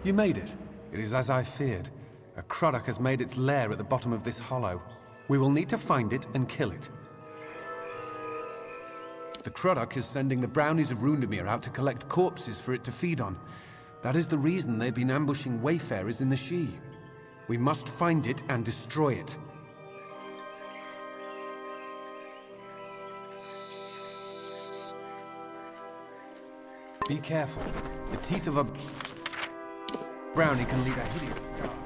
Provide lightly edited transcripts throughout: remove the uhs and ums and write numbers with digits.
You made it. It is as I feared. A Croddock has made its lair at the bottom of this hollow. We will need to find it and kill it. The Croddock is sending the brownies of Rundemir out to collect corpses for it to feed on. That is the reason they've been ambushing wayfarers in the She. We must find it and destroy it. Be careful. The teeth of a brownie can leave a hideous scar.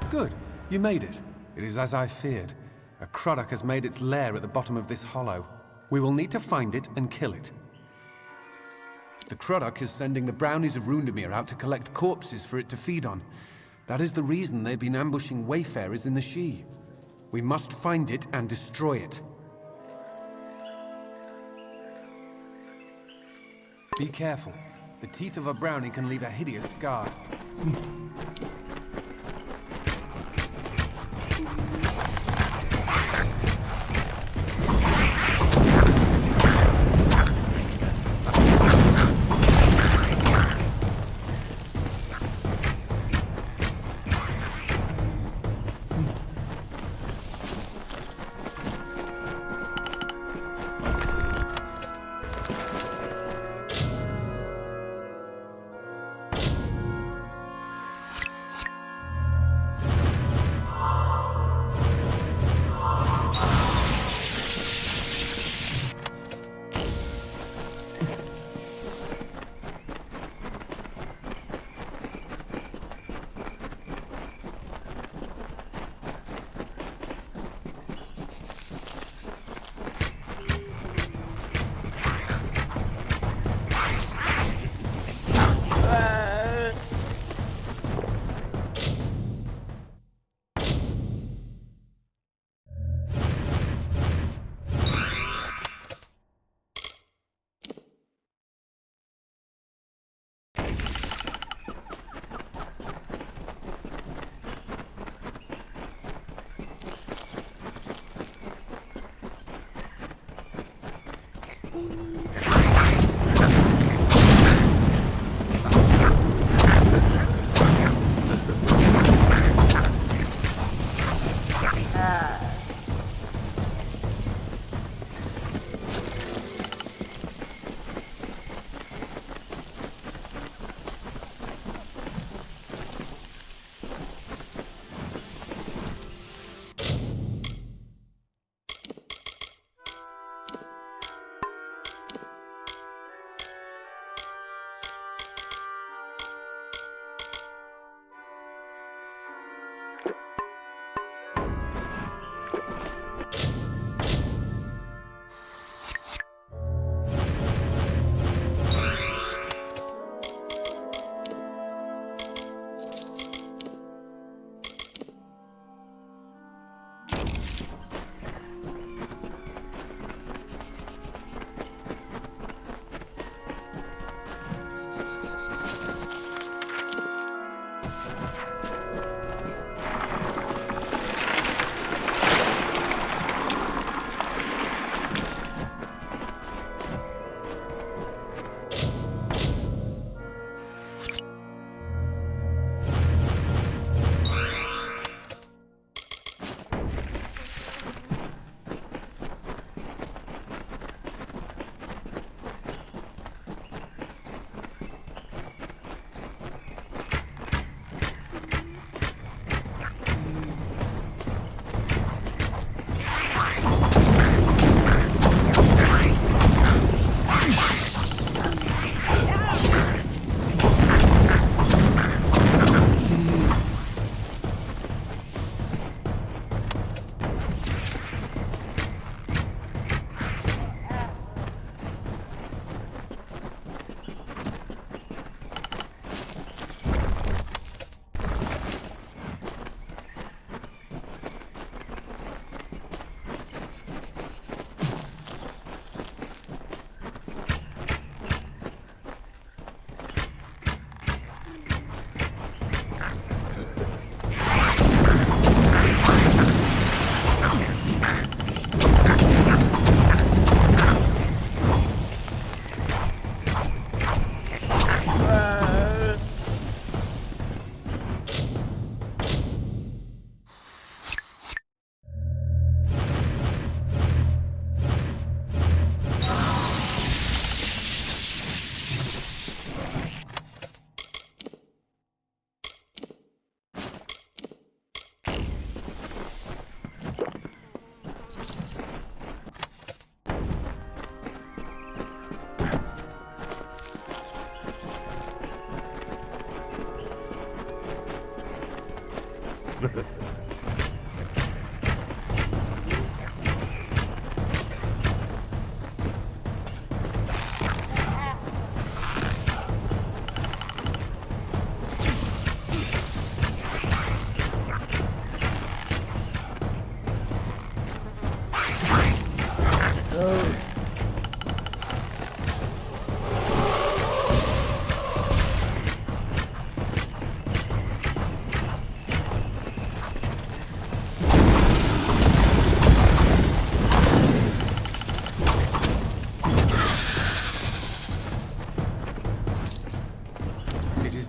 Good. You made it. It is as I feared. A Croddock has made its lair at the bottom of this hollow. We will need to find it and kill it. The Croddock is sending the brownies of Rundemir out to collect corpses for it to feed on. That is the reason they've been ambushing wayfarers in the She. We must find it and destroy it. Be careful. The teeth of a brownie can leave a hideous scar.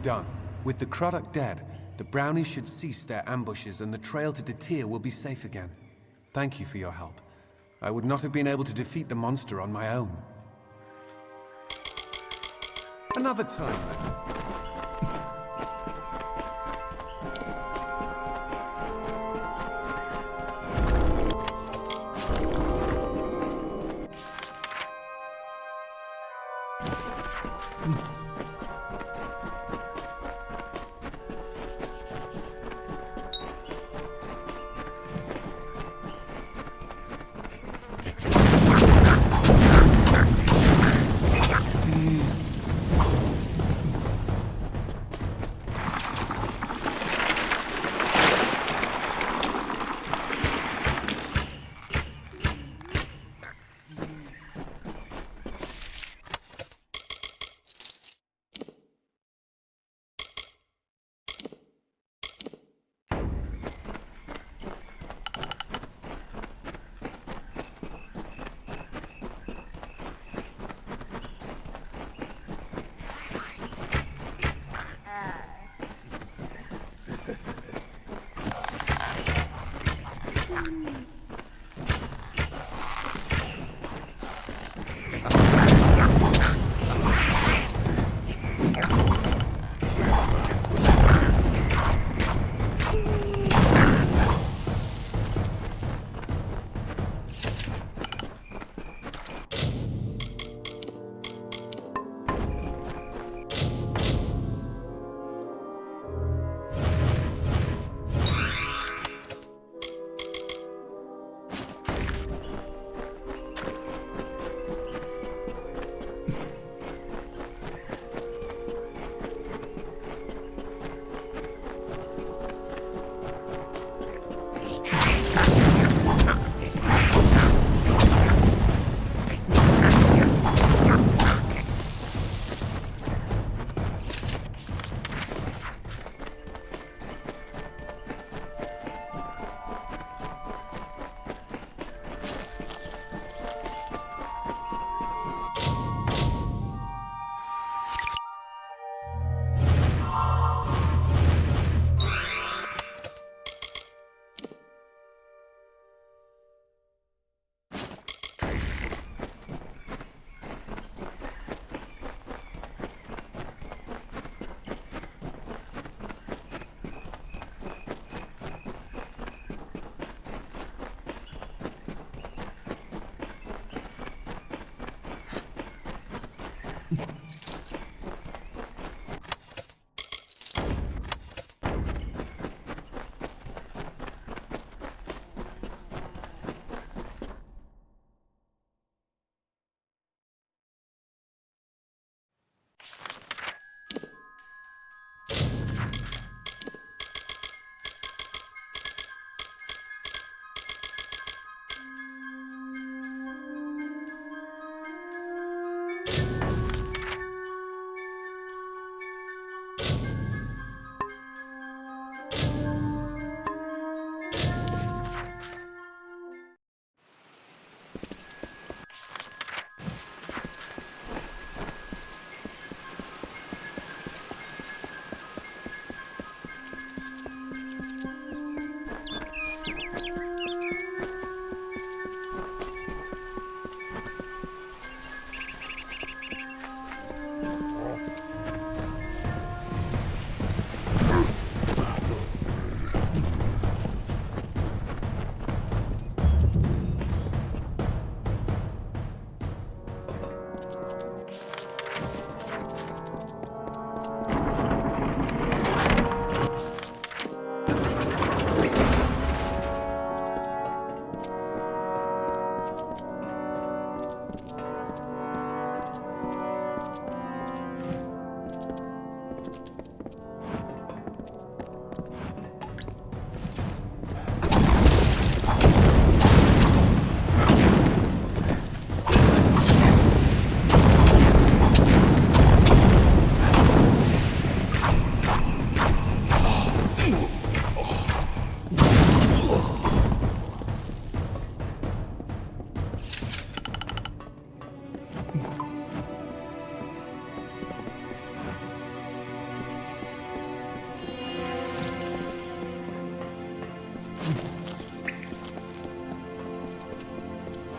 Done. With the Croddock dead, the brownies should cease their ambushes and the trail to Detir will be safe again. Thank you for your help. I would not have been able to defeat the monster on my own. Another time, then.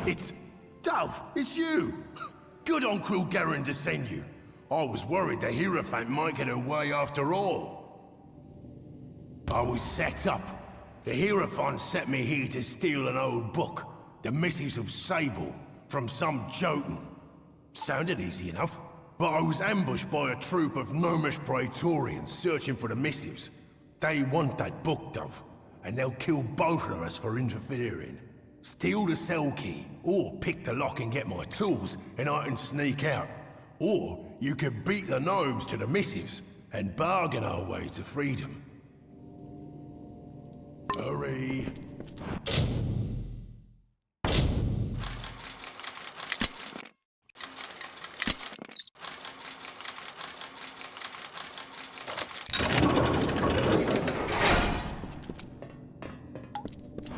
It's... Dove, it's you! Good on Cruel Garen to send you. I was worried the Hierophant might get away after all. I was set up. The Hierophant set me here to steal an old book, The Missives of Sable, from some Jotun. Sounded easy enough, but I was ambushed by a troop of gnomish praetorians searching for the missives. They want that book, Dove, and they'll kill both of us for interfering. Steal the cell key, or pick the lock and get my tools, and I can sneak out. Or you could beat the gnomes to the missives, and bargain our way to freedom. Hurry!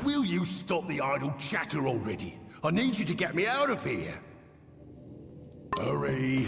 Will you stop the idle chatter already? I need you to get me out of here. Hurry.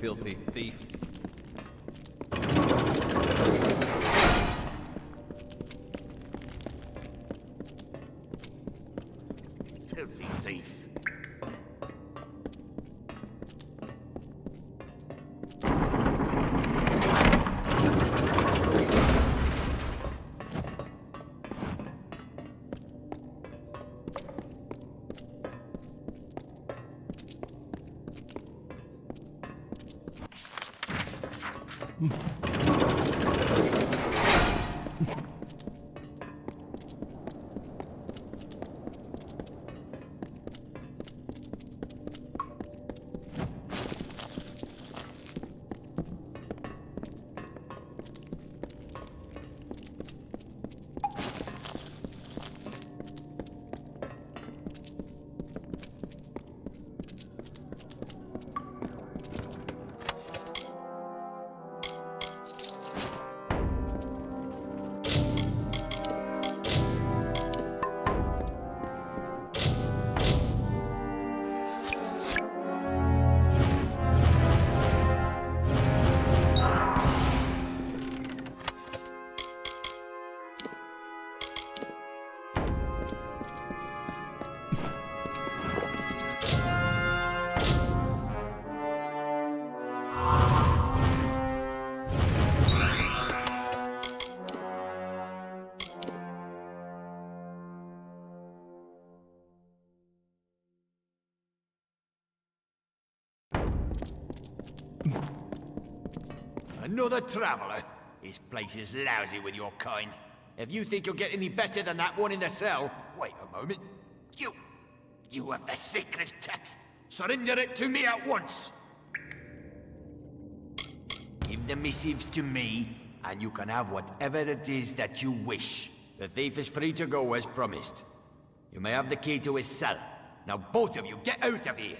Filthy thief. Filthy thief. Another traveller? This place is lousy with your kind. If you think you'll get any better than that one in the cell, wait a moment. You have the sacred text. Surrender it to me at once. Give the missives to me, and you can have whatever it is that you wish. The thief is free to go as promised. You may have the key to his cell. Now both of you get out of here.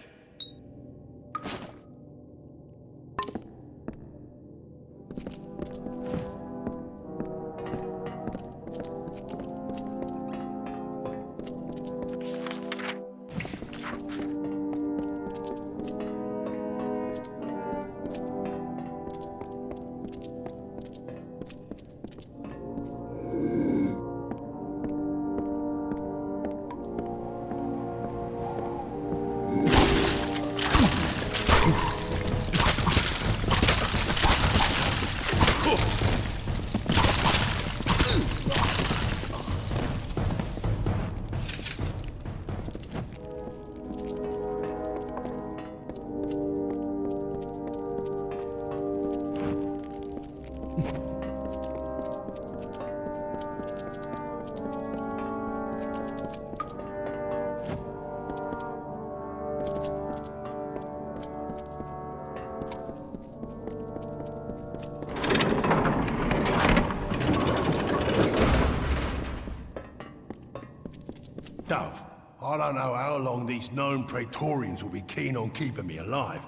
Dove, I don't know how long these known Praetorians will be keen on keeping me alive.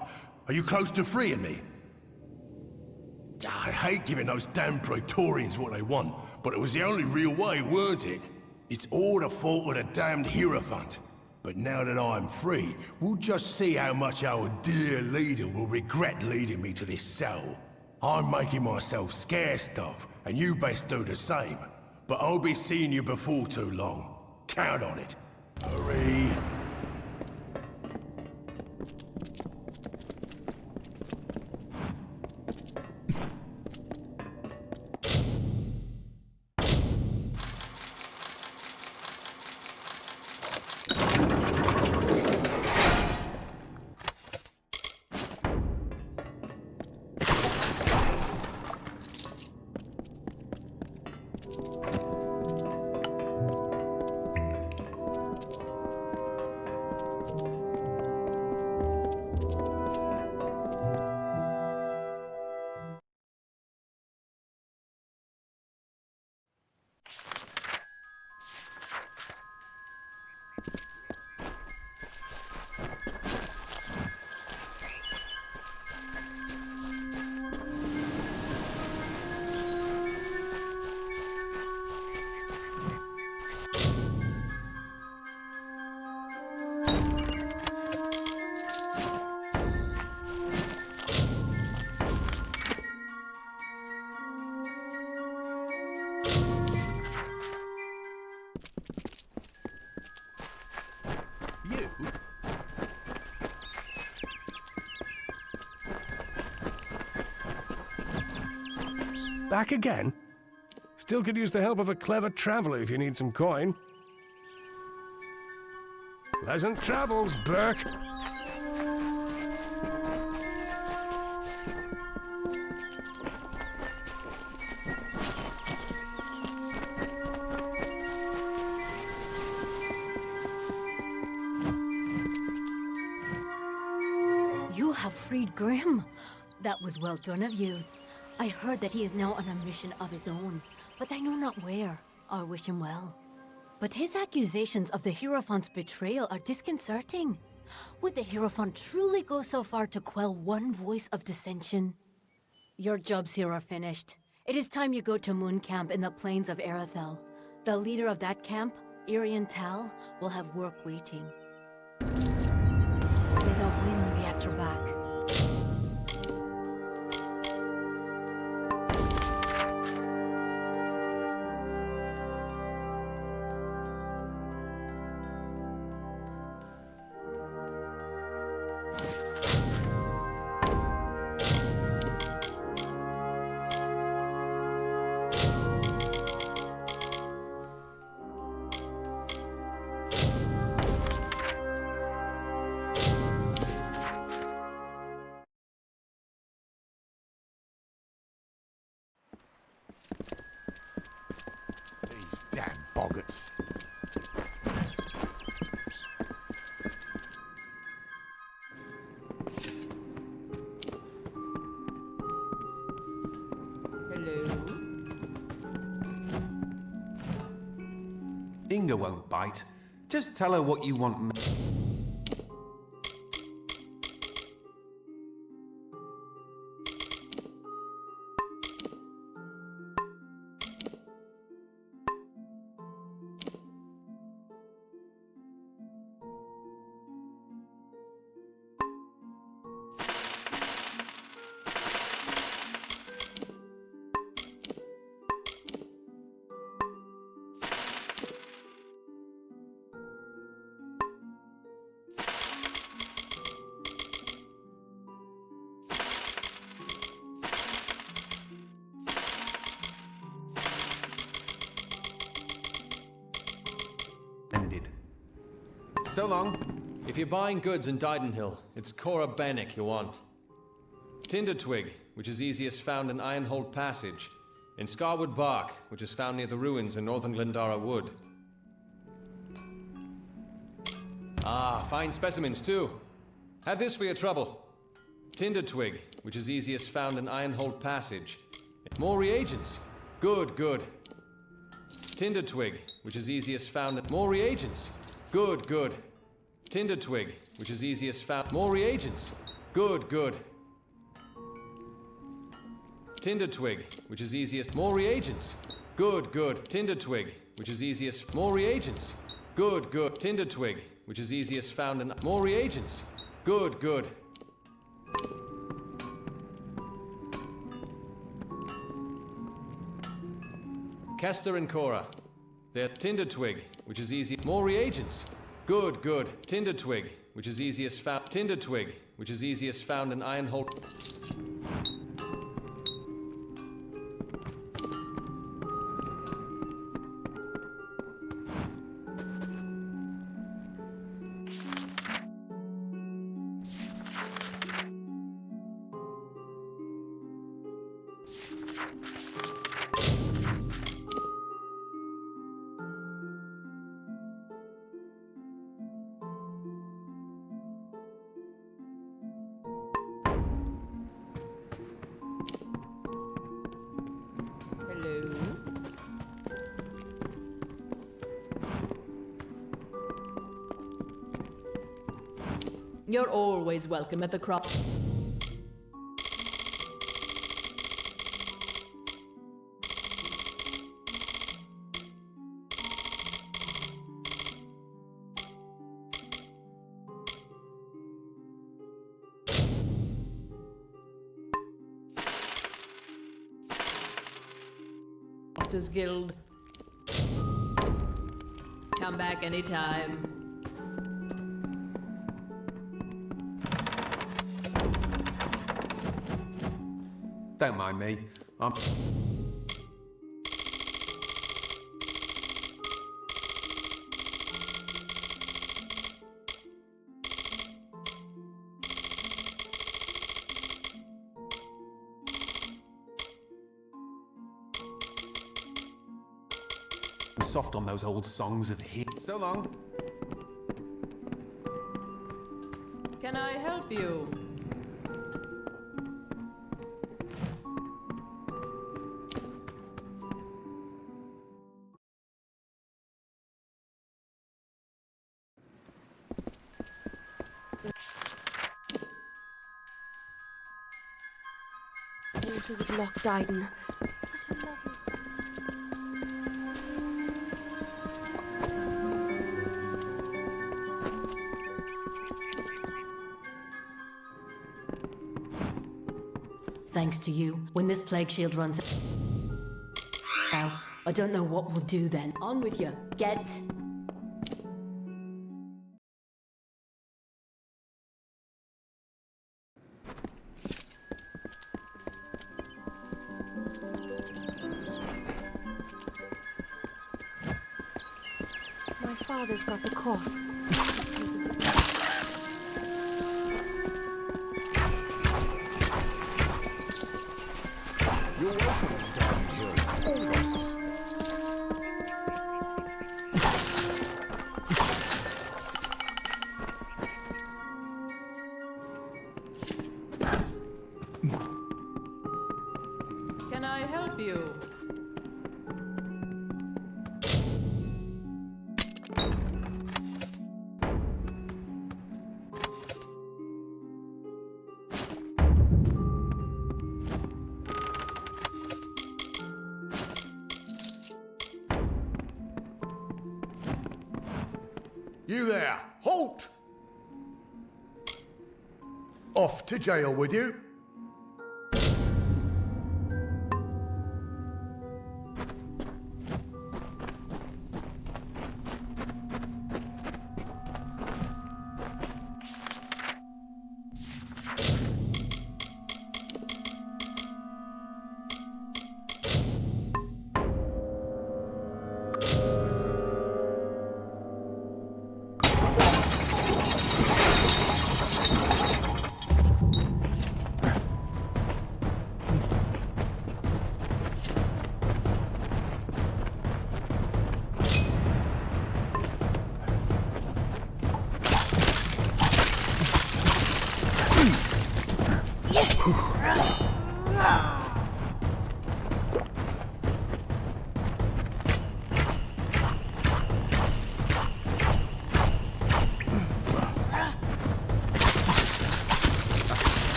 Are you close to freeing me? I hate giving those damn Praetorians what they want, but it was the only real way, weren't it? It's all the fault of the damned Hierophant. But now that I'm free, we'll just see how much our dear leader will regret leading me to this cell. I'm making myself scarce, Dove, and you best do the same. But I'll be seeing you before too long. Count on it. Hurry. Back again? Still could use the help of a clever traveler if you need some coin. Pleasant travels, Burke. You have freed Grim. That was well done of you. I heard that he is now on a mission of his own, but I know not where. I wish him well. But his accusations of the Hierophant's betrayal are disconcerting. Would the Hierophant truly go so far to quell one voice of dissension? Your jobs here are finished. It is time you go to Moon Camp in the plains of Erethel. The leader of that camp, Irian Tal, will have work waiting. May the wind be at your back. These damn boggarts. Inga won't bite. Just tell her what you want. Ended. So long. If you're buying goods in Didenhill, it's Cora Bennick you want. Tinder Twig, which is easiest found in Ironhold Passage. In Scarwood Bark, which is found near the ruins in northern Glendara Wood. Ah, fine specimens too. Have this for your trouble. Tinder Twig, which is easiest found in Ironhold Passage. More reagents. Good, good. Tinder Twig, which is easiest found in... More reagents. Good, good. Tinder Twig, which is easiest found... More reagents. Good, good. Tinder twig, which is easiest. More reagents. Good, good. Tinder twig, which is easiest. More reagents. Good, good. Tinder twig, which is easiest found in. More reagents. Good, good. Kester and Cora. They're Tinder twig, which is easy. More reagents. Good, good. Tinder twig, which is easiest found. Tinder twig, which is easiest found in Ironhold. Hello. You're always welcome at the crop. Doctors Guild. Come back anytime. Don't mind me. I'm... soft on those old songs of hit. So long. Can I help you? Waters of Loch Dyden. Such a lovely... Thanks to you, when this plague shield runs out, I don't know what we'll do then. On with you. Get... My father's got the cough. You're welcome down here. Always. Can I help you? You there, halt! Off to jail with you.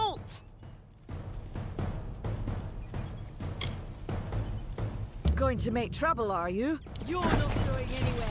Halt! Going to make trouble, are you? You're not going anywhere.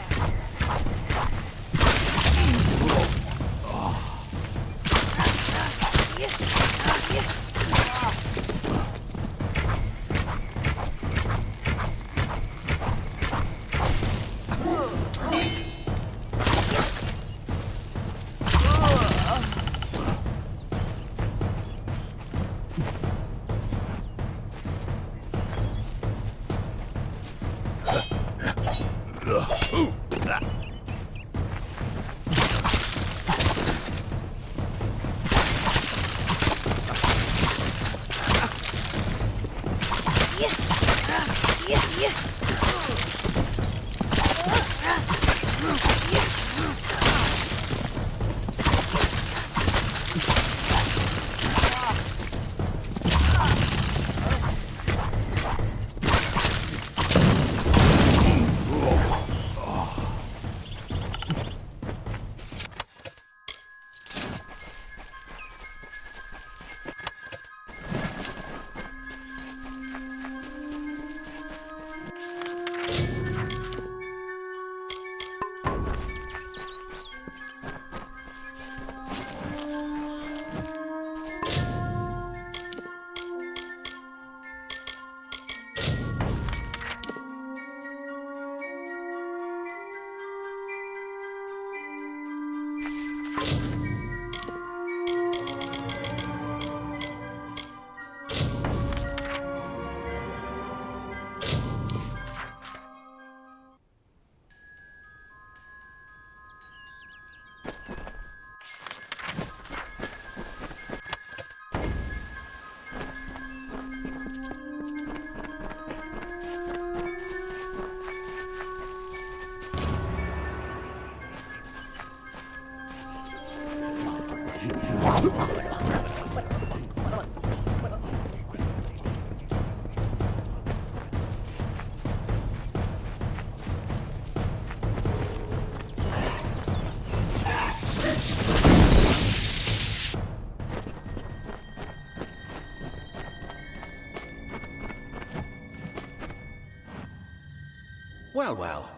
Well, well.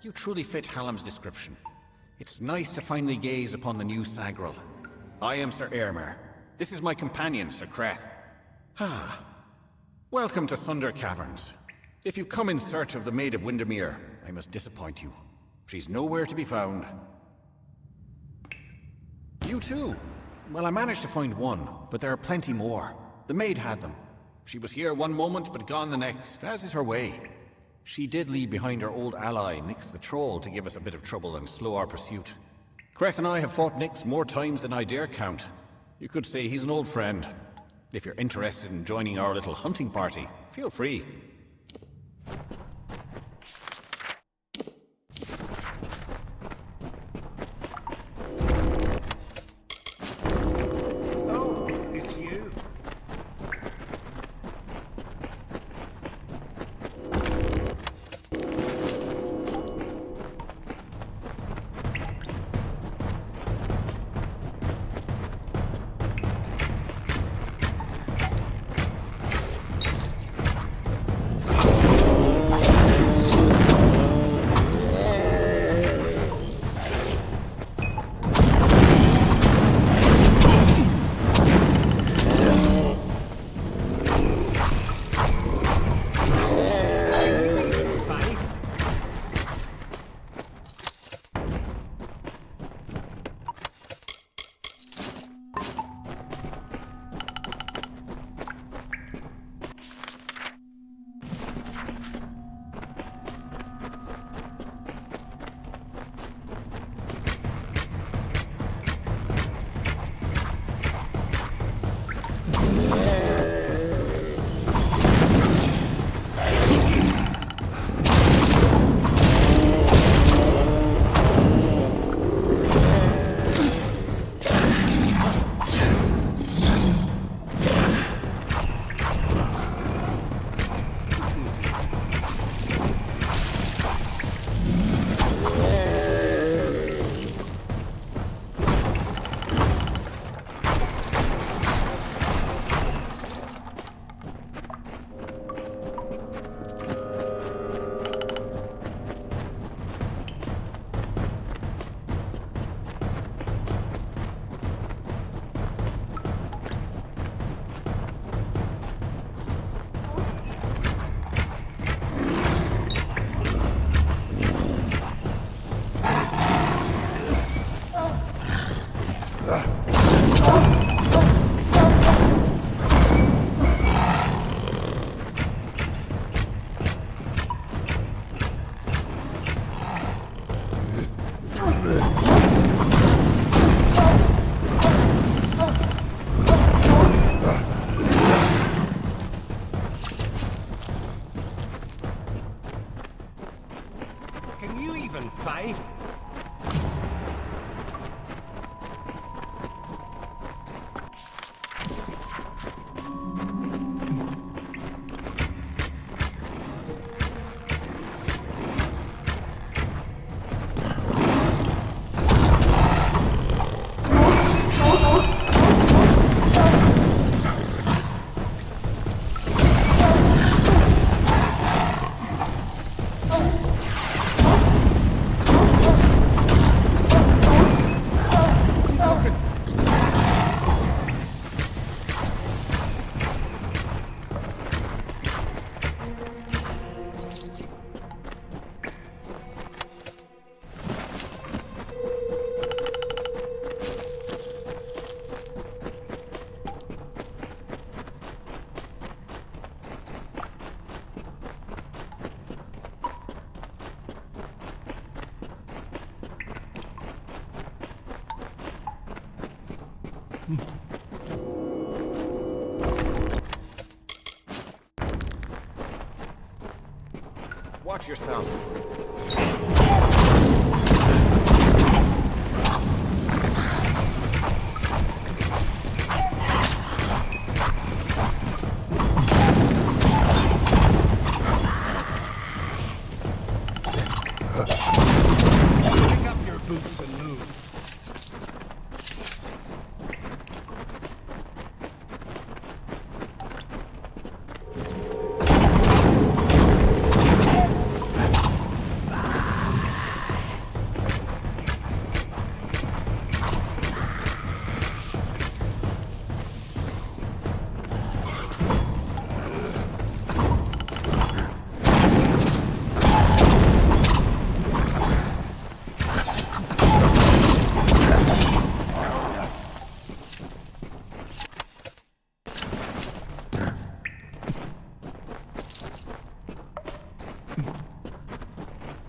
You truly fit Hallam's description. It's nice to finally gaze upon the new Sagril. I am Sir Airmer. This is my companion, Sir Creth. Ah. Welcome to Sunder Caverns. If you've come in search of the Maid of Windermere, I must disappoint you. She's nowhere to be found. You too? Well, I managed to find one, but there are plenty more. The maid had them. She was here one moment, but gone the next, as is her way. She did leave behind her old ally, Nyx the Troll, to give us a bit of trouble and slow our pursuit. Creth and I have fought Nyx more times than I dare count. You could say he's an old friend. If you're interested in joining our little hunting party, feel free. Oh, it's you. Watch yourself. Pick up your boots and move.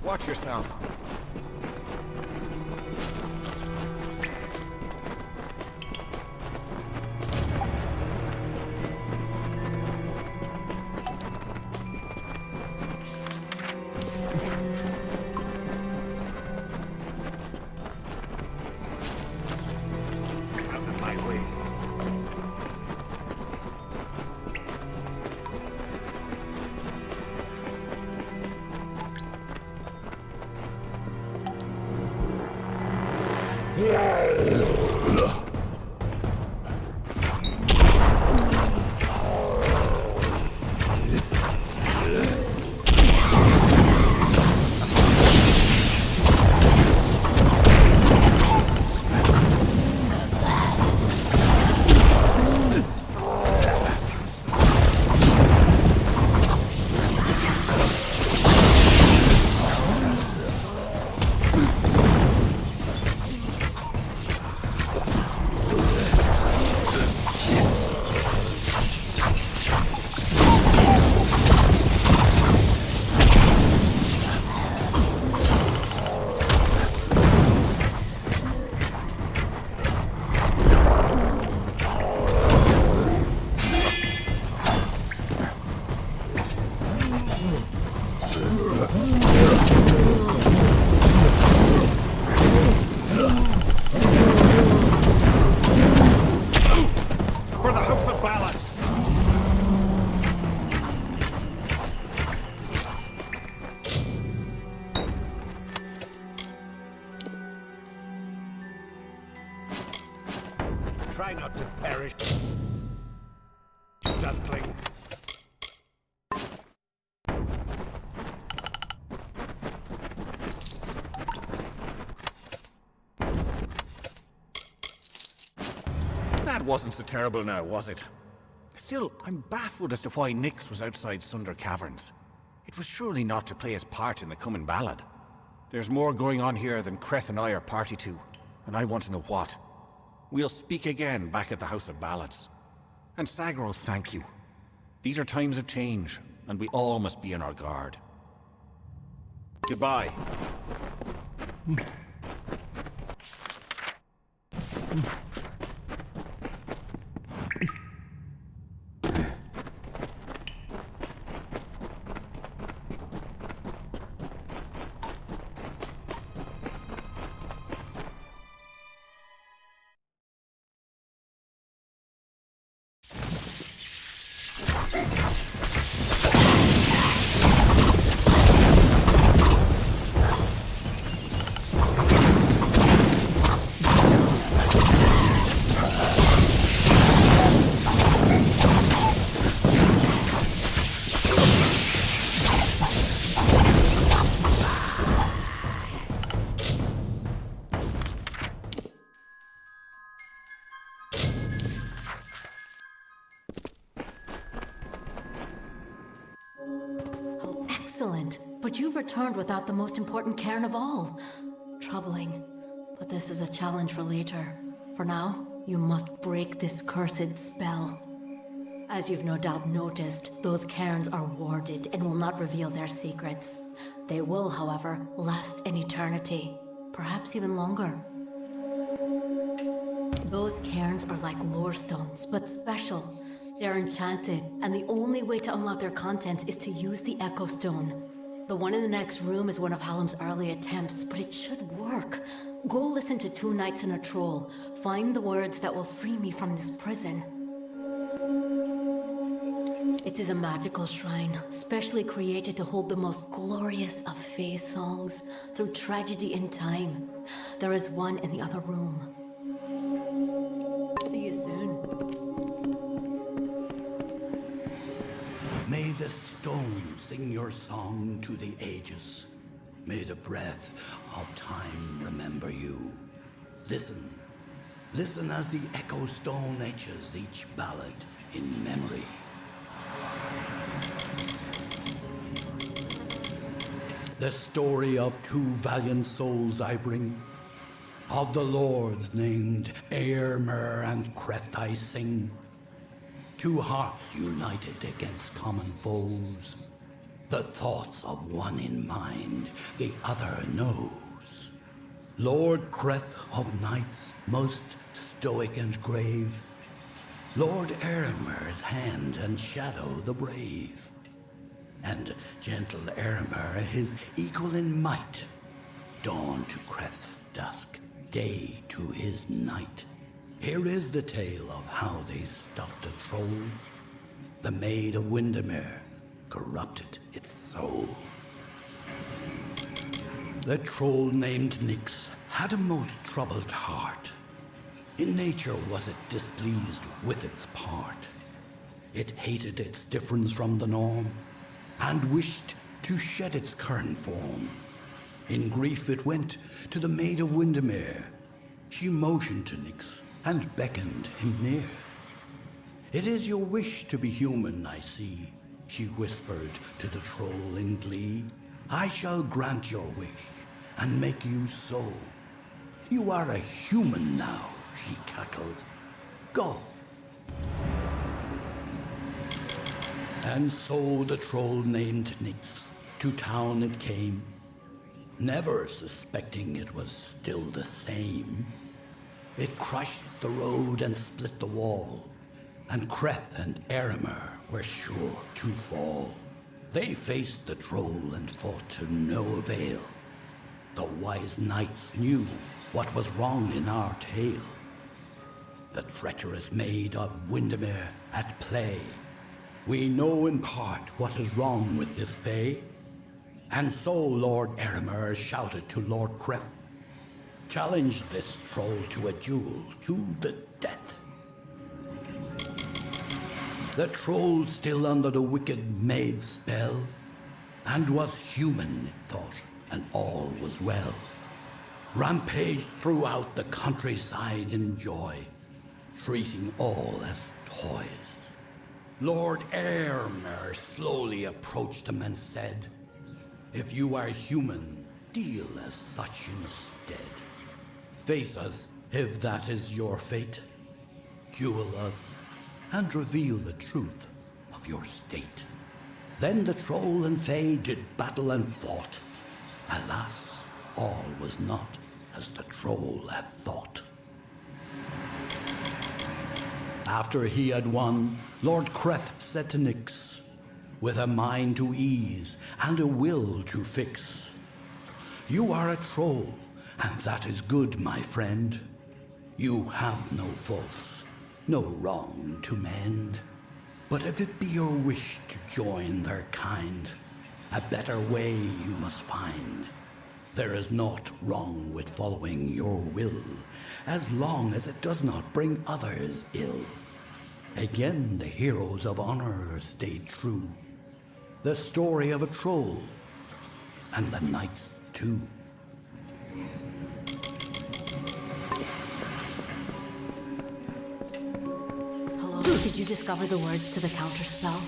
Watch yourself. Out of my way. For the House of Balance! Try not to perish, dustling. That wasn't so terrible now, was it? Still, I'm baffled as to why Nyx was outside Sunder Caverns. It was surely not to play his part in the coming ballad. There's more going on here than Creth and I are party to, and I want to know what. We'll speak again back at the House of Ballads. And Sagro, thank you. These are times of change, and we all must be on our guard. Goodbye. Oh, excellent. But you've returned without the most important cairn of all. Troubling. But this is a challenge for later. For now, you must break this cursed spell. As you've no doubt noticed, those cairns are warded and will not reveal their secrets. They will, however, last an eternity. Perhaps even longer. Those cairns are like lore stones, but special. They're enchanted, and the only way to unlock their contents is to use the Echo Stone. The one in the next room is one of Hallam's early attempts, but it should work. Go listen to Two Knights and a Troll. Find the words that will free me from this prison. It is a magical shrine, specially created to hold the most glorious of Fae songs through tragedy and time. There is one in the other room. See you soon. May the stone sing your song to the ages. May the breath of time remember you. Listen. Listen as the echo stone etches each ballad in memory. The story of two valiant souls I bring. Of the lords named Eärmer and Creth I sing. Two hearts united against common foes. The thoughts of one in mind, the other knows. Lord Creth of knights, most stoic and grave. Lord Eärmer's hand and shadow the brave. And gentle Eärmer, his equal in might. Dawn to Creth's dusk, day to his night. Here is the tale of how they stopped a troll. The Maid of Windermere corrupted its soul. The troll named Nyx had a most troubled heart. In nature was it displeased with its part. It hated its difference from the norm, and wished to shed its current form. In grief it went to the Maid of Windermere. She motioned to Nyx and beckoned him near. It is your wish to be human, I see, she whispered to the troll in glee. I shall grant your wish and make you so. You are a human now, she cackled. Go. And so the troll named Nyx to town it came, never suspecting it was still the same. It crushed the road and split the wall, and Creth and Eärmer were sure to fall. They faced the troll and fought to no avail. The wise knights knew what was wrong in our tale. The treacherous Maid of Windermere at play. We know in part what is wrong with this Fae. And so Lord Eärmer shouted to Lord Creth, challenged this troll to a duel to the death. The troll still under the wicked maid's spell, and was human, it thought, and all was well. Rampaged throughout the countryside in joy, treating all as toys. Lord Eärmer slowly approached him and said, if you are human, deal as such instead. Face us, if that is your fate. Duel us, and reveal the truth of your state. Then the troll and Fae did battle and fought. Alas, all was not as the troll had thought. After he had won, Lord Creth said to Nyx, with a mind to ease and a will to fix, you are a troll, and that is good, my friend. You have no faults, no wrong to mend. But if it be your wish to join their kind, a better way you must find. There is naught wrong with following your will, as long as it does not bring others ill. Again the heroes of honor stayed true. The story of a troll, and the knights too. Hello, did you discover the words to the counterspell?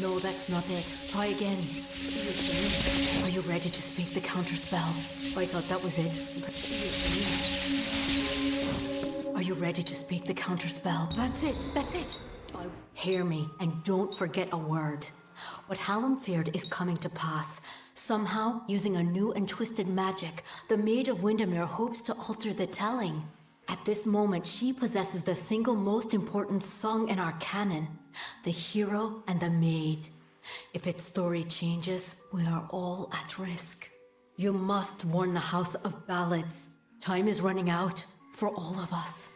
No, that's not it. Try again. Are you ready to speak the counterspell? I thought that was it. Are you ready to speak the counterspell? That's it, that's it. Hear me, and don't forget a word. What Hallam feared is coming to pass. Somehow, using a new and twisted magic, the Maid of Windermere hopes to alter the telling. At this moment, she possesses the single most important song in our canon, the hero and the maid. If its story changes, we are all at risk. You must warn the House of Ballads. Time is running out for all of us.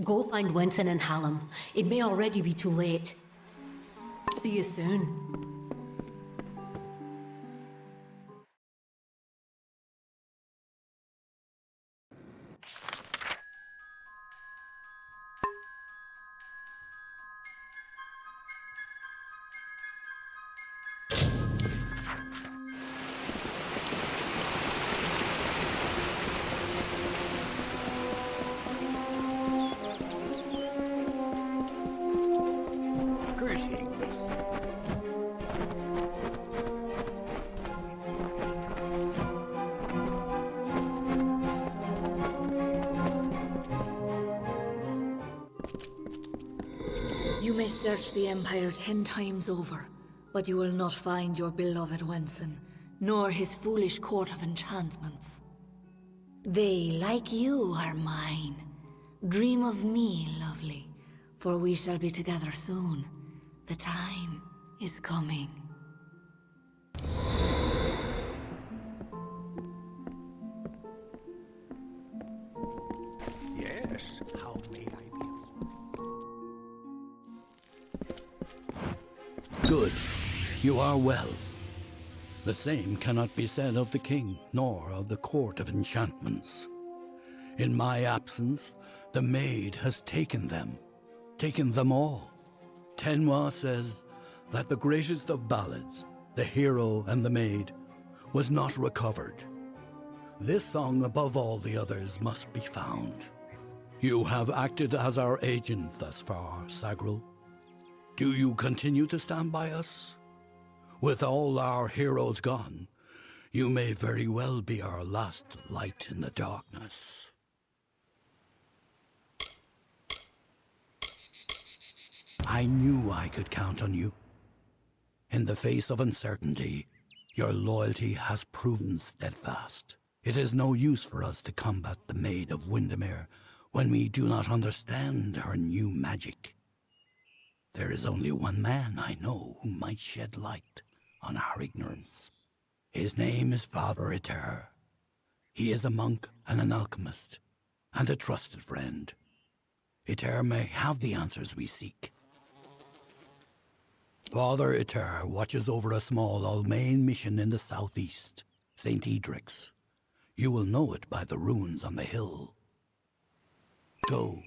Go find Wenson and Hallam. It may already be too late. See you soon. You may search the Empire 10 times over, but you will not find your beloved Wenson, nor his foolish court of enchantments. They, like you, are mine. Dream of me, lovely, for we shall be together soon. The time is coming. Yes, how may I be? Good. You are well. The same cannot be said of the king, nor of the court of enchantments. In my absence, the maid has taken them all. Tenwa says that the greatest of ballads, the hero and the maid, was not recovered. This song, above all the others, must be found. You have acted as our agent thus far, Sagril. Do you continue to stand by us? With all our heroes gone, you may very well be our last light in the darkness. I knew I could count on you. In the face of uncertainty, your loyalty has proven steadfast. It is no use for us to combat the Maid of Windermere when we do not understand her new magic. There is only one man I know who might shed light on our ignorance. His name is Father Iter. He is a monk and an alchemist, and a trusted friend. Iter may have the answers we seek. Father Iter watches over a small Almain mission in the southeast, St. Edric's. You will know it by the runes on the hill. Go.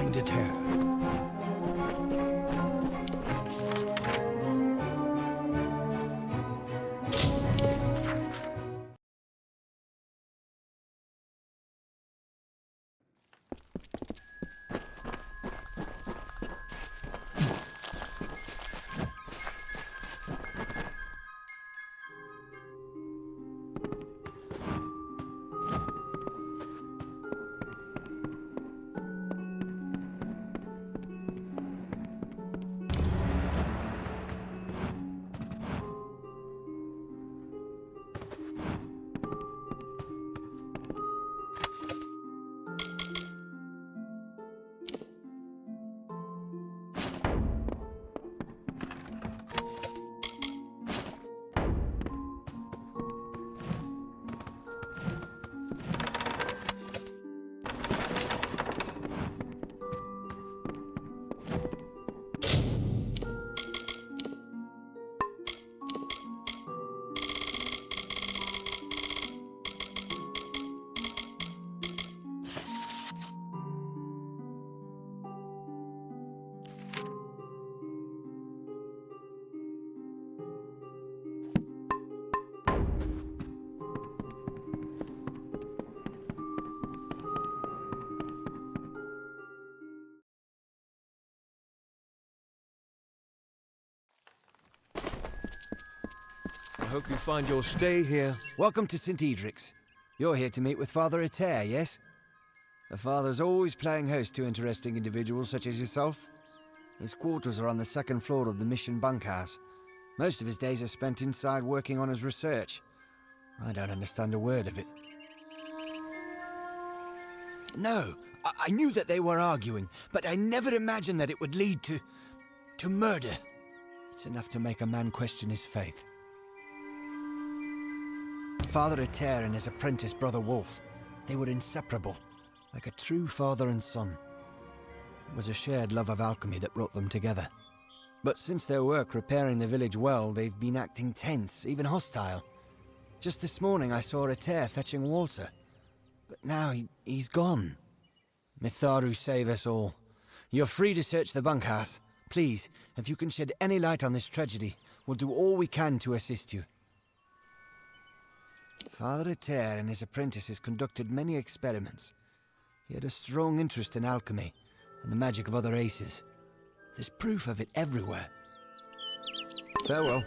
find it here. I hope you find your stay here. Welcome to St. Edric's. You're here to meet with Father Eter, yes? The Father's always playing host to interesting individuals such as yourself. His quarters are on the second floor of the mission bunkhouse. Most of his days are spent inside working on his research. I don't understand a word of it. No, I knew that they were arguing, but I never imagined that it would lead to murder. It's enough to make a man question his faith. Father Eter and his apprentice, Brother Wolf, they were inseparable, like a true father and son. It was a shared love of alchemy that brought them together. But since their work repairing the village well, they've been acting tense, even hostile. Just this morning I saw Eter fetching water, but now he's gone. Mitharu save us all. You're free to search the bunkhouse. Please, if you can shed any light on this tragedy, we'll do all we can to assist you. Father Eter and his apprentices conducted many experiments. He had a strong interest in alchemy and the magic of other races. There's proof of it everywhere. Farewell.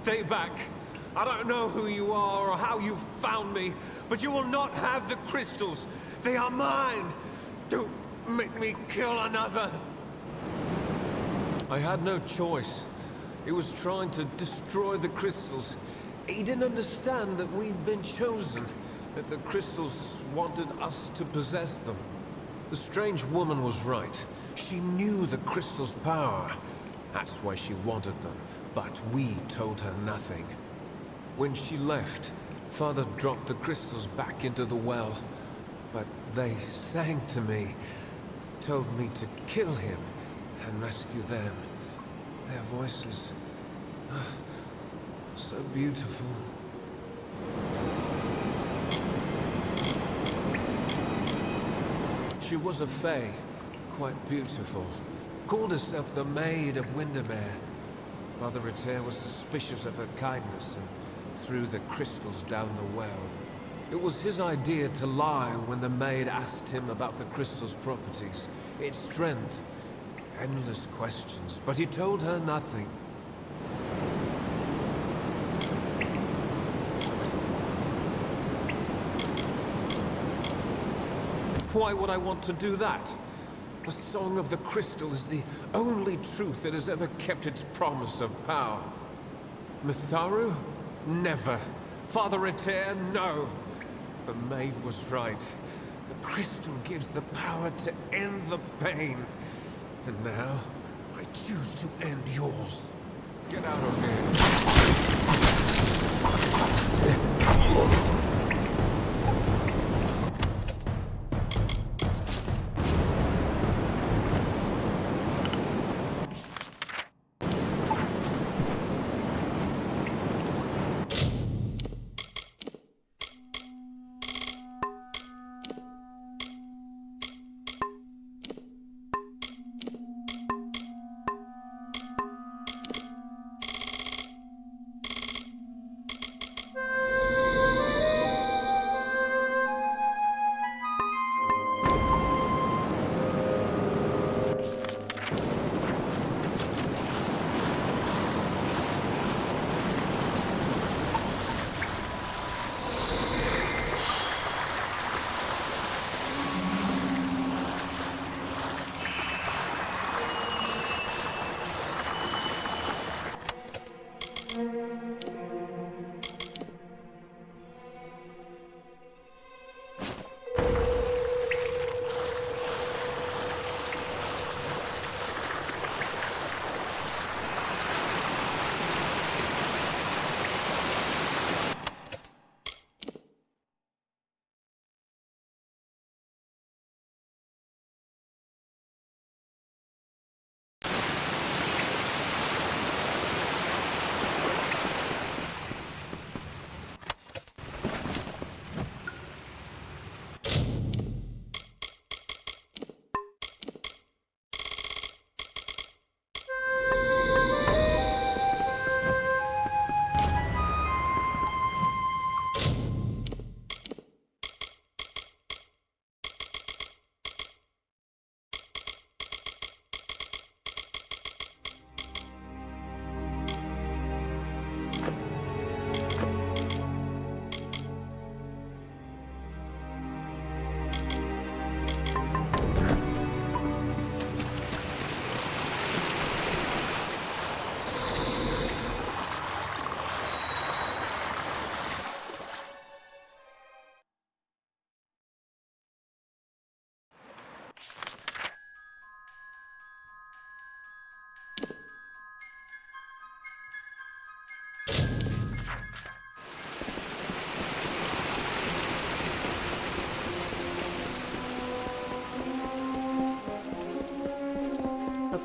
Stay back. I don't know who you are or how you found me, but you will not have the crystals. They are mine. Don't make me kill another. I had no choice. He was trying to destroy the crystals. He didn't understand that we'd been chosen, that the crystals wanted us to possess them. The strange woman was right. She knew the crystals' power. That's why she wanted them, but we told her nothing. When she left, Father dropped the crystals back into the well, but they sang to me, told me to kill him and rescue them. Their voices, so beautiful. She was a fae, quite beautiful. Called herself the Maid of Windermere. Father Ritter was suspicious of her kindness and threw the crystals down the well. It was his idea to lie when the maid asked him about the crystal's properties, its strength. Endless questions, but he told her nothing. Why would I want to do that? The Song of the Crystal is the only truth that has ever kept its promise of power. Mitharu? Never. Father Ritter? No. The maid was right. The crystal gives the power to end the pain. And now, I choose to end yours. Get out of here.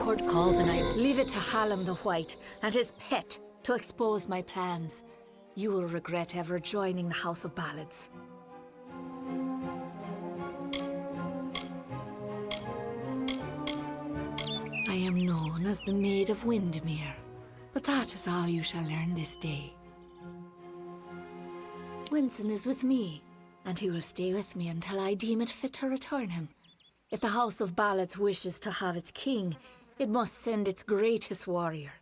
Court calls and I... Leave it to Hallam the White and his pet to expose my plans. You will regret ever joining the House of Ballads. I am known as the Maid of Windermere, but that is all you shall learn this day. Winston is with me, and he will stay with me until I deem it fit to return him. If the House of Ballads wishes to have its king, it must send its greatest warrior.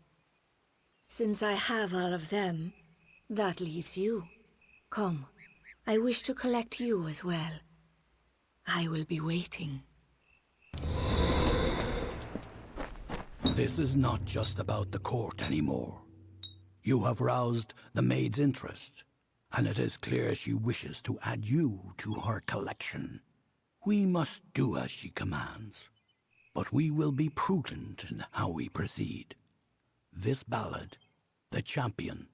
Since I have all of them, that leaves you. Come, I wish to collect you as well. I will be waiting. This is not just about the court anymore. You have roused the maid's interest, and it is clear she wishes to add you to her collection. We must do as she commands, but we will be prudent in how we proceed. This ballad, The Champion,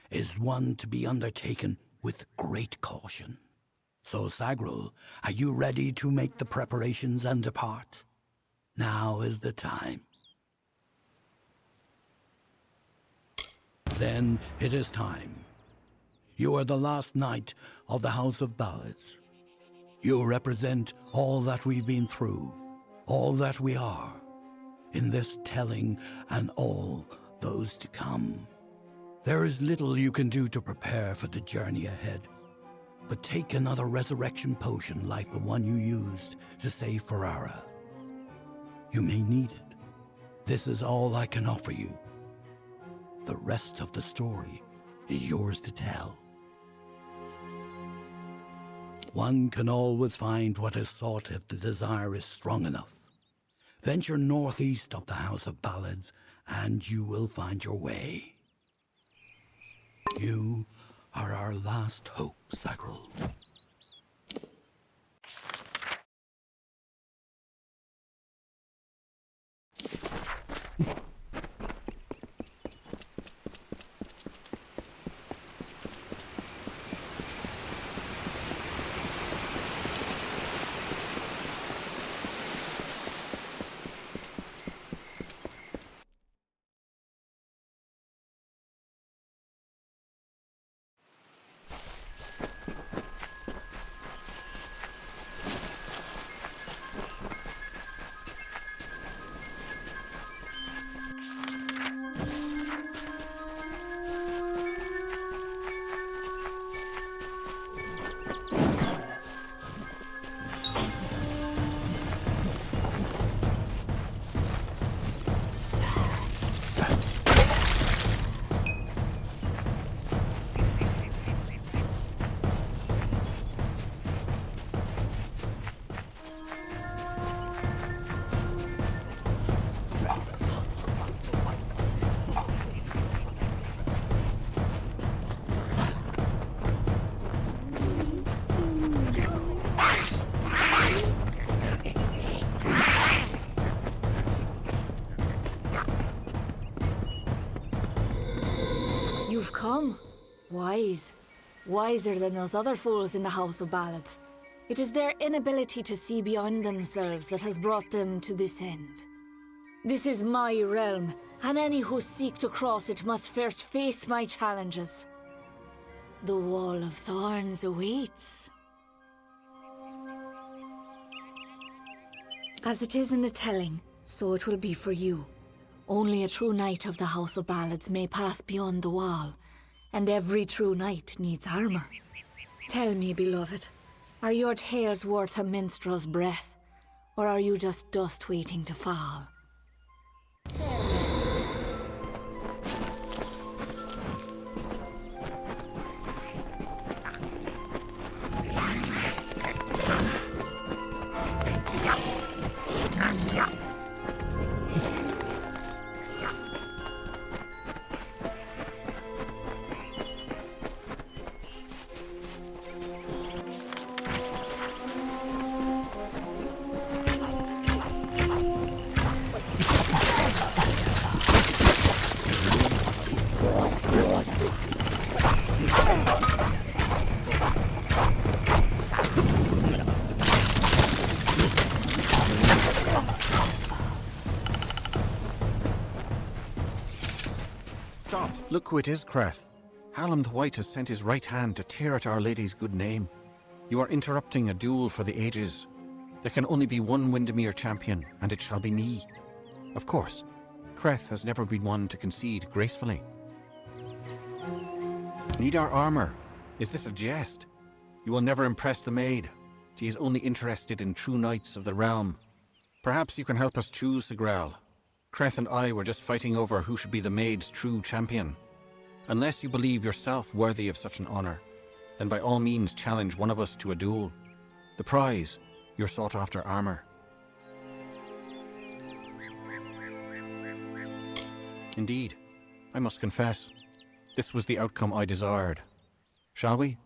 is one to be undertaken with great caution. So, Sagrul, are you ready to make the preparations and depart? Now is the time. Then it is time. You are the last knight of the House of Ballads. You represent all that we've been through, all that we are, in this telling and all those to come. There is little you can do to prepare for the journey ahead, but take another resurrection potion like the one you used to save Ferrara. You may need it. This is all I can offer you. The rest of the story is yours to tell. One can always find what is sought if the desire is strong enough. Venture northeast of the House of Ballads, and you will find your way. You are our last hope, Sagrul. You've come. Wise. Wiser than those other fools in the House of Ballads. It is their inability to see beyond themselves that has brought them to this end. This is my realm, and any who seek to cross it must first face my challenges. The Wall of Thorns awaits. As it is in the telling, so it will be for you. Only a true knight of the House of Ballads may pass beyond the wall, and every true knight needs armor. Tell me, beloved, are your tales worth a minstrel's breath, or are you just dust waiting to fall? Look who it is, Creth. Hallam the White has sent his right hand to tear at Our Lady's good name. You are interrupting a duel for the ages. There can only be one Windermere champion, and it shall be me. Of course, Creth has never been one to concede gracefully. Need our armor? Is this a jest? You will never impress the maid. She is only interested in true knights of the realm. Perhaps you can help us choose, Sigral. Creth and I were just fighting over who should be the maid's true champion. Unless you believe yourself worthy of such an honor, then by all means challenge one of us to a duel. The prize, your sought-after armor. Indeed, I must confess, this was the outcome I desired. Shall we?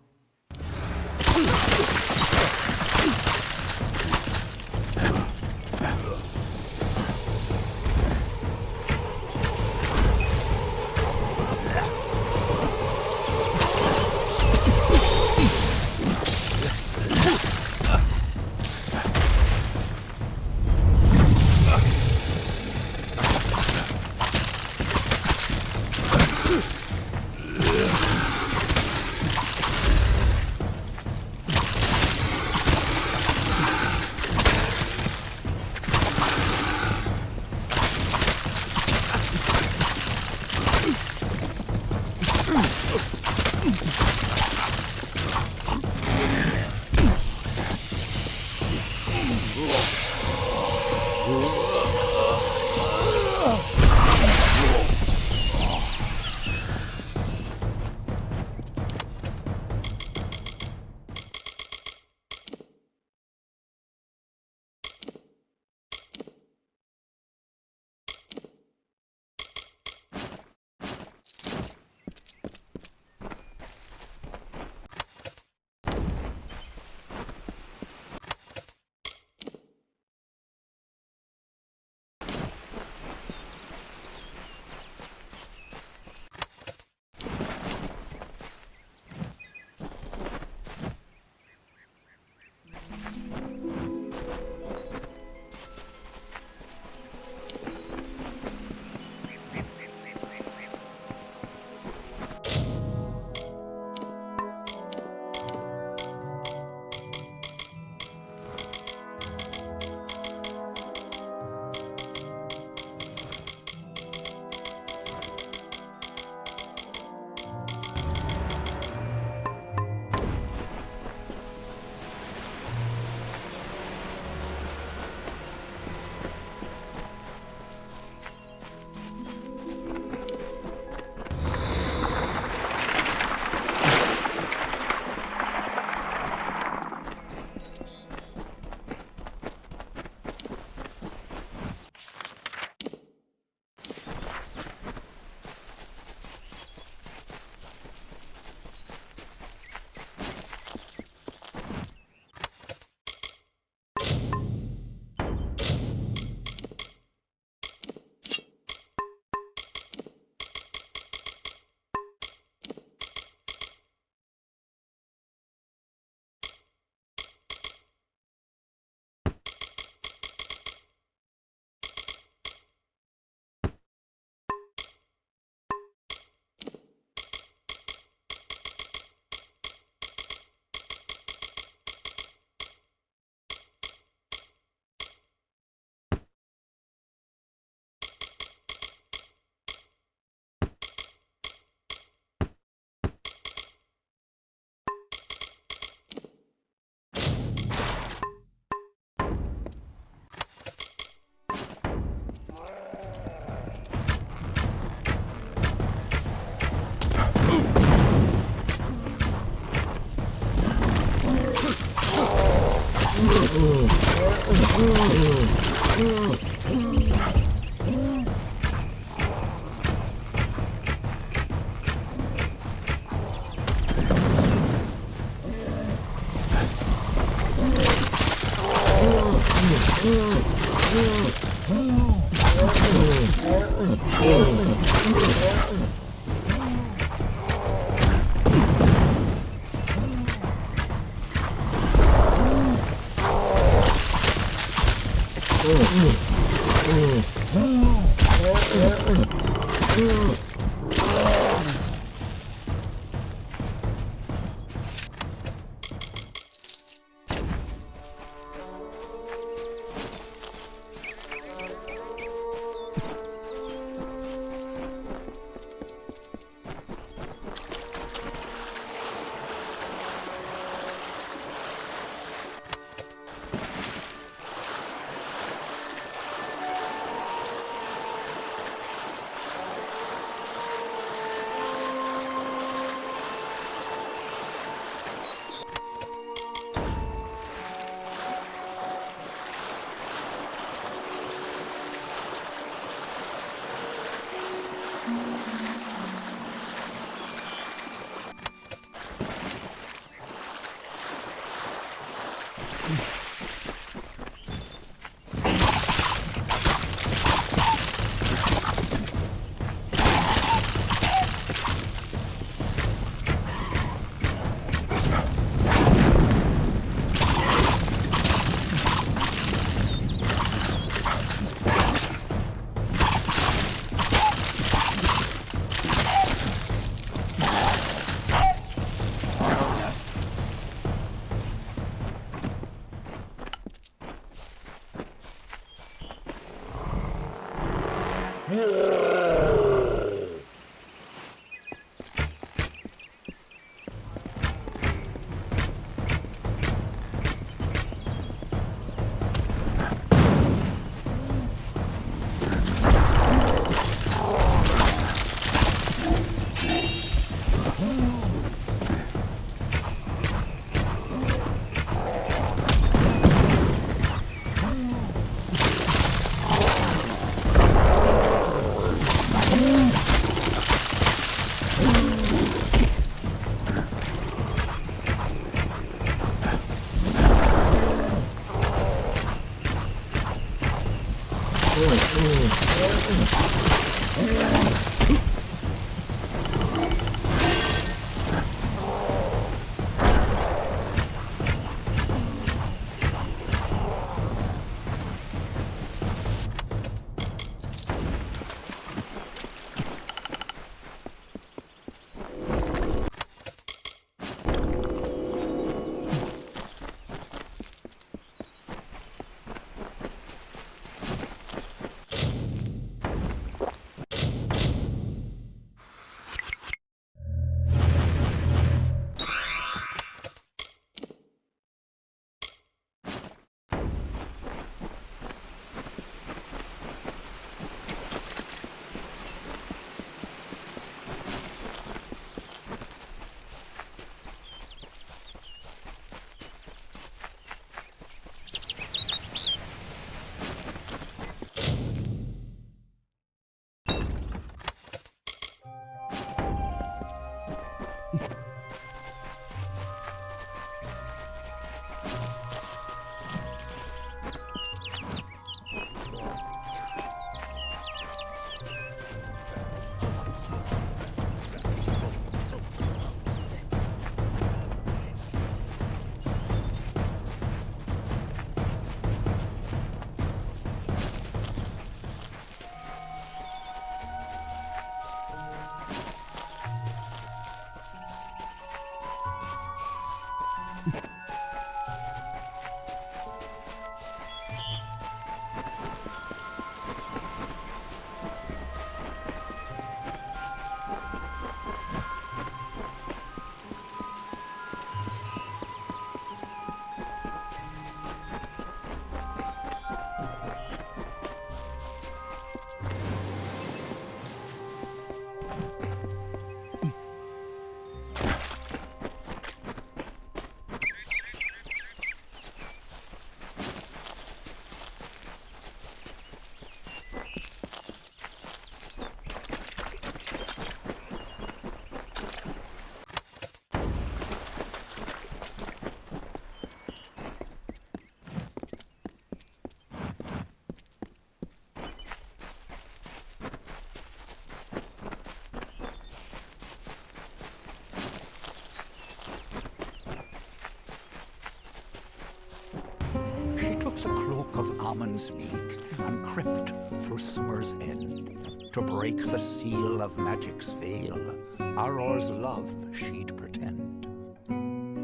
She took the cloak of Ammon's meek and crept through summer's end to break the seal of magic's veil. Aror's love she'd pretend.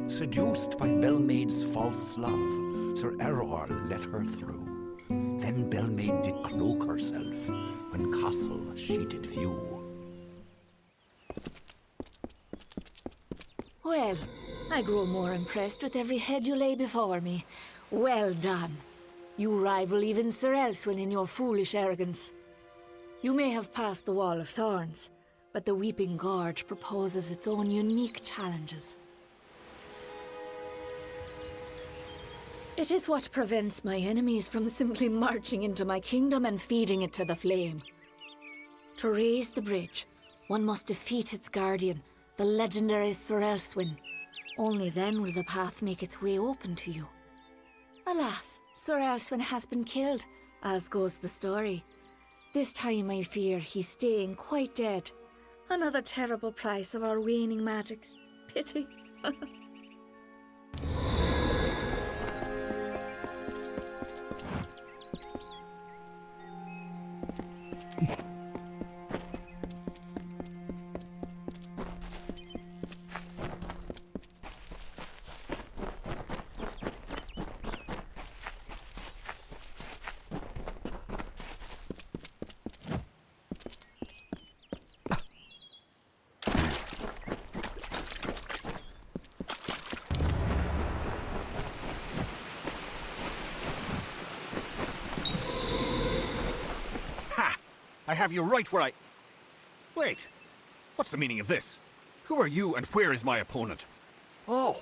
Seduced by Belmaid's false love, Sir Error let her through. Then Belmaid did cloak herself when castle she did view. Well, I grow more impressed with every head you lay before me. Well done. You rival even Sir Elswin in your foolish arrogance. You may have passed the Wall of Thorns, but the Weeping Gorge proposes its own unique challenges. It is what prevents my enemies from simply marching into my kingdom and feeding it to the flame. To raise the bridge, one must defeat its guardian, the legendary Sir Elswin. Only then will the path make its way open to you. Alas, Sir Erswin has been killed, as goes the story. This time I fear he's staying quite dead. Another terrible price of our waning magic. Pity. I have you right where I... Wait! What's the meaning of this? Who are you and where is my opponent? Oh!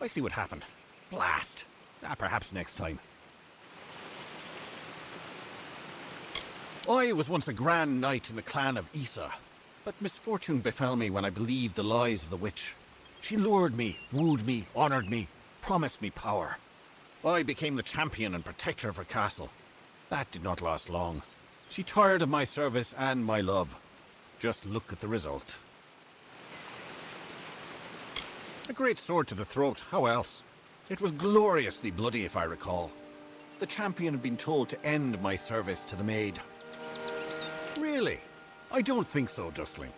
I see what happened. Blast! Perhaps next time. I was once a grand knight in the clan of Isa, but misfortune befell me when I believed the lies of the witch. She lured me, wooed me, honored me, promised me power. I became the champion and protector of her castle. That did not last long. She tired of my service and my love. Just look at the result. A great sword to the throat, how else? It was gloriously bloody, if I recall. The champion had been told to end my service to the maid. Really? I don't think so, Dustling.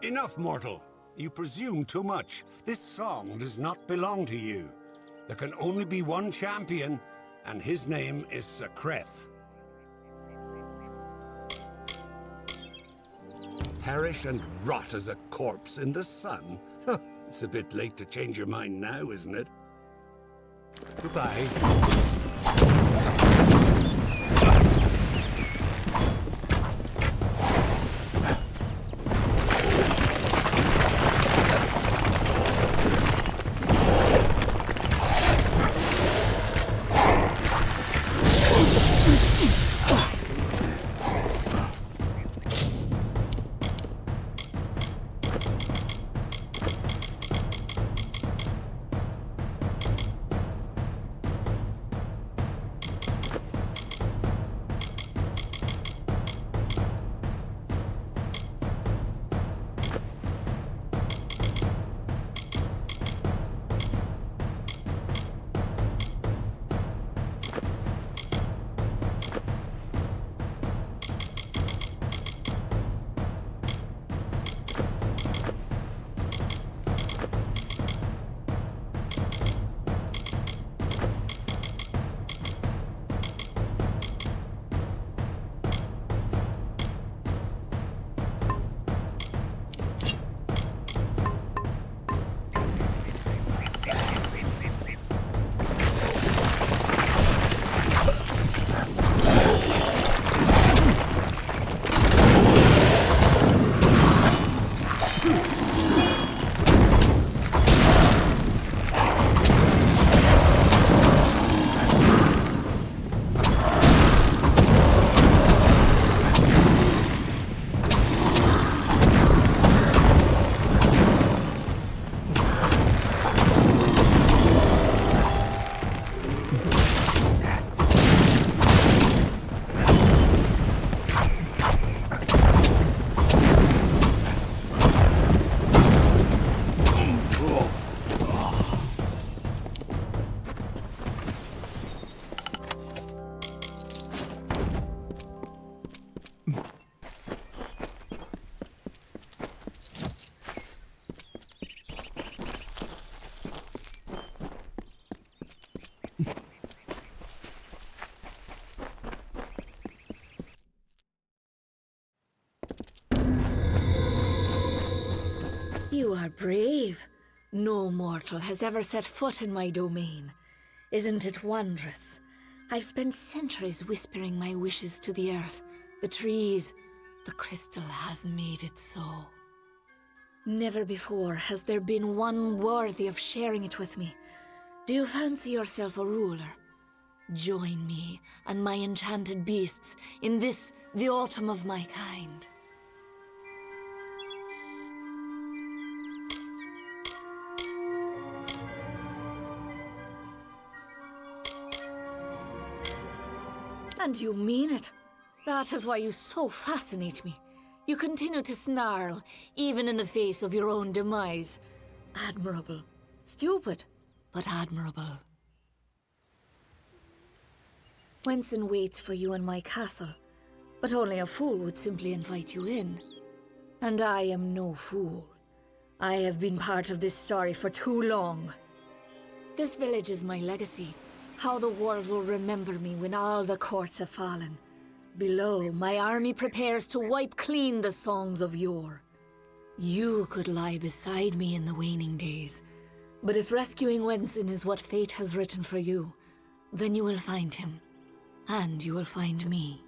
Enough, mortal. You presume too much. This song does not belong to you. There can only be one champion, and his name is Sir Creth. Perish and rot as a corpse in the sun? It's a bit late to change your mind now, isn't it? Goodbye. You are brave. No mortal has ever set foot in my domain. Isn't it wondrous? I've spent centuries whispering my wishes to the earth, the trees. The crystal has made it so. Never before has there been one worthy of sharing it with me. Do you fancy yourself a ruler? Join me and my enchanted beasts in this, the autumn of my kind. And you mean it. That is why you so fascinate me. You continue to snarl, even in the face of your own demise. Admirable. Stupid, but admirable. Wenson waits for you in my castle, but only a fool would simply invite you in. And I am no fool. I have been part of this story for too long. This village is my legacy. How the world will remember me when all the courts have fallen. Below, my army prepares to wipe clean the songs of yore. You could lie beside me in the waning days, but if rescuing Wenson is what fate has written for you, then you will find him, and you will find me.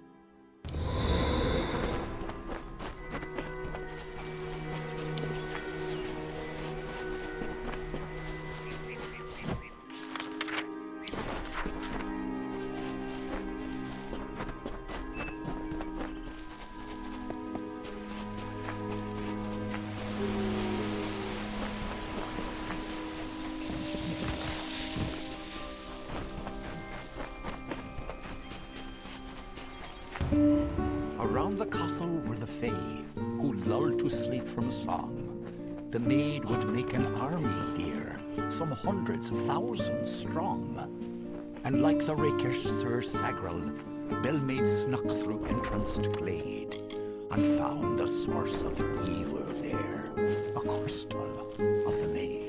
Around the castle were the Fae, who lulled to sleep from song. The maid would make an army here, some hundreds of thousands strong. And like the rakish Sir Sagral, Bellmaid snuck through entranced glade, and found the source of evil there, a crystal of the maid.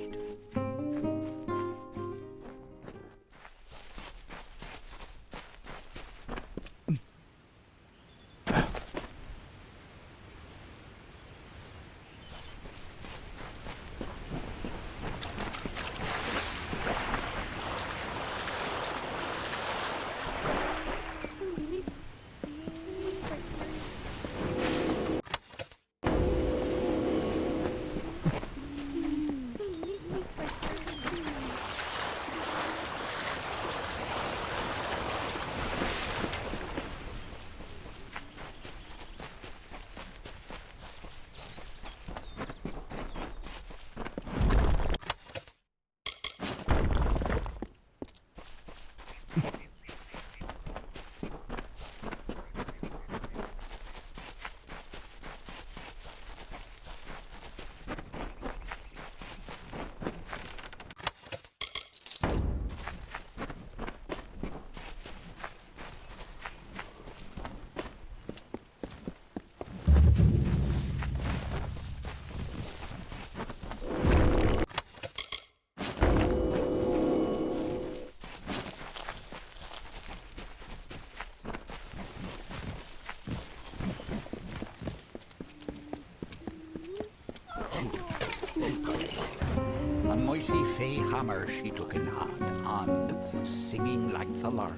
A mighty Fey hammer she took in hand, and, singing like the lark,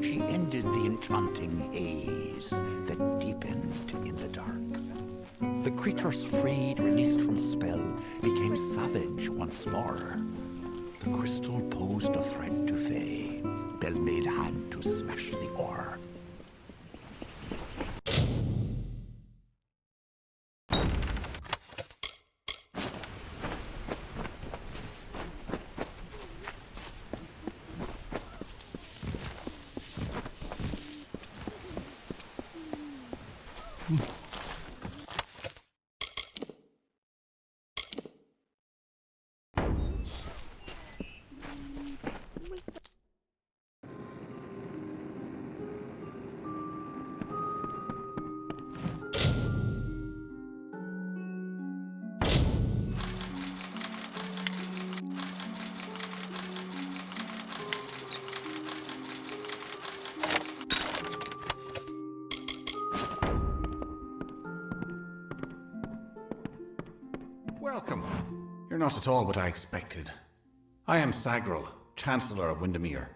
she ended the enchanting haze that deepened in the dark. The creatures freed, released from spell, became savage once more. The crystal posed a threat to Fey. Bellmaid had to smash the ore. Welcome. You're not at all what I expected. I am Sagril, Chancellor of Windermere.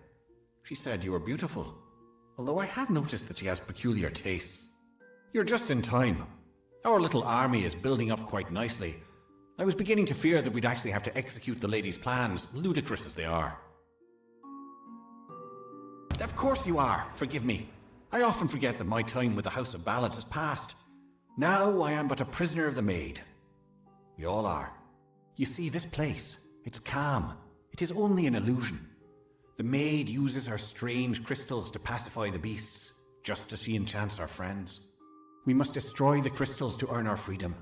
She said you were beautiful, although I have noticed that she has peculiar tastes. You're just in time. Our little army is building up quite nicely. I was beginning to fear that we'd actually have to execute the lady's plans, ludicrous as they are. Of course you are, forgive me. I often forget that my time with the House of Ballads has passed. Now I am but a prisoner of the Maid. We all are. You see, this place, it's calm. It is only an illusion. The Maid uses her strange crystals to pacify the beasts, just as she enchants our friends. We must destroy the crystals to earn our freedom,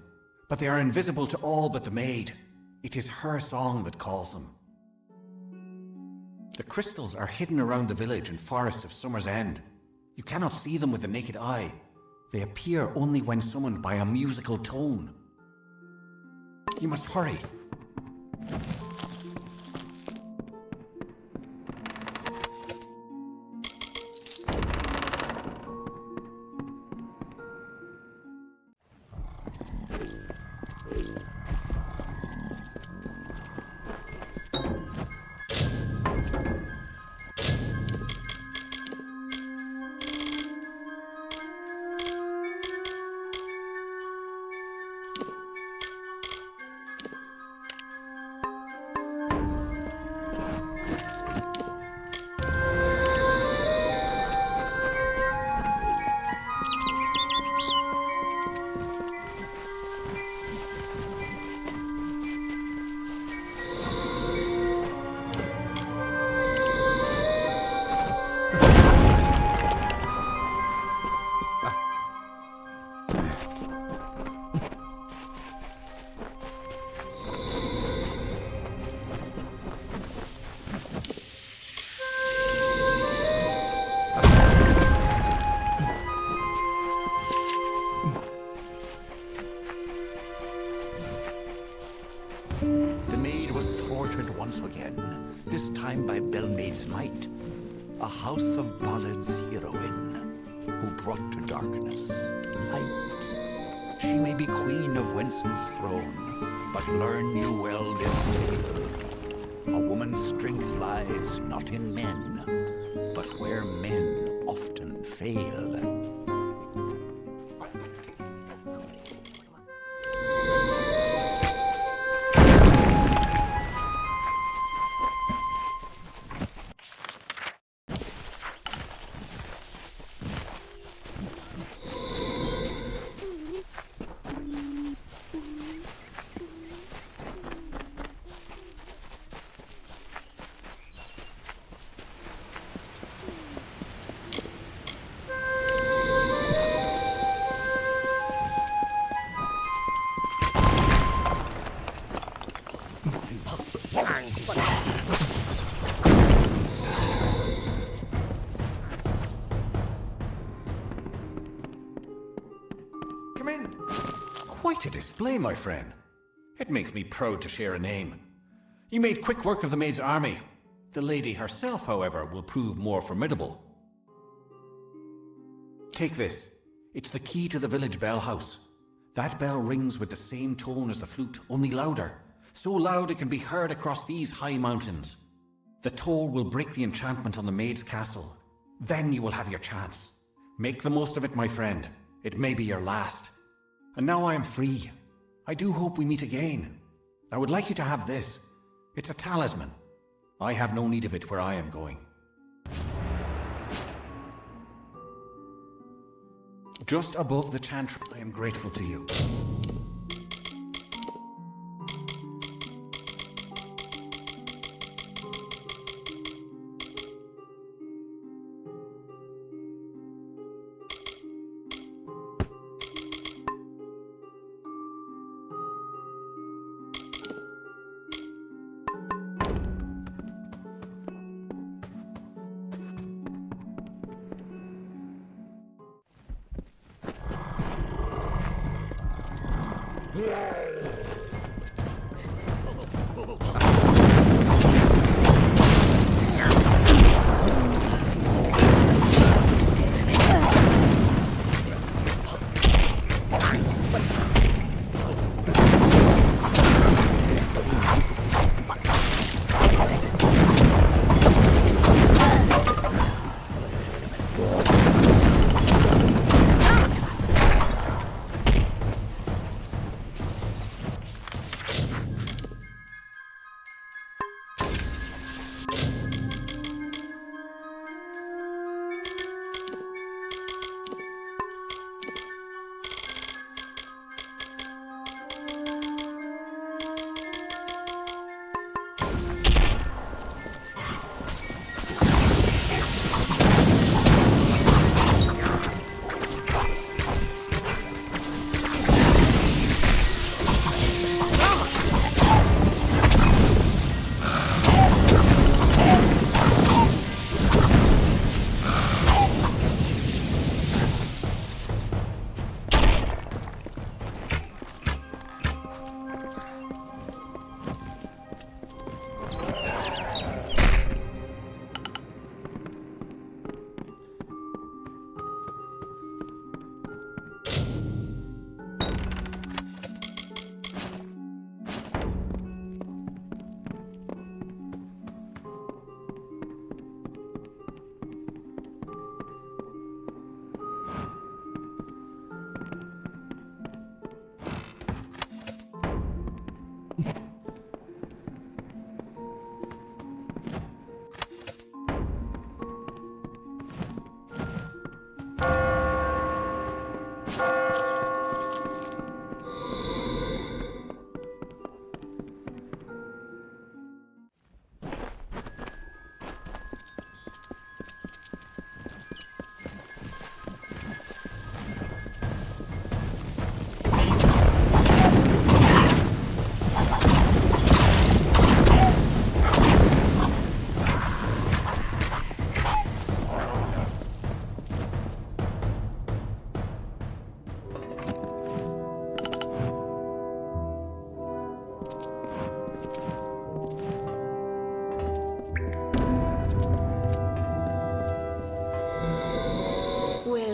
but they are invisible to all but the Maid. It is her song that calls them. The crystals are hidden around the village and forest of Summer's End. You cannot see them with the naked eye. They appear only when summoned by a musical tone. You must hurry. Once again, this time by Bellmaid's might, a House of Ballads heroine who brought to darkness light. She may be queen of Wenson's throne, but learn you well this tale. A woman's strength lies not in men, but where men often fail. Come in. Quite a display, my friend. It makes me proud to share a name. You made quick work of the Maid's army. The lady herself, however, will prove more formidable. Take this. It's the key to the village bell house. That bell rings with the same tone as the flute, only louder. So loud it can be heard across these high mountains. The toll will break the enchantment on the Maid's castle. Then you will have your chance. Make the most of it, my friend. It may be your last. And now I am free. I do hope we meet again. I would like you to have this. It's a talisman. I have no need of it where I am going. Just above the chantry, I am grateful to you.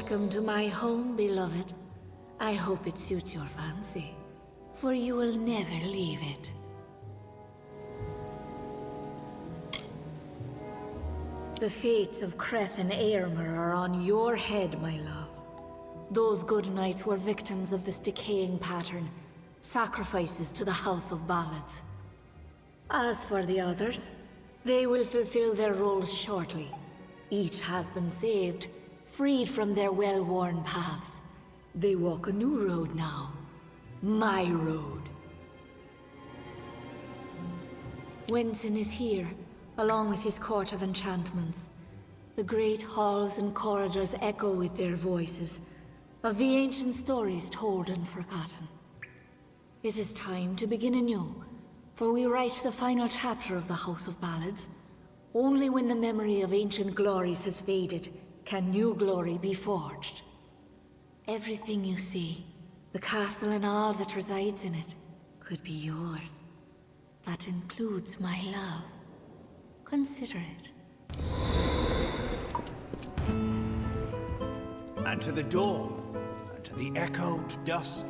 Welcome to my home, beloved. I hope it suits your fancy, for you will never leave it. The fates of Creth and Aermer are on your head, my love. Those good knights were victims of this decaying pattern, sacrifices to the House of Ballads. As for the others, they will fulfill their roles shortly. Each has been saved, freed from their well-worn paths. They walk a new road now. My road. Wenson is here, along with his court of enchantments. The great halls and corridors echo with their voices, of the ancient stories told and forgotten. It is time to begin anew, for we write the final chapter of the House of Ballads. Only when the memory of ancient glories has faded can new glory be forged. Everything you see, the castle and all that resides in it, could be yours. That includes my love. Consider it. And to the dawn, and to the echoed dusk,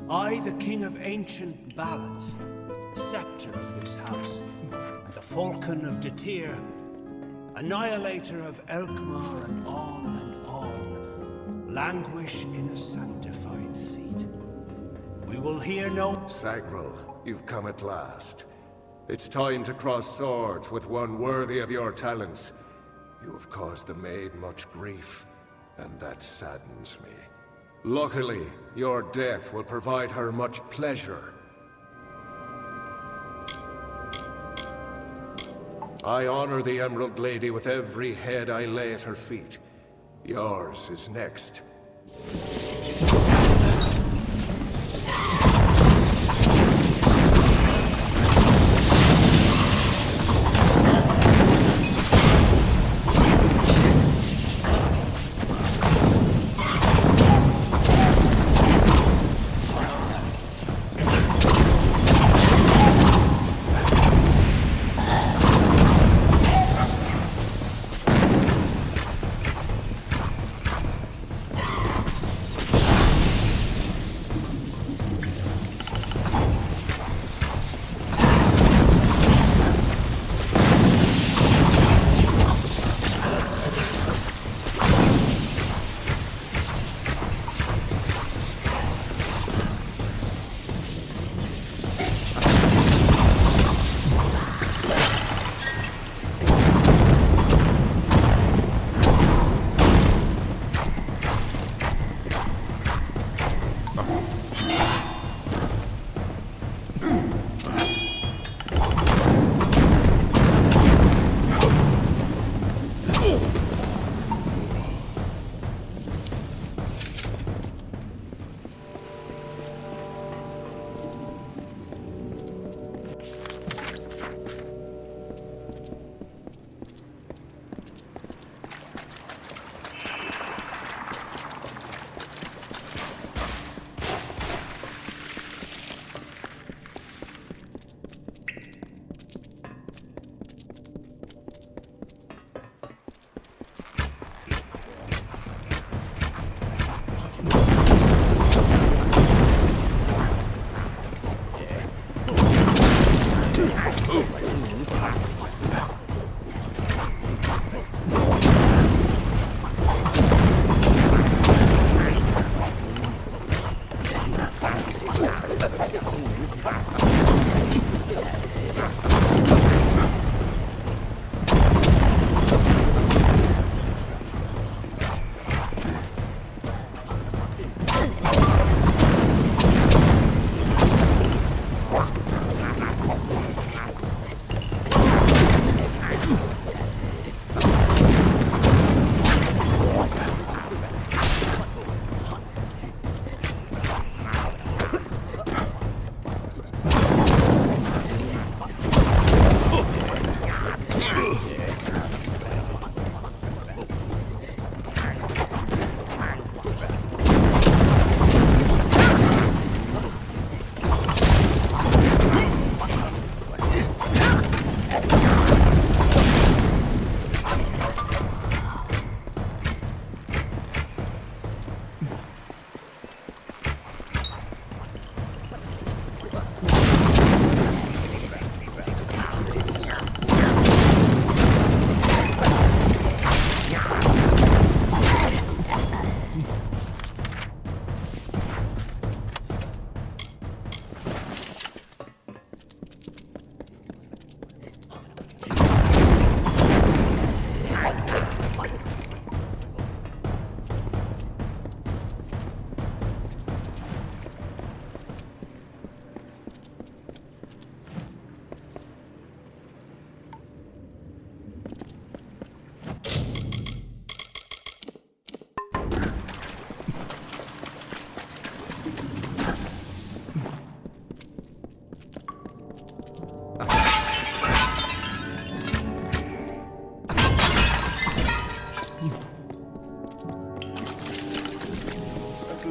I, the king of ancient ballads, scepter of this house, and the falcon of Detir, annihilator of Elkmar, and on, languish in a sanctified seat. We will hear no— Sagril, you've come at last. It's time to cross swords with one worthy of your talents. You have caused the maid much grief, and that saddens me. Luckily, your death will provide her much pleasure. I honor the Emerald Lady with every head I lay at her feet. Yours is next.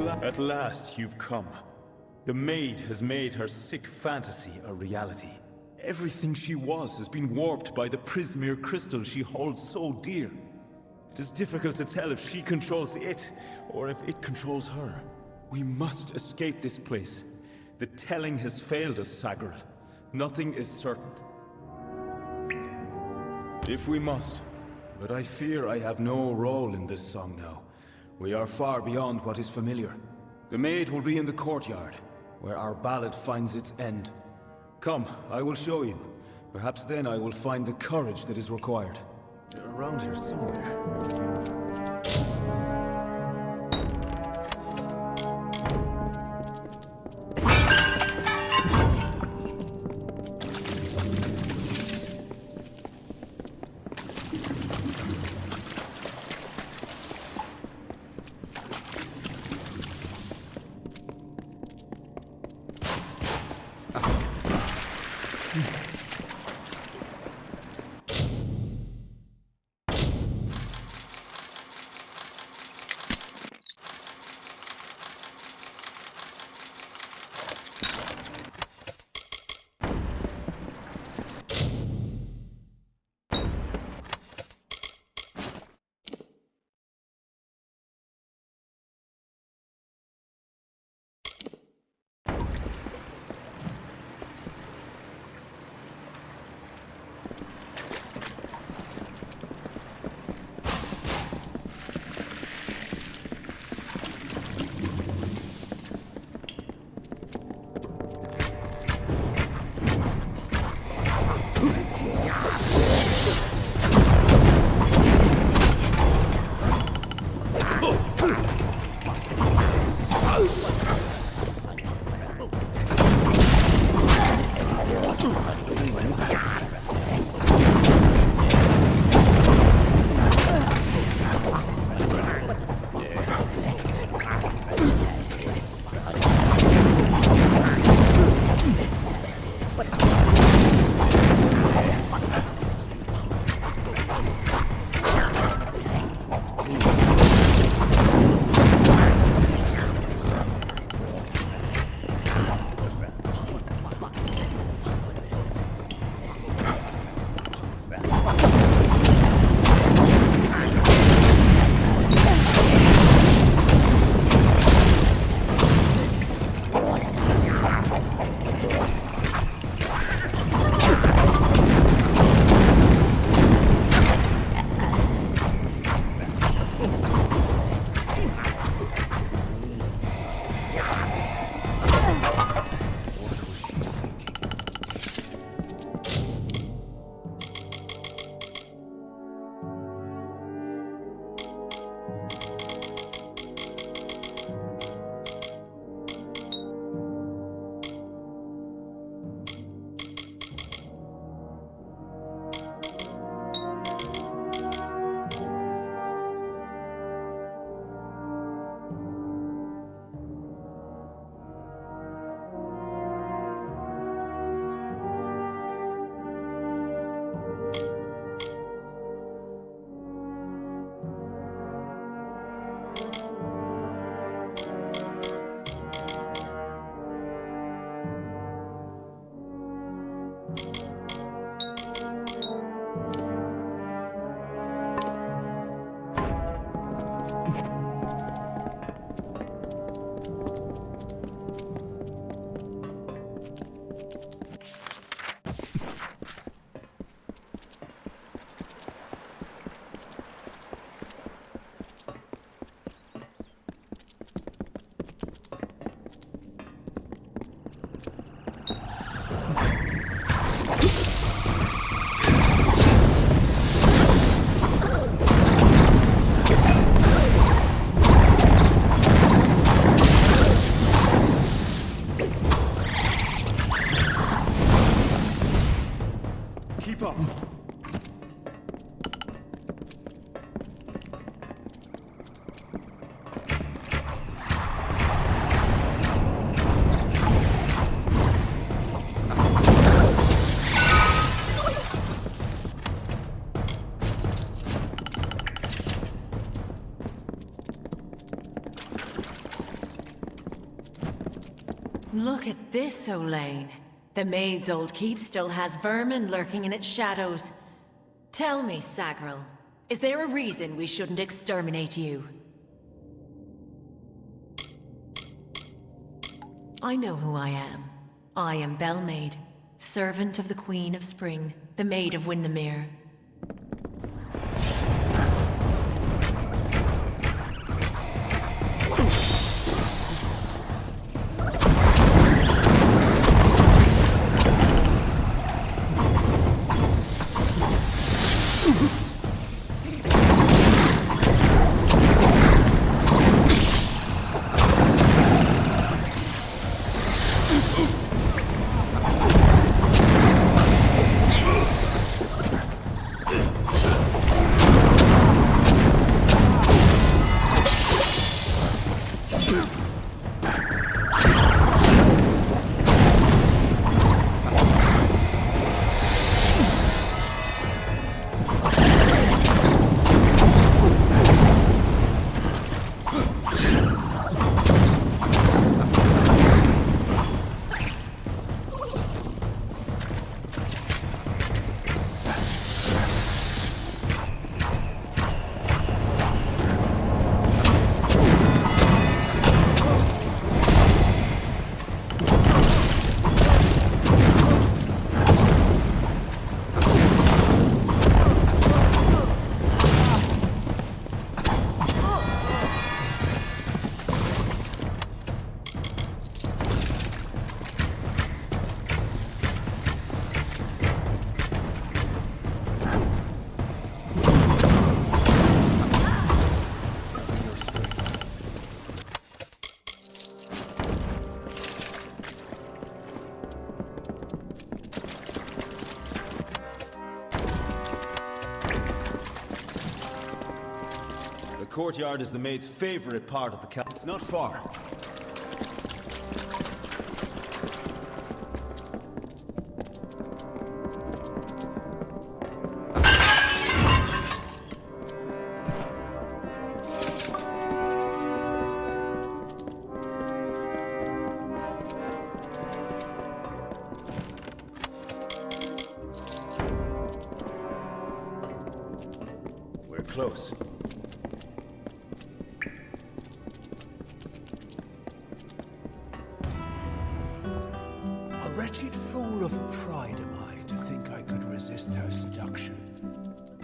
At last you've come. The maid has made her sick fantasy a reality. Everything she was has been warped by the Prismere crystal she holds so dear. It is difficult to tell if she controls it, or if it controls her. We must escape this place. The telling has failed us, Sagaril. Nothing is certain. If we must. But I fear I have no role in this song now. We are far beyond what is familiar. The maid will be in the courtyard, where our ballad finds its end. Come, I will show you. Perhaps then I will find the courage that is required. They're around here somewhere. Look at this, Olaine. The maid's old keep still has vermin lurking in its shadows. Tell me, Sagril, is there a reason we shouldn't exterminate you? I know who I am. I am Bellmaid, servant of the Queen of Spring, the Maid of Windermere. The courtyard is the maid's favorite part of the castle. It's not far. We're close. A wretched fool of pride am I to think I could resist her seduction.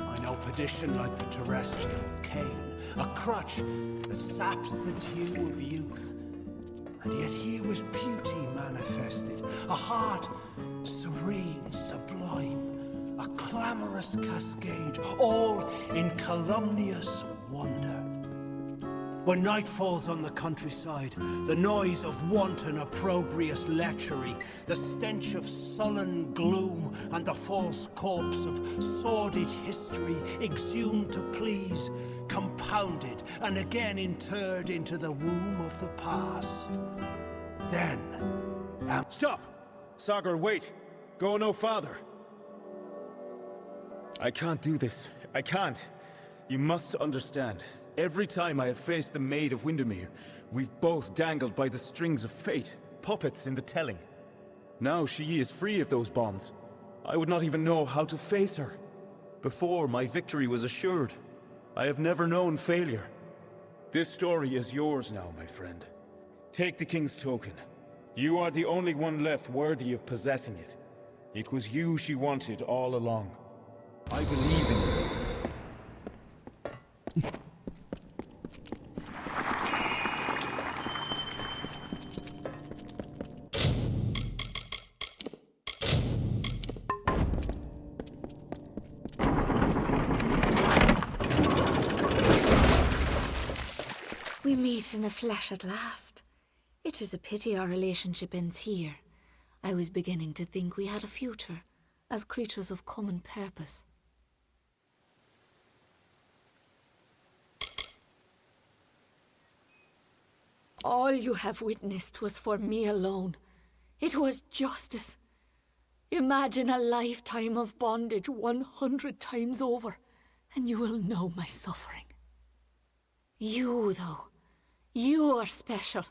I know perdition like the terrestrial cane, a crutch that saps the dew of youth. And yet here was beauty manifested, a heart serene, sublime, a clamorous cascade, all in calumnious wonder. When night falls on the countryside, the noise of wanton opprobrious lechery, the stench of sullen gloom, and the false corpse of sordid history exhumed to please, compounded and again interred into the womb of the past. Then... Stop! Sagar, wait! Go no farther! I can't do this. I can't. You must understand. Every time I have faced the Maid of Windermere, we've both dangled by the strings of fate, puppets in the telling. Now she is free of those bonds. I would not even know how to face her. Before, my victory was assured. I have never known failure. This story is yours now, my friend. Take the King's token. You are the only one left worthy of possessing it. It was you she wanted all along. I believe in you. We meet in the flesh at last. It is a pity our relationship ends here. I was beginning to think we had a future, as creatures of common purpose. All you have witnessed was for me alone. It was justice. Imagine a lifetime of bondage 100 times over, and you will know my suffering. You, though, you are special.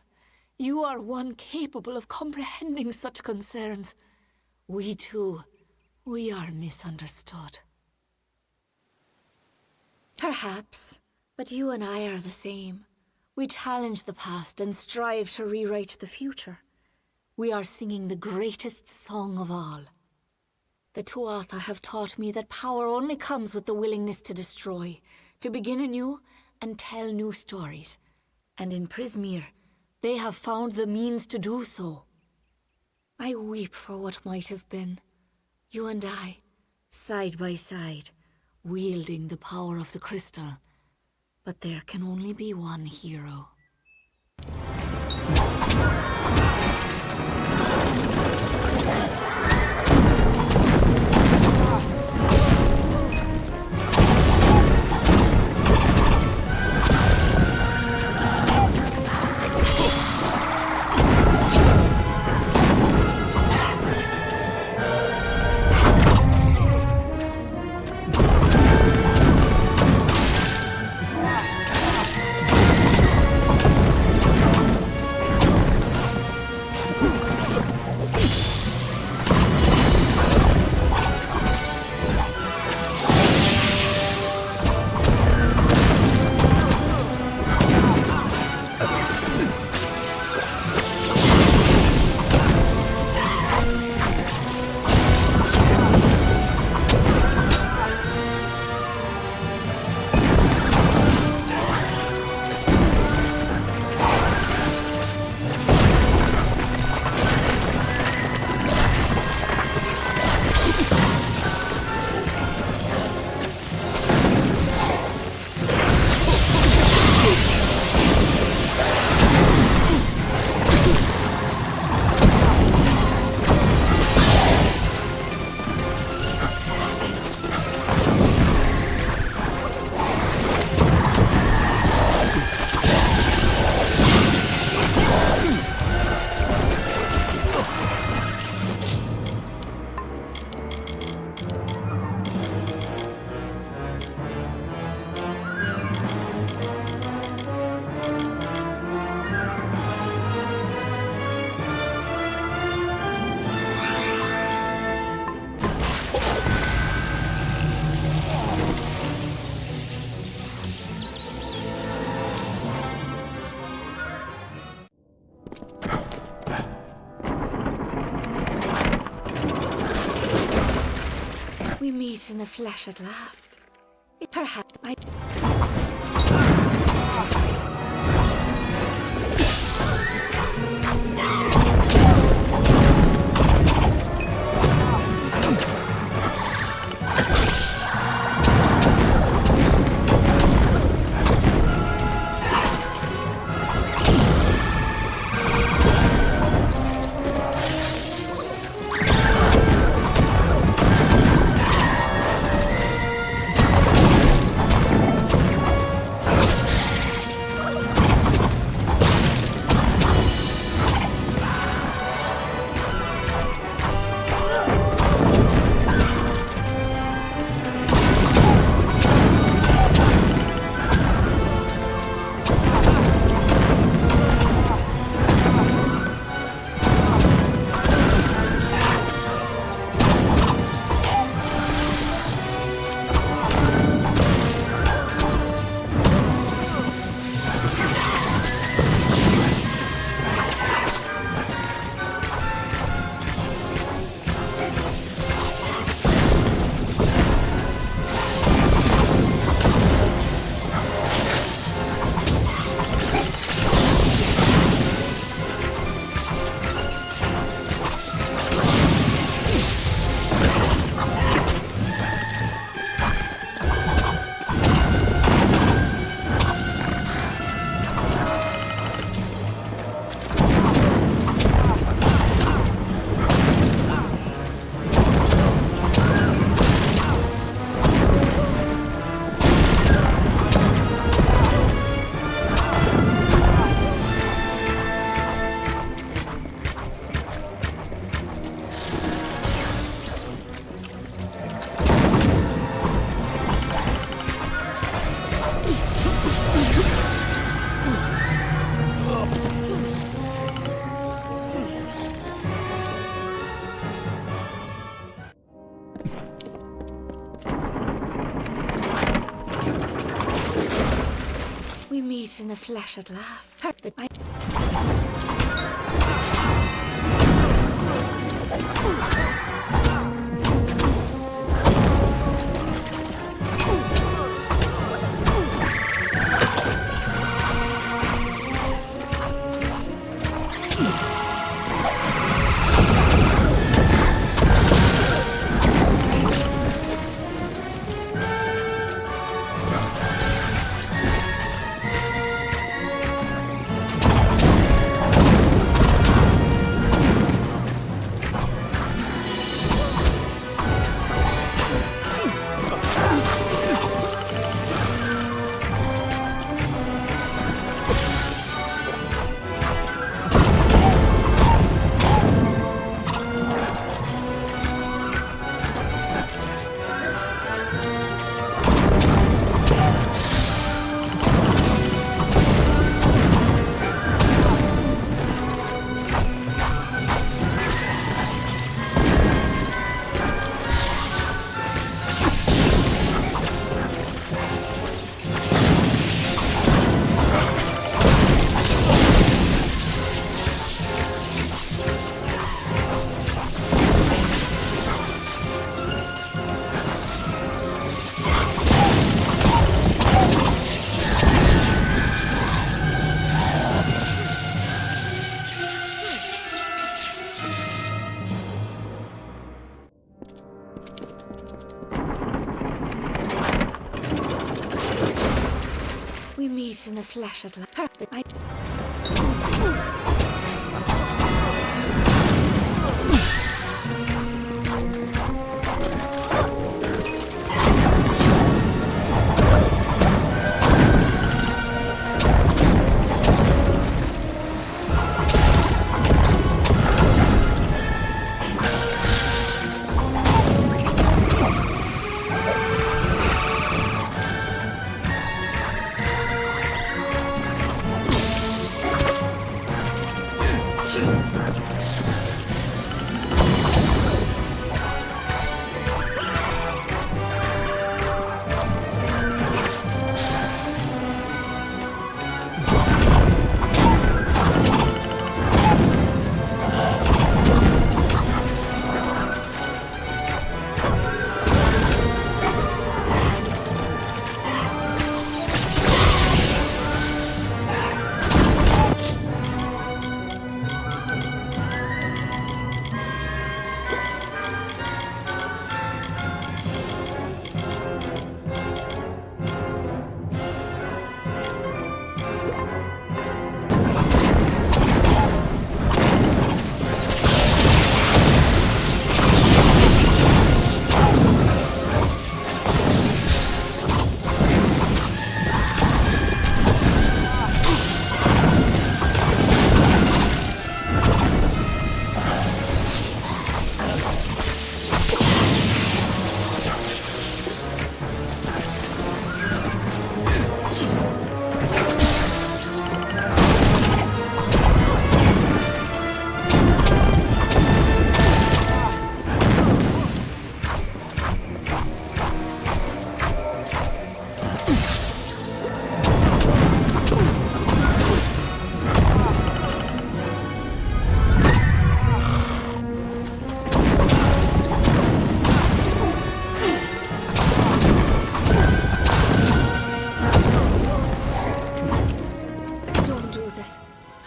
You are one capable of comprehending such concerns. We too, we are misunderstood. Perhaps, but you and I are the same. We challenge the past and strive to rewrite the future. We are singing the greatest song of all. The Tuatha have taught me that power only comes with the willingness to destroy, to begin anew and tell new stories. And in Prismeer, they have found the means to do so. I weep for what might have been. You and I, side by side, wielding the power of the crystal. But there can only be one hero. We meet in the flesh at last. Perhaps I... the flesh at last. We meet in the flesh at last.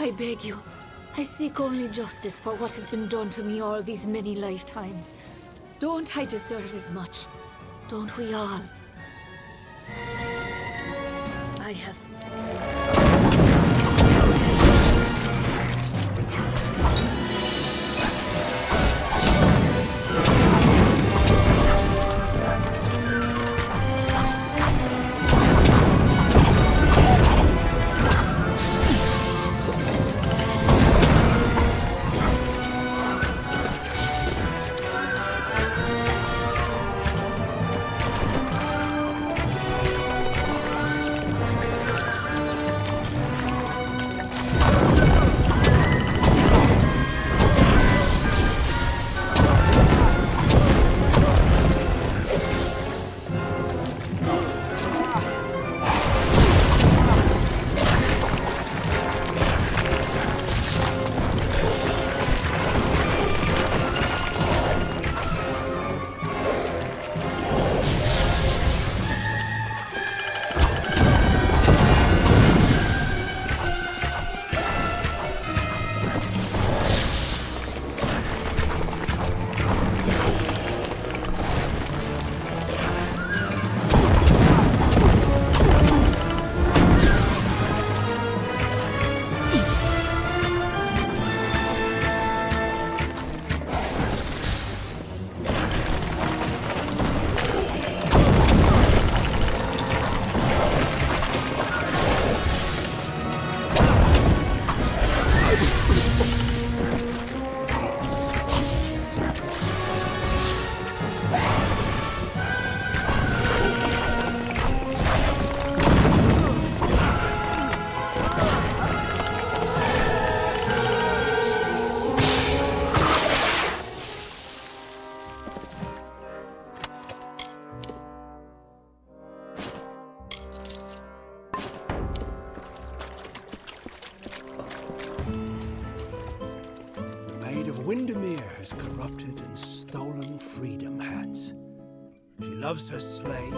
I beg you. I seek only justice for what has been done to me all these many lifetimes. Don't I deserve as much? Don't we all? I have... Windermere has corrupted and stolen freedom, Hans. She loves her slave,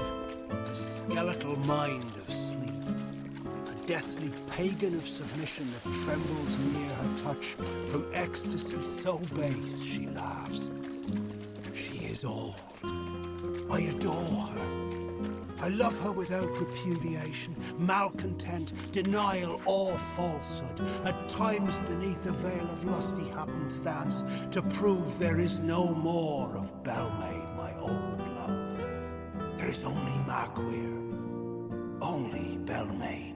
a skeletal mind of sleep, a deathly pagan of submission that trembles near her touch from ecstasy so base she laughs. She is all. I adore her. I love her without repudiation, malcontent, denial, or falsehood, at times beneath a veil of lusty happenstance, to prove there is no more of Belmaid, my old love. There is only Markweir, only Belmaid.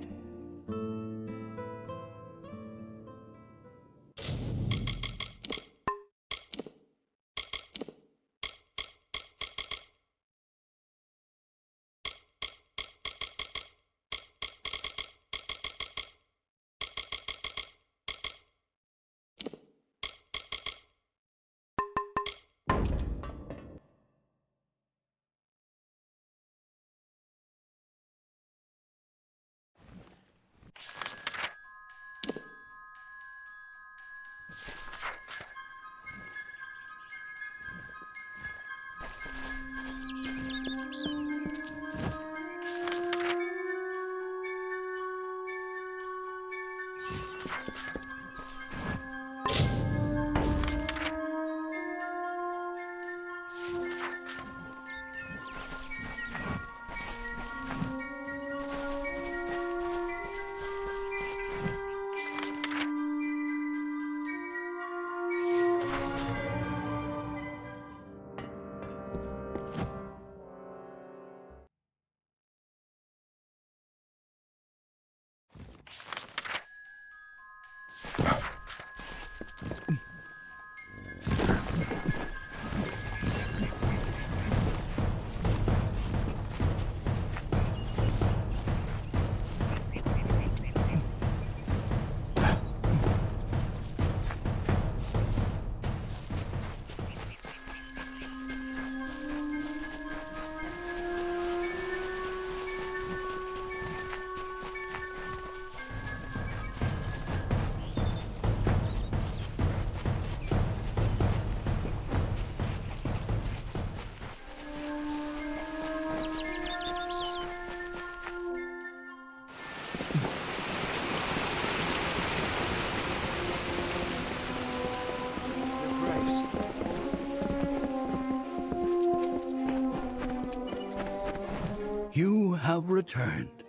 You have returned,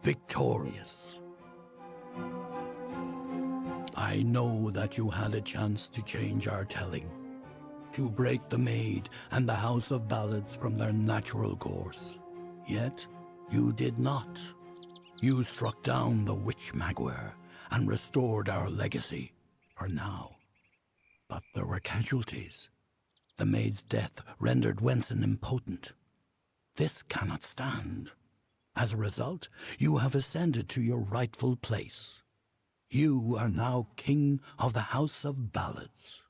victorious. I know that you had a chance to change our telling, to break the Maid and the House of Ballads from their natural course. Yet, you did not. You struck down the Witch Magwer and restored our legacy, for now. But there were casualties. The Maid's death rendered Wenson impotent. This cannot stand. As a result, you have ascended to your rightful place. You are now King of the House of Ballads.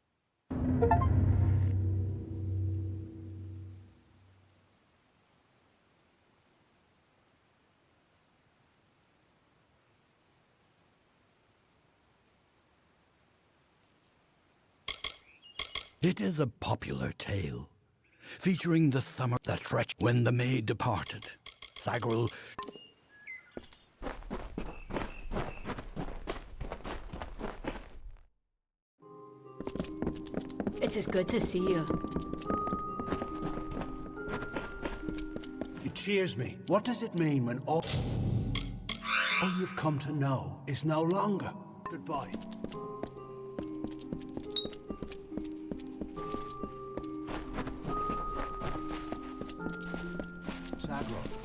It is a popular tale, featuring the summer that wretch when the Maid departed. Sagril. It is good to see you. It cheers me. What does it mean when all you've come to know is no longer? Goodbye.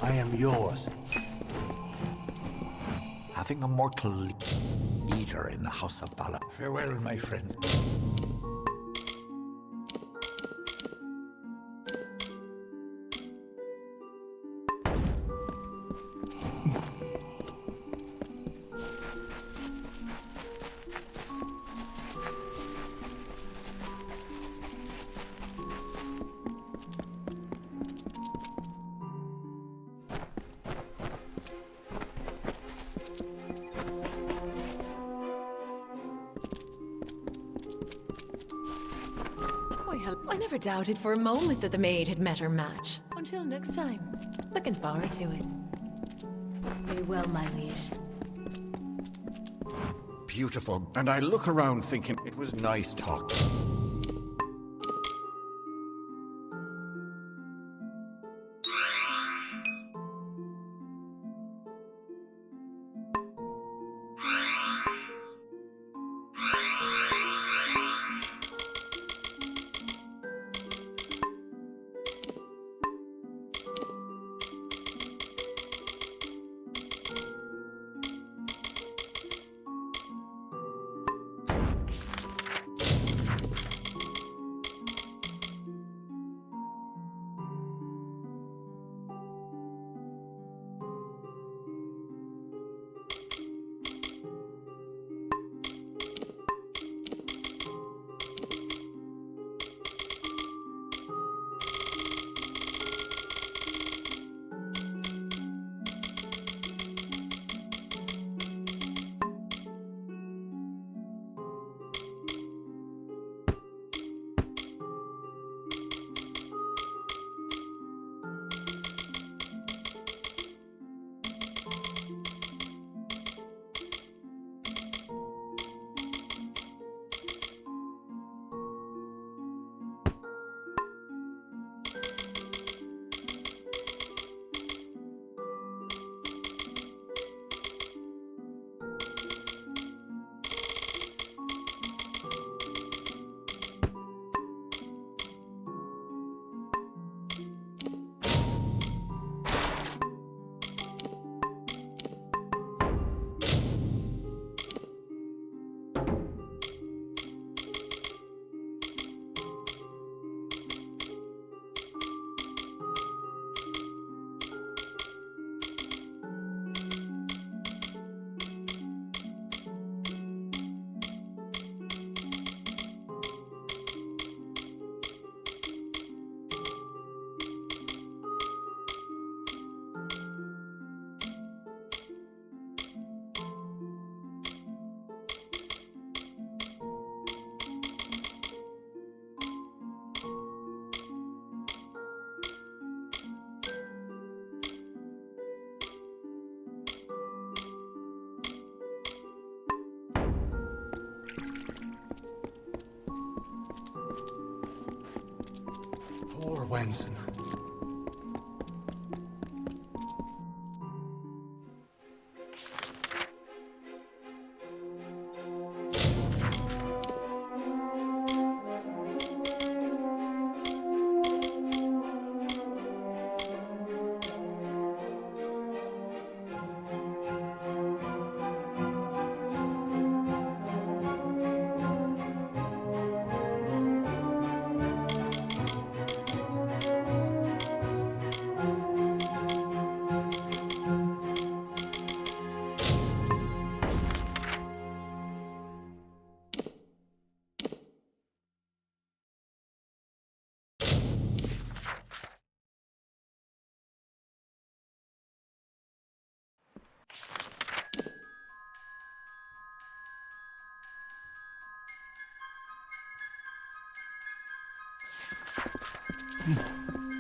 I am yours. Having a mortal leader in the House of Bala. Farewell, my friend. I never doubted for a moment that the maid had met her match. Until next time. Looking forward to it. Be well, my liege. Beautiful, and I look around thinking it was nice talk. Poor Wenson.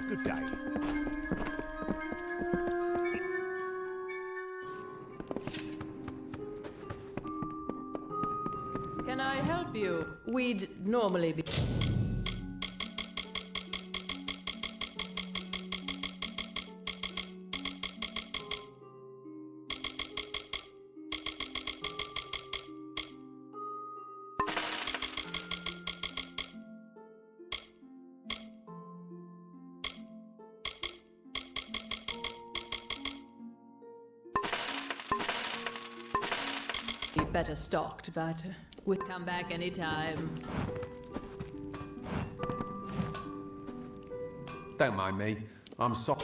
Good day. Can I help you? We'd normally be... better stocked, but we'll come back anytime. Don't mind me. I'm sorry.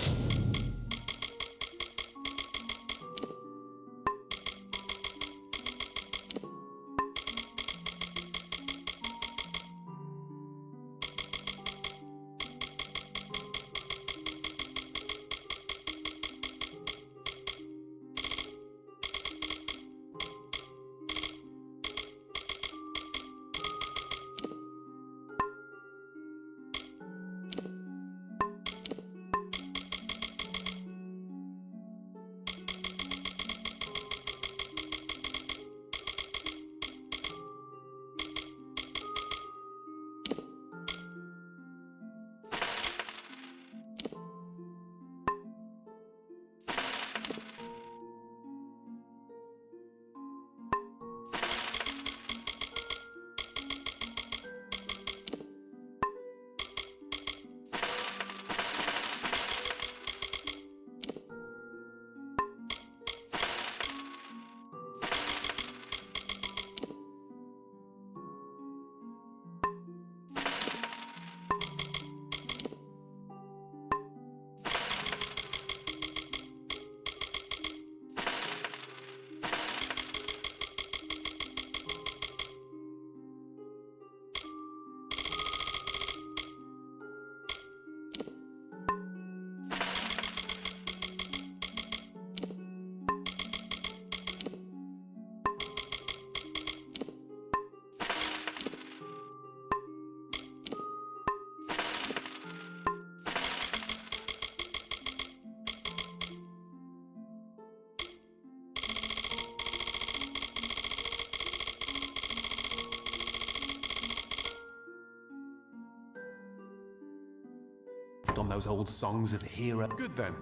on those old songs of hero. Good then.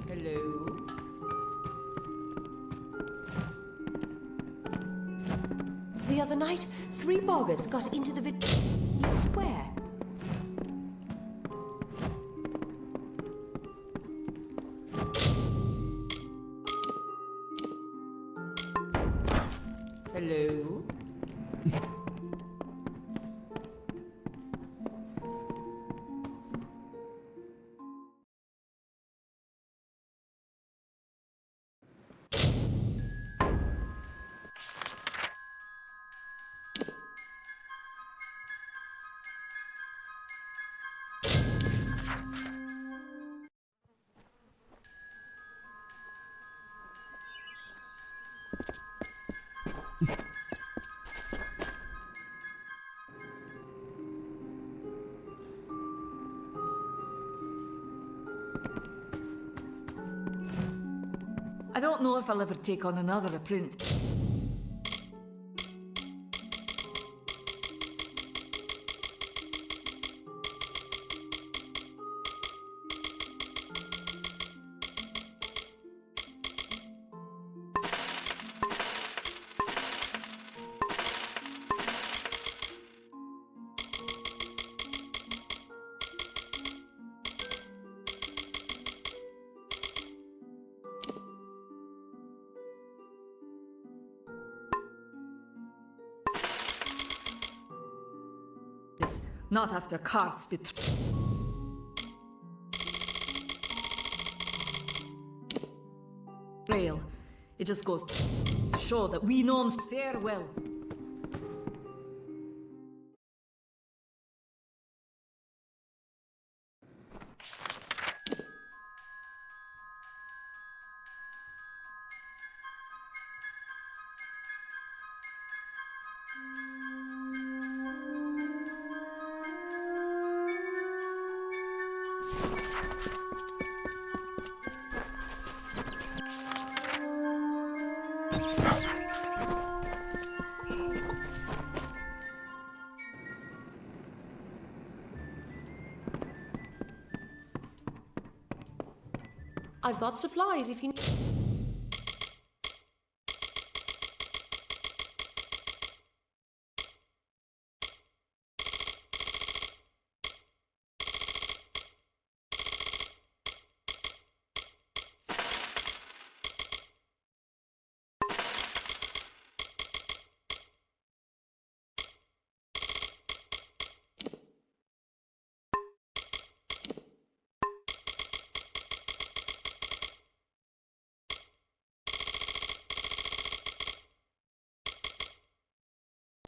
Hello? The other night, 3 boggarts got into the village square. Hello? I don't know if I'll ever take on another apprentice. Not after Karth's betrayal. It just goes to show that we gnomes fare well. I've got supplies if you need.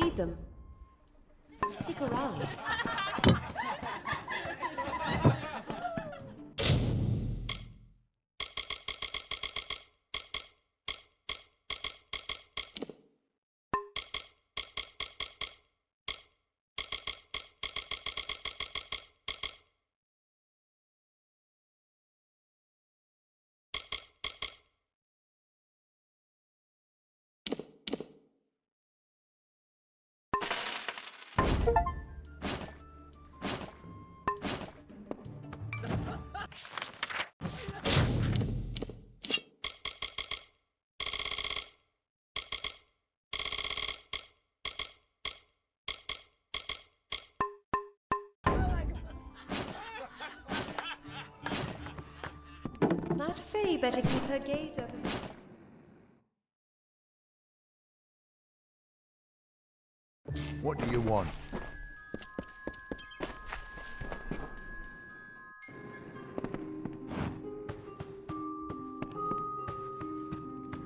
Need them. Stick around. That Faye better keep her gaze over him. What do you want?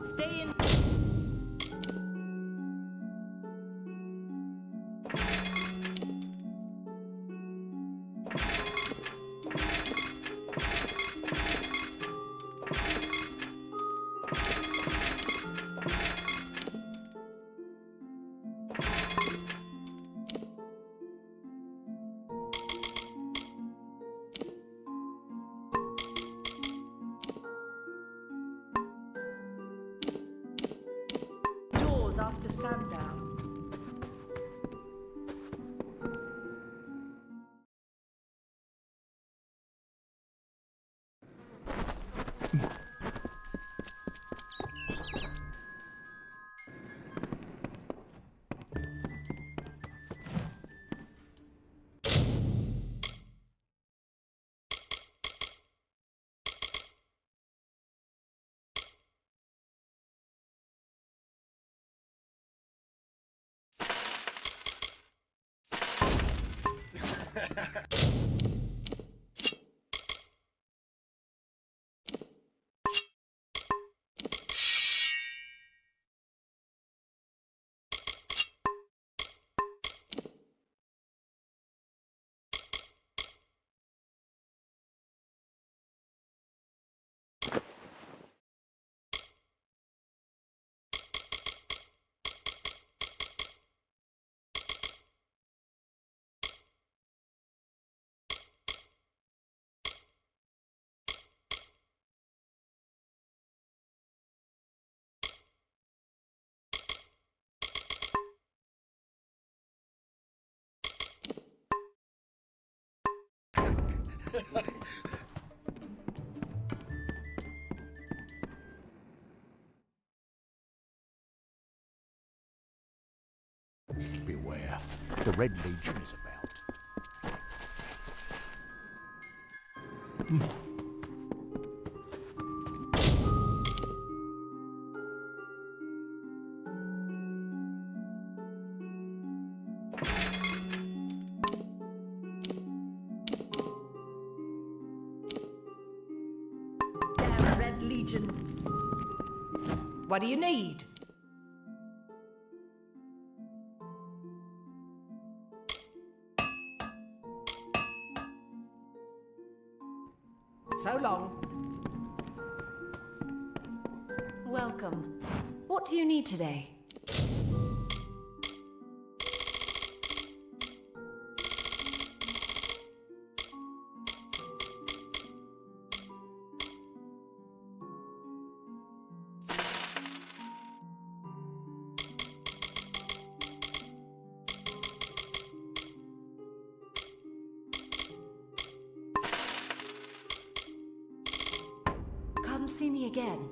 Stay in. sand down. Beware, the Red Legion is about. Damn Red Legion. What do you need? So long. Welcome. What do you need today? Come see me again.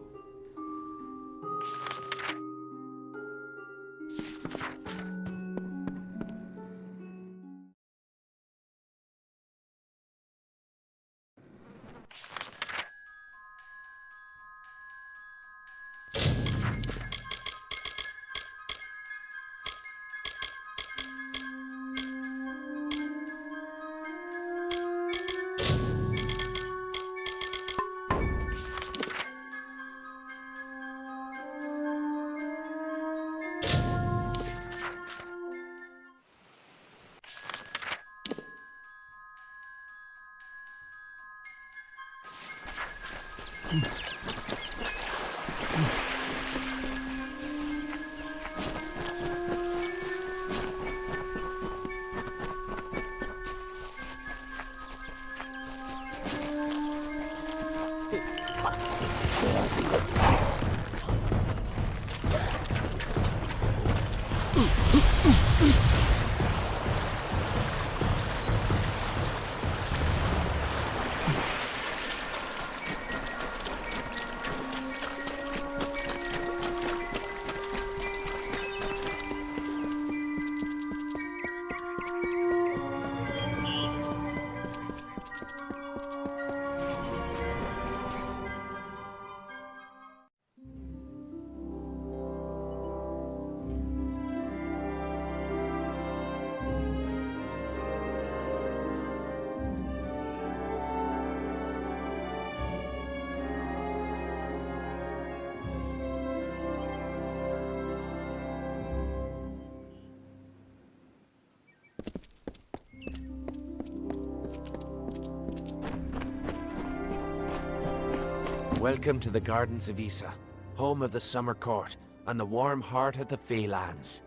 Welcome to the Gardens of Issa, home of the Summer Court and the warm heart of the Feylands.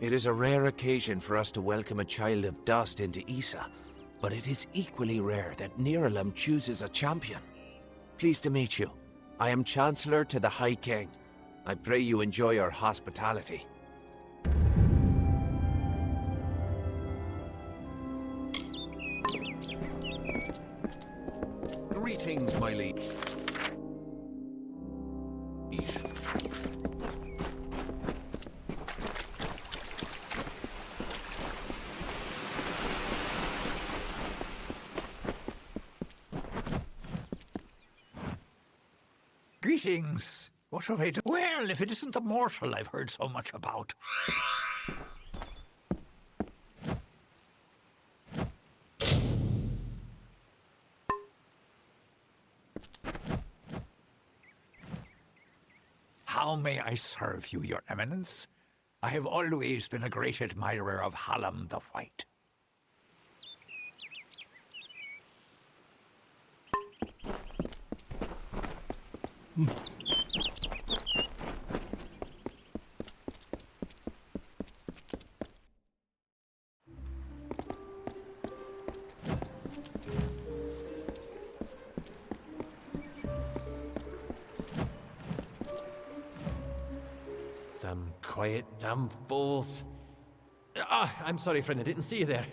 It is a rare occasion for us to welcome a child of dust into Issa, but it is equally rare that Niralim chooses a champion. Pleased to meet you. I am Chancellor to the High King. I pray you enjoy our hospitality. Greetings, my liege. Greetings. What have I done? Well, if it isn't the mortal I've heard so much about. How may I serve you, Your Eminence? I have always been a great admirer of Hallam the White. Damn quiet, damn fools. I'm sorry, friend, I didn't see you there.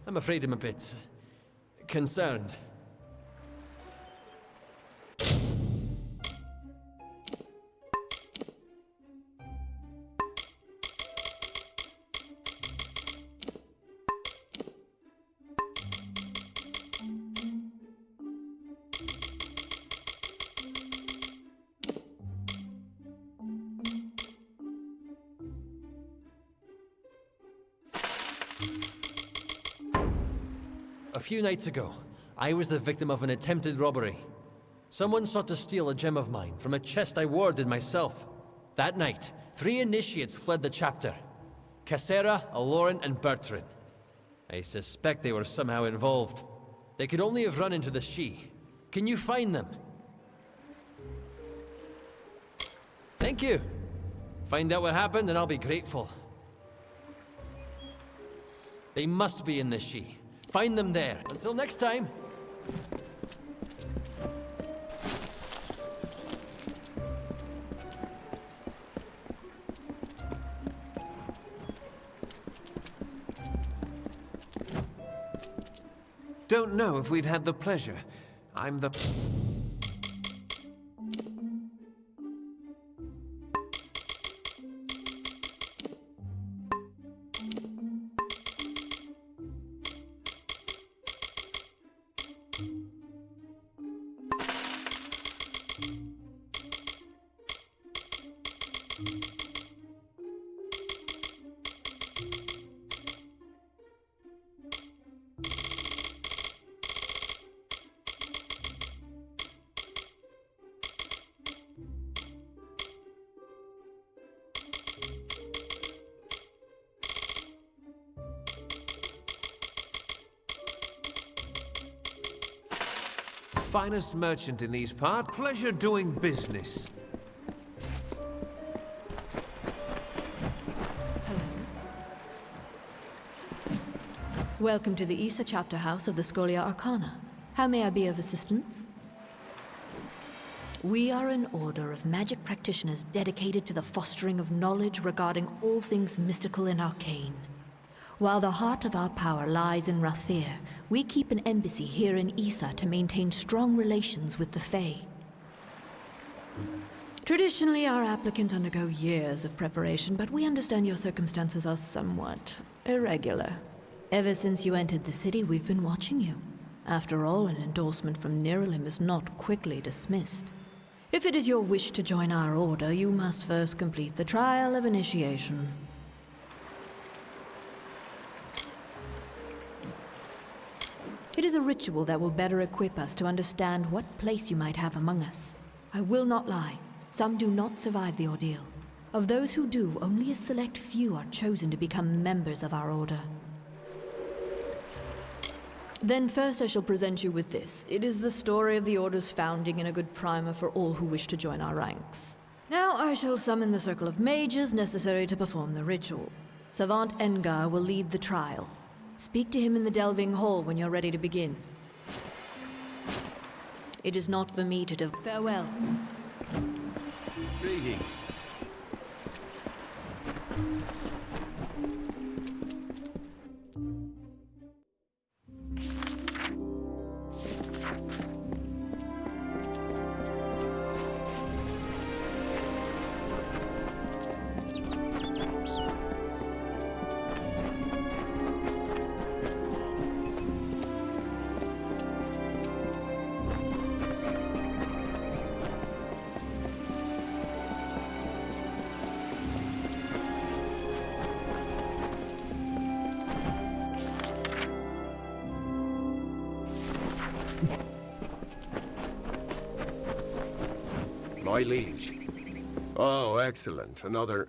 I'm afraid I'm a bit concerned. A few nights ago, I was the victim of an attempted robbery. Someone sought to steal a gem of mine from a chest I warded myself. That night, 3 initiates fled the chapter. Cassera, Aloran, and Bertrand. I suspect they were somehow involved. They could only have run into the Sidhe. Can you find them? Thank you. Find out what happened and I'll be grateful. They must be in the Sidhe. Find them there. Until next time. Don't know if we've had the pleasure. I'm the... finest merchant in these parts. Pleasure doing business. Welcome to the Issa chapter house of the Scholia Arcana. How may I be of assistance? We are an order of magic practitioners dedicated to the fostering of knowledge regarding all things mystical and arcane. While the heart of our power lies in Rathir, we keep an embassy here in Issa to maintain strong relations with the Fae. Traditionally, our applicants undergo years of preparation, but we understand your circumstances are somewhat irregular. Ever since you entered the city, we've been watching you. After all, an endorsement from Niralim is not quickly dismissed. If it is your wish to join our order, you must first complete the trial of initiation. It is a ritual that will better equip us to understand what place you might have among us. I will not lie, some do not survive the ordeal. Of those who do, only a select few are chosen to become members of our order. Then first I shall present you with this. It is the story of the Order's founding and a good primer for all who wish to join our ranks. Now I shall summon the circle of mages necessary to perform the ritual. Savant Engar will lead the trial. Speak to him in the Delving Hall when you're ready to begin. It is not for me to farewell. Greetings. My liege. Oh, excellent. Another...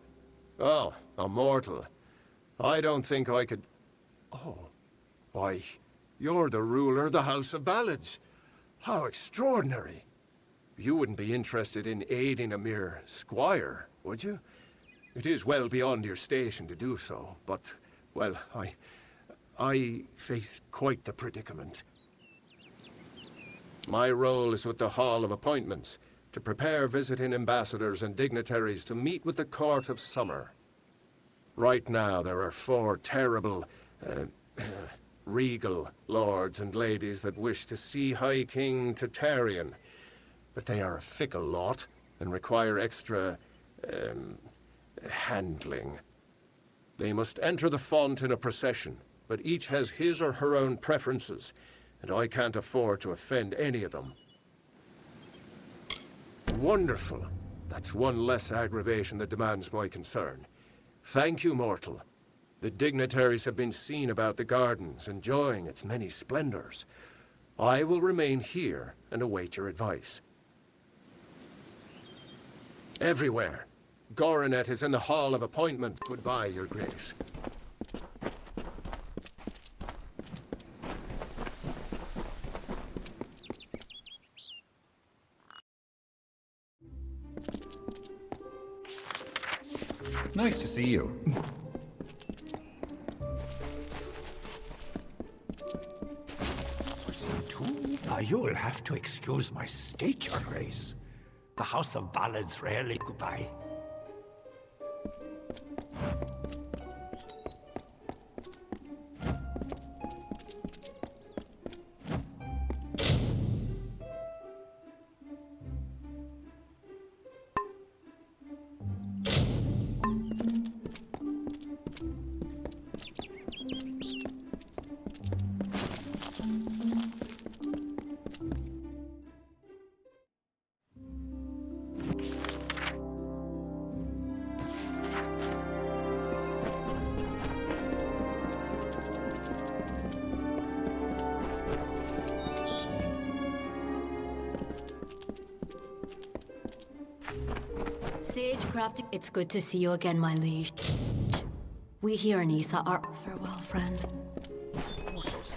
Oh, a mortal. I don't think I could... Oh. Why, you're the ruler of the House of Ballads. How extraordinary. You wouldn't be interested in aiding a mere squire, would you? It is well beyond your station to do so, but, well, I face quite the predicament. My role is with the Hall of Appointments, to prepare visiting ambassadors and dignitaries to meet with the Court of Summer. Right now, there are 4 terrible, regal lords and ladies that wish to see High King Tatarian, but they are a fickle lot and require extra, handling. They must enter the font in a procession, but each has his or her own preferences, and I can't afford to offend any of them. Wonderful. That's one less aggravation that demands my concern. Thank you, mortal. The dignitaries have been seen about the gardens, enjoying its many splendors. I will remain here and await your advice. Everywhere. Goronet is in the Hall of Appointment. Goodbye, Your Grace. Nice to see you. Now, you'll have to excuse my state, Your Grace. The House of Ballads rarely go by. Sagecraft, it's good to see you again, my liege. We here in Issa are... Farewell, friend. Mortals,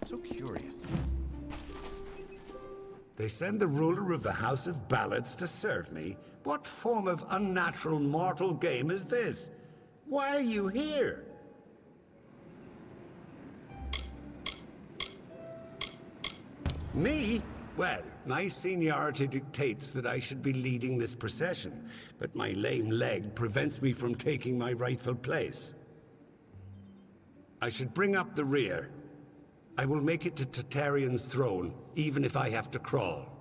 so curious. They send the ruler of the House of Ballads to serve me? What form of unnatural mortal game is this? Why are you here? Me? Well, my seniority dictates that I should be leading this procession, but my lame leg prevents me from taking my rightful place. I should bring up the rear. I will make it to Tatarian's throne, even if I have to crawl.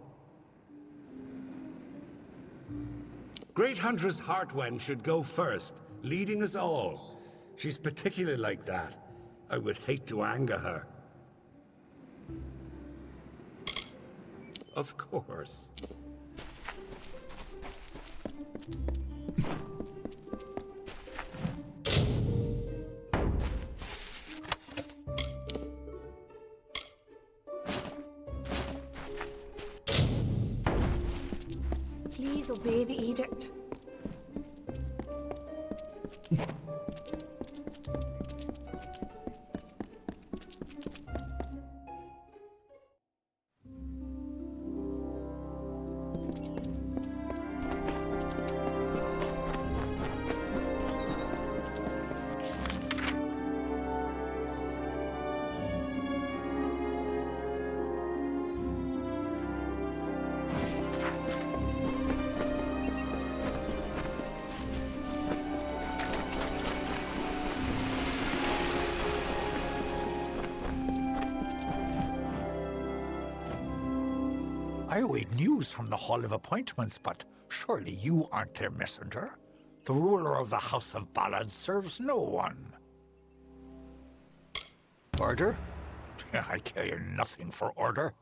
Great Huntress Heartwen should go first, leading us all. She's particularly like that. I would hate to anger her. Of course. Please obey the edict. I await news from the Hall of Appointments, but surely you aren't their messenger. The ruler of the House of Ballads serves no one. Order? I care nothing for order.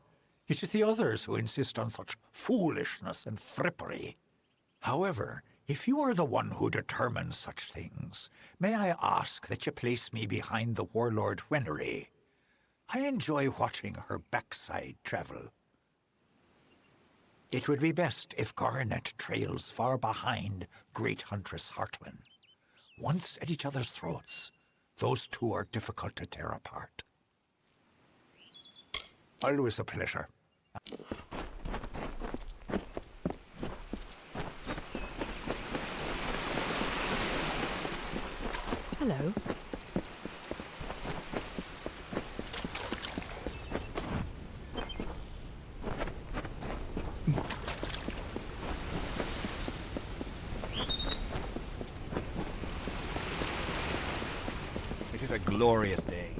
It is the others who insist on such foolishness and frippery. However, if you are the one who determines such things, may I ask that you place me behind the warlord Wenery? I enjoy watching her backside travel. It would be best if Garnet trails far behind great Huntress Hartman. Once at each other's throats, those two are difficult to tear apart. Always a pleasure. Hello. It is a glorious day.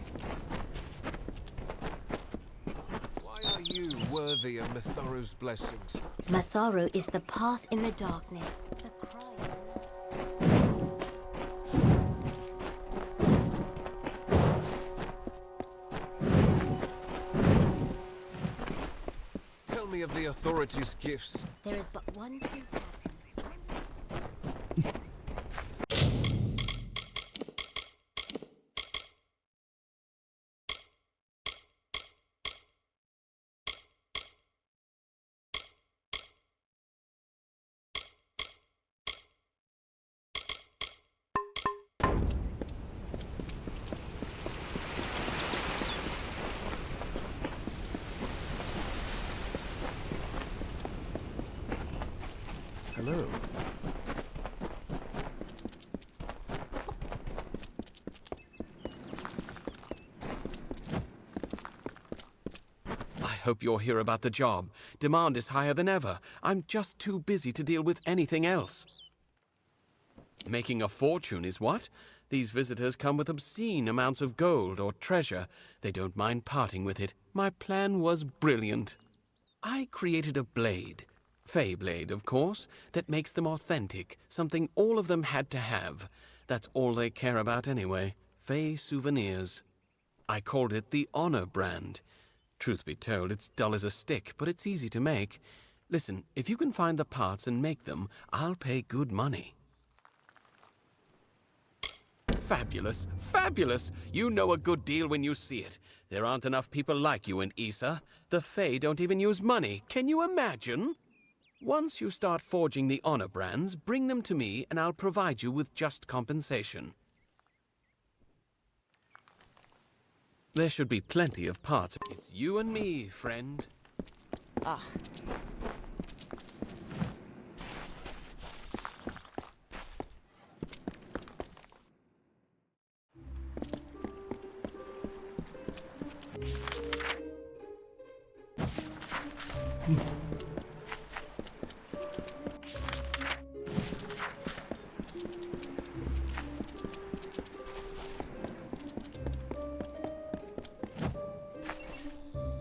Why are you worthy of Mitharu's blessings? Mitharu is the path in the darkness, the cry in the night. Tell me of the authorities' gifts. There is but one true path. Hello. I hope you're here about the job. Demand is higher than ever. I'm just too busy to deal with anything else. Making a fortune is what? These visitors come with obscene amounts of gold or treasure. They don't mind parting with it. My plan was brilliant. I created a blade. Fey blade, of course, that makes them authentic, something all of them had to have. That's all they care about anyway. Fey souvenirs. I called it the Honor brand. Truth be told, it's dull as a stick, but it's easy to make. Listen, if you can find the parts and make them, I'll pay good money. Fabulous, fabulous! You know a good deal when you see it. There aren't enough people like you in Issa. The Fey don't even use money. Can you imagine? Once you start forging the Honor brands, bring them to me and I'll provide you with just compensation. There should be plenty of parts. It's you and me, friend. Ah.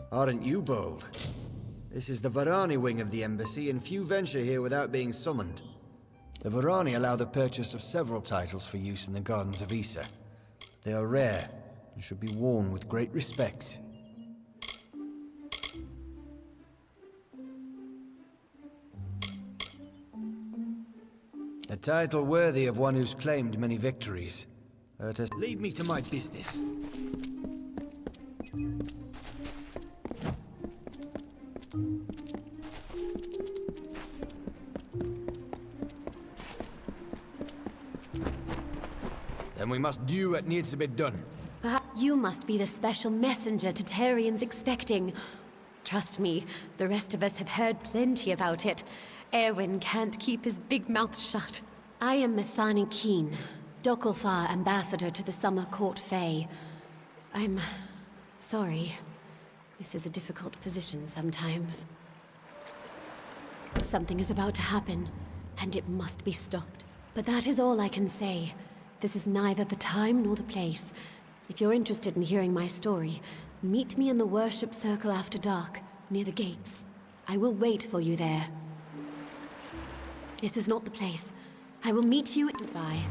Aren't you bold? This is the Varani wing of the embassy, and few venture here without being summoned. The Varani allow the purchase of several titles for use in the Gardens of Issa. They are rare, and should be worn with great respect. A title worthy of one who's claimed many victories. Leave me to my business. Then we must do what needs to be done. Perhaps you must be the special messenger Tatarian's expecting. Trust me, the rest of us have heard plenty about it. Erwin can't keep his big mouth shut. I am Mithani Keen, Dokalfar ambassador to the Summer Court Fae. I'm sorry. This is a difficult position sometimes. Something is about to happen, and it must be stopped. But that is all I can say. This is neither the time nor the place. If you're interested in hearing my story, meet me in the worship circle after dark, near the gates. I will wait for you there. This is not the place. I will meet you at goodbye.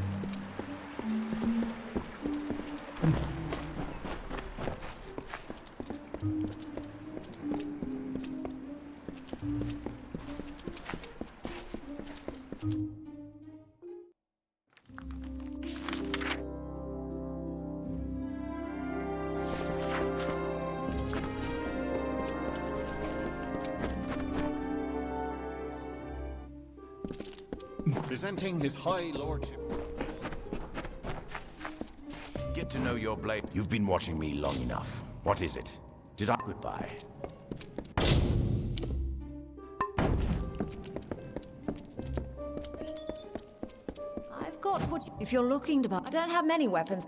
Presenting his high lordship. Get to know your blade. You've been watching me long enough. What is it? Did I... Goodbye. I've got what... If you're looking to buy... I don't have many weapons.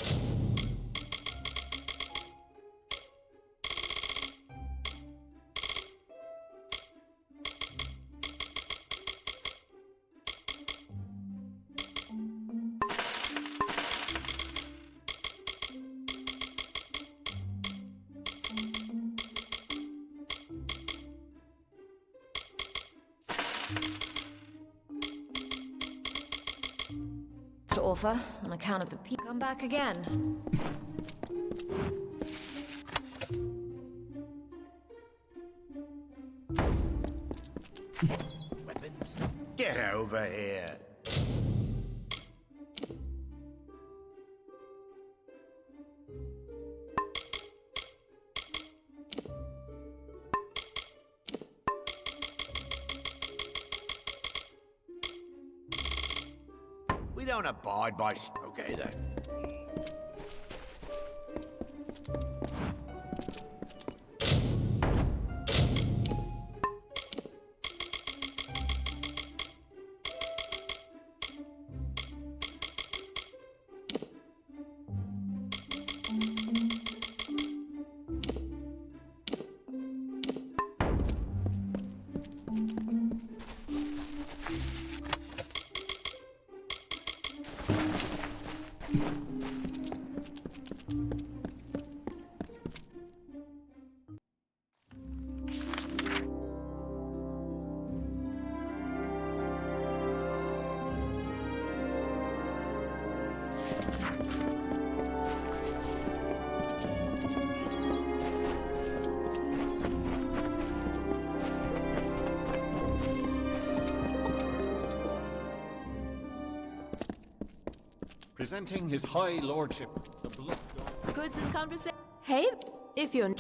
To offer on account of the people. Come back again. Weapons? Get over here. We don't abide by... Okay, then. Presenting his high lordship, the blood... Goods and conversation. Hey, if you're...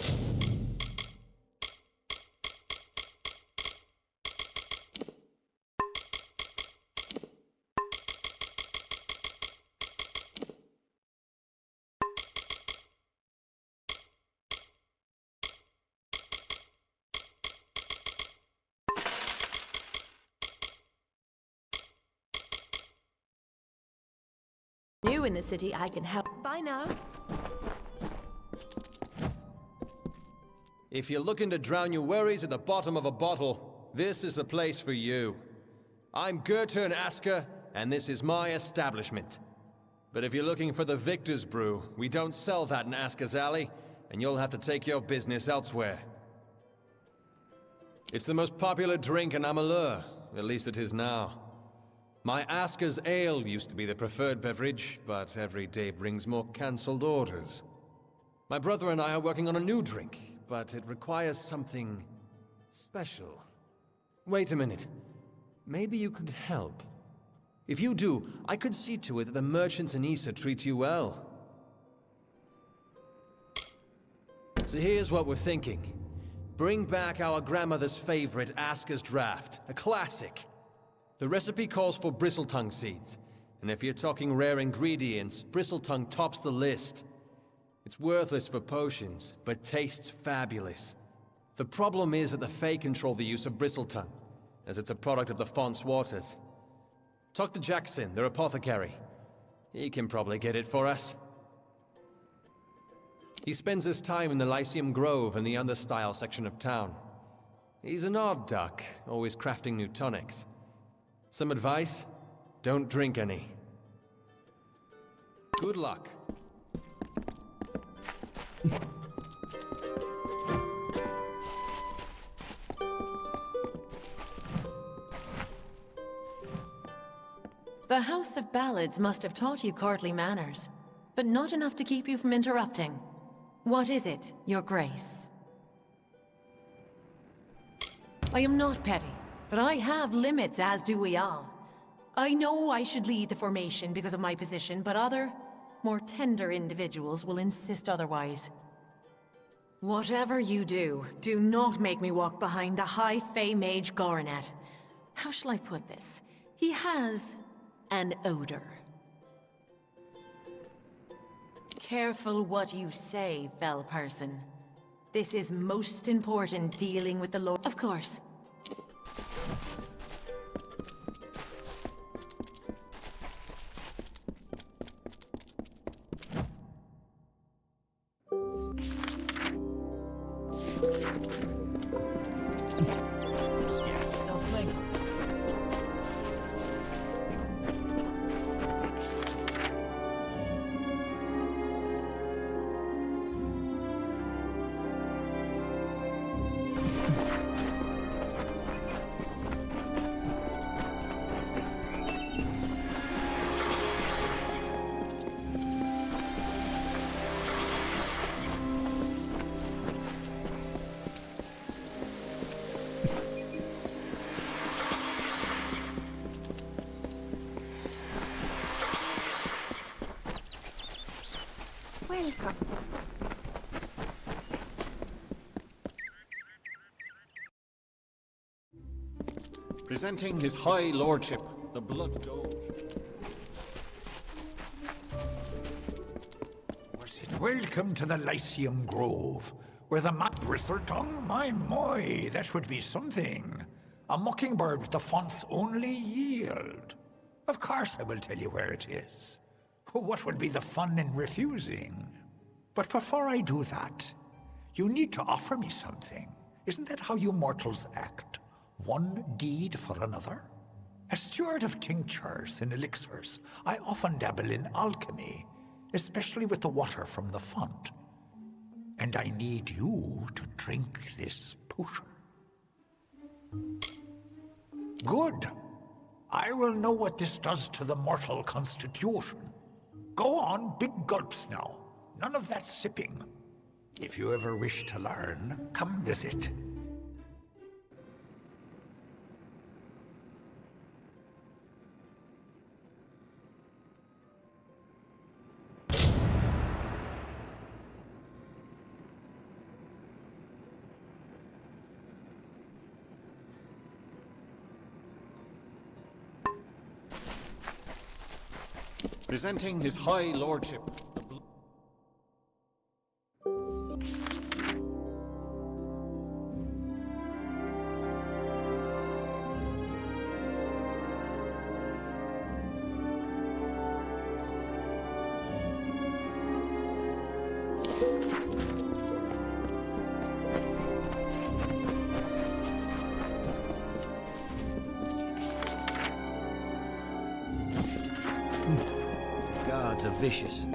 new in the city, I can help. Bye now. If you're looking to drown your worries at the bottom of a bottle, this is the place for you. I'm Goethe and Asker, and this is my establishment. But if you're looking for the Victor's Brew, we don't sell that in Asker's Alley, and you'll have to take your business elsewhere. It's the most popular drink in Amalur, at least it is now. My Asker's Ale used to be the preferred beverage, but every day brings more cancelled orders. My brother and I are working on a new drink, but it requires something special. Wait a minute. Maybe you could help. If you do, I could see to it that the merchants in Issa treat you well. So here's what we're thinking. Bring back our grandmother's favorite Asker's Draft, a classic. The recipe calls for bristletongue seeds, and if you're talking rare ingredients, bristletongue tops the list. It's worthless for potions, but tastes fabulous. The problem is that the Fae control the use of bristletongue, as it's a product of the Font's waters. Talk to Jackson, their apothecary. He can probably get it for us. He spends his time in the Lyceum Grove in the Understyle section of town. He's an odd duck, always crafting new tonics. Some advice? Don't drink any. Good luck. The House of Ballads must have taught you courtly manners, but not enough to keep you from interrupting. What is it, Your Grace? I am not petty, but I have limits, as do we all. I know I should lead the formation because of my position, but other, more tender individuals will insist otherwise. Whatever you do, do not make me walk behind the High Fae Mage Goronet. How shall I put this? He has an odor. Careful what you say, fell person. This is most important dealing with the Lord. Of course. Yes, Nuzzling. Welcome. Presenting his high lordship, the Blood Doge. Welcome to the Lyceum Grove, where the map bristletongue, my, that would be something. A mockingbird with the font's only yield. Of course I will tell you where it is. What would be the fun in refusing? But before I do that, you need to offer me something. Isn't that how you mortals act? One deed for another? As steward of tinctures and elixirs, I often dabble in alchemy, especially with the water from the font. And I need you to drink this potion. Good. I will know what this does to the mortal constitution. Go on, big gulps now. None of that sipping. If you ever wish to learn, come visit. Presenting his high lordship, the Guards are vicious.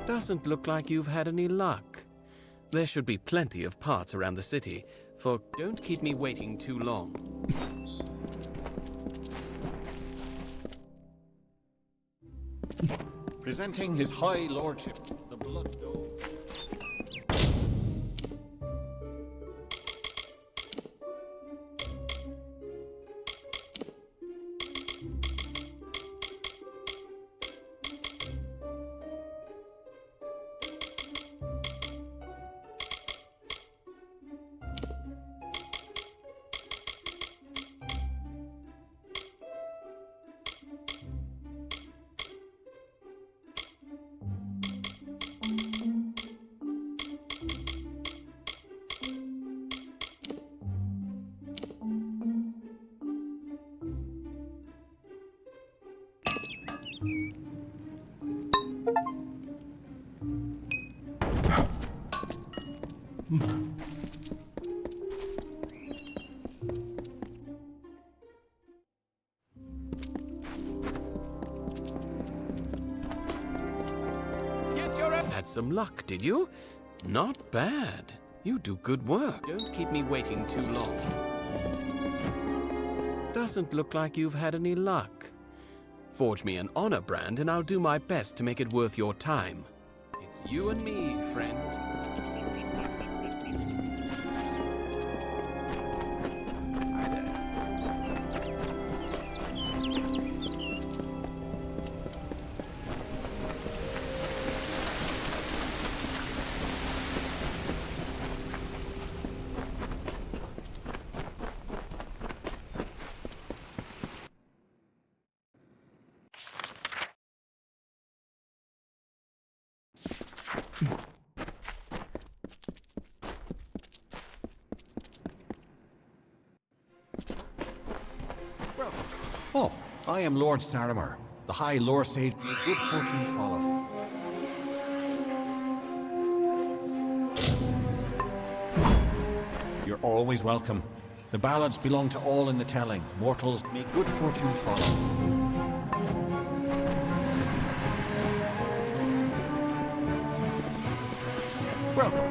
Doesn't look like you've had any luck. There should be plenty of parts around the city, for don't keep me waiting too long. Presenting his high lordship, the Blood Doge. Had some luck, did you? Not bad. You do good work. Don't keep me waiting too long. Doesn't look like you've had any luck. Forge me an honor brand and I'll do my best to make it worth your time. It's you and me, friend. Oh, I am Lord Saramer, the High Lore Sage. May good fortune follow. You're always welcome. The ballads belong to all in the telling. Mortals, may good fortune follow. Welcome.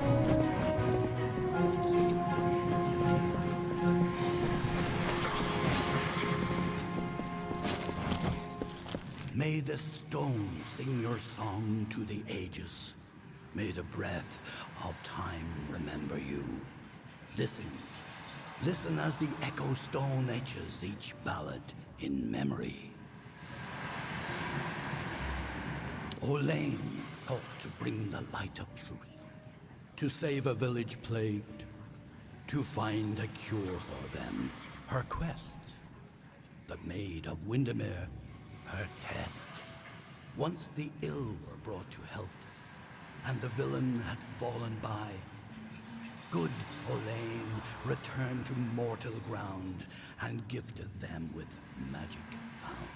May the stone sing your song to the ages. May the breath of time remember you. Listen. Listen as the echo stone etches each ballad in memory. Olaine sought to bring the light of truth, to save a village plagued, to find a cure for them. Her quest, the Maid of Windermere, her test. Once the ill were brought to health, and the villain had fallen by, good Olaine returned to mortal ground and gifted them with magic found.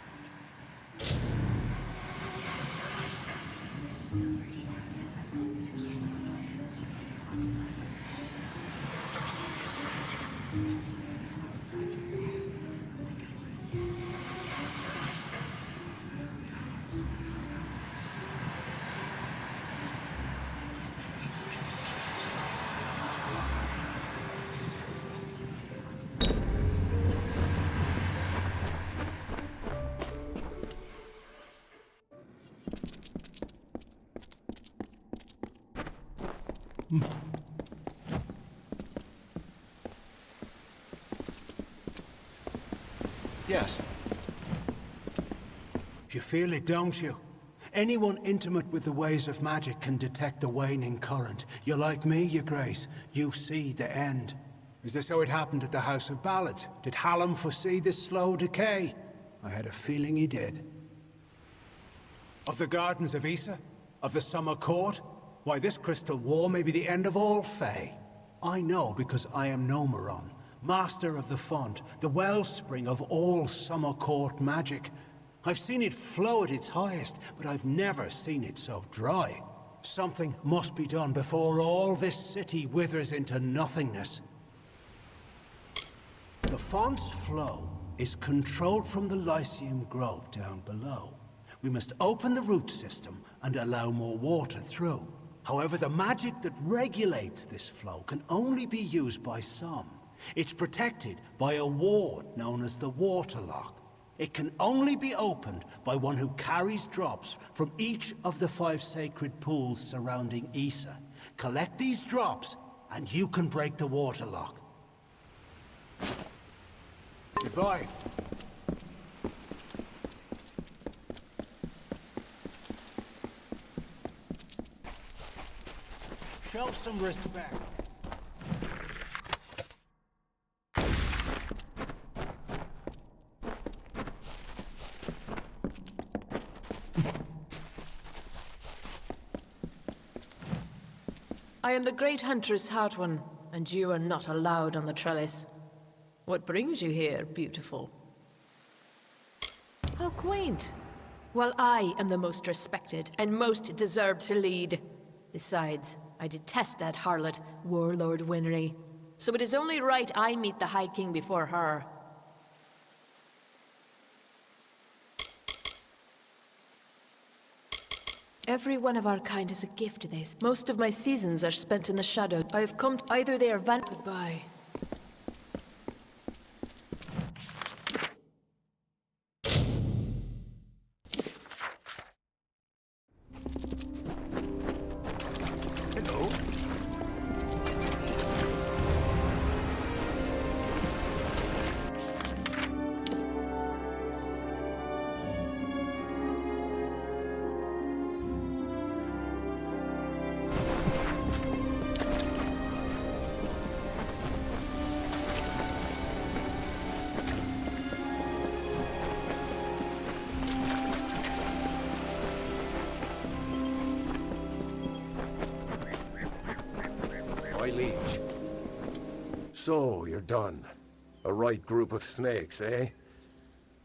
Yes. You feel it, don't you? Anyone intimate with the ways of magic can detect the waning current. You're like me, Your Grace. You see the end. Is this how it happened at the House of Ballads? Did Hallam foresee this slow decay? I had a feeling he did. Of the Gardens of Issa? Of the Summer Court? Why, this crystal war may be the end of all Fae. I know because I am Nomeron, master of the font, the wellspring of all Summer Court magic. I've seen it flow at its highest, but I've never seen it so dry. Something must be done before all this city withers into nothingness. The font's flow is controlled from the Lyceum Grove down below. We must open the root system and allow more water through. However, the magic that regulates this flow can only be used by some. It's protected by a ward known as the Waterlock. It can only be opened by one who carries drops from each of the 5 sacred pools surrounding Issa. Collect these drops, and you can break the Waterlock. Goodbye. Show some respect. I am the great huntress Hartwan, and you are not allowed on the trellis. What brings you here, beautiful? How quaint. Well, I am the most respected and most deserved to lead. Besides, I detest that harlot, Warlord Winry. So it is only right I meet the High King before her. Every one of our kind is a gift to this. Most of my seasons are spent in the shadow. I have come to either they are Goodbye. Hello. My liege. So, you're done. A right group of snakes, eh?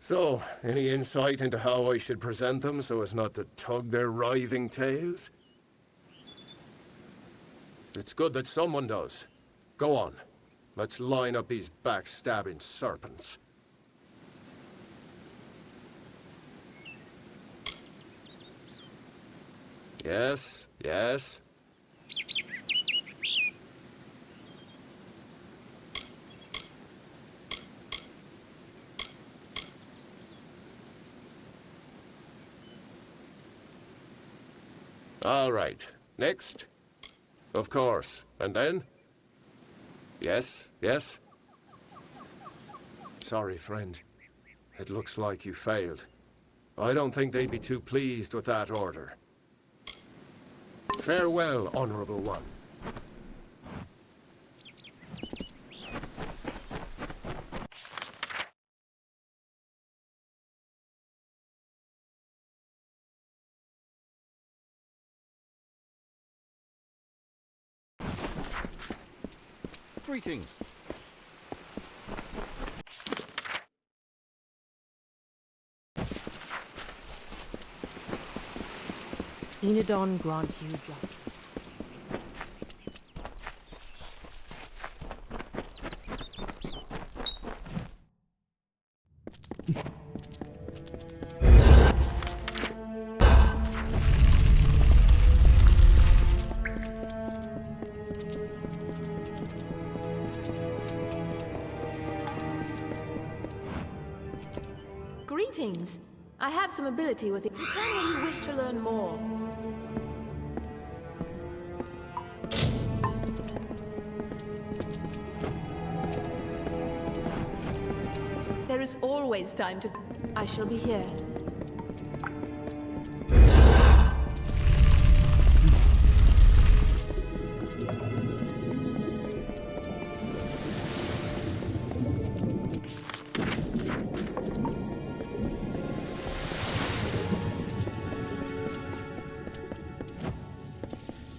So, any insight into how I should present them so as not to tug their writhing tails? It's good that someone does. Go on. Let's line up these backstabbing serpents. Yes, yes. All right. Next. Of course. And then? Yes, yes. Sorry, friend. It looks like you failed. I don't think they'd be too pleased with that order. Farewell, Honorable One. Greetings. Enidon grant you justice. Greetings. I have some ability with it. Tell me if you wish to learn more. There is always time to... I shall be here.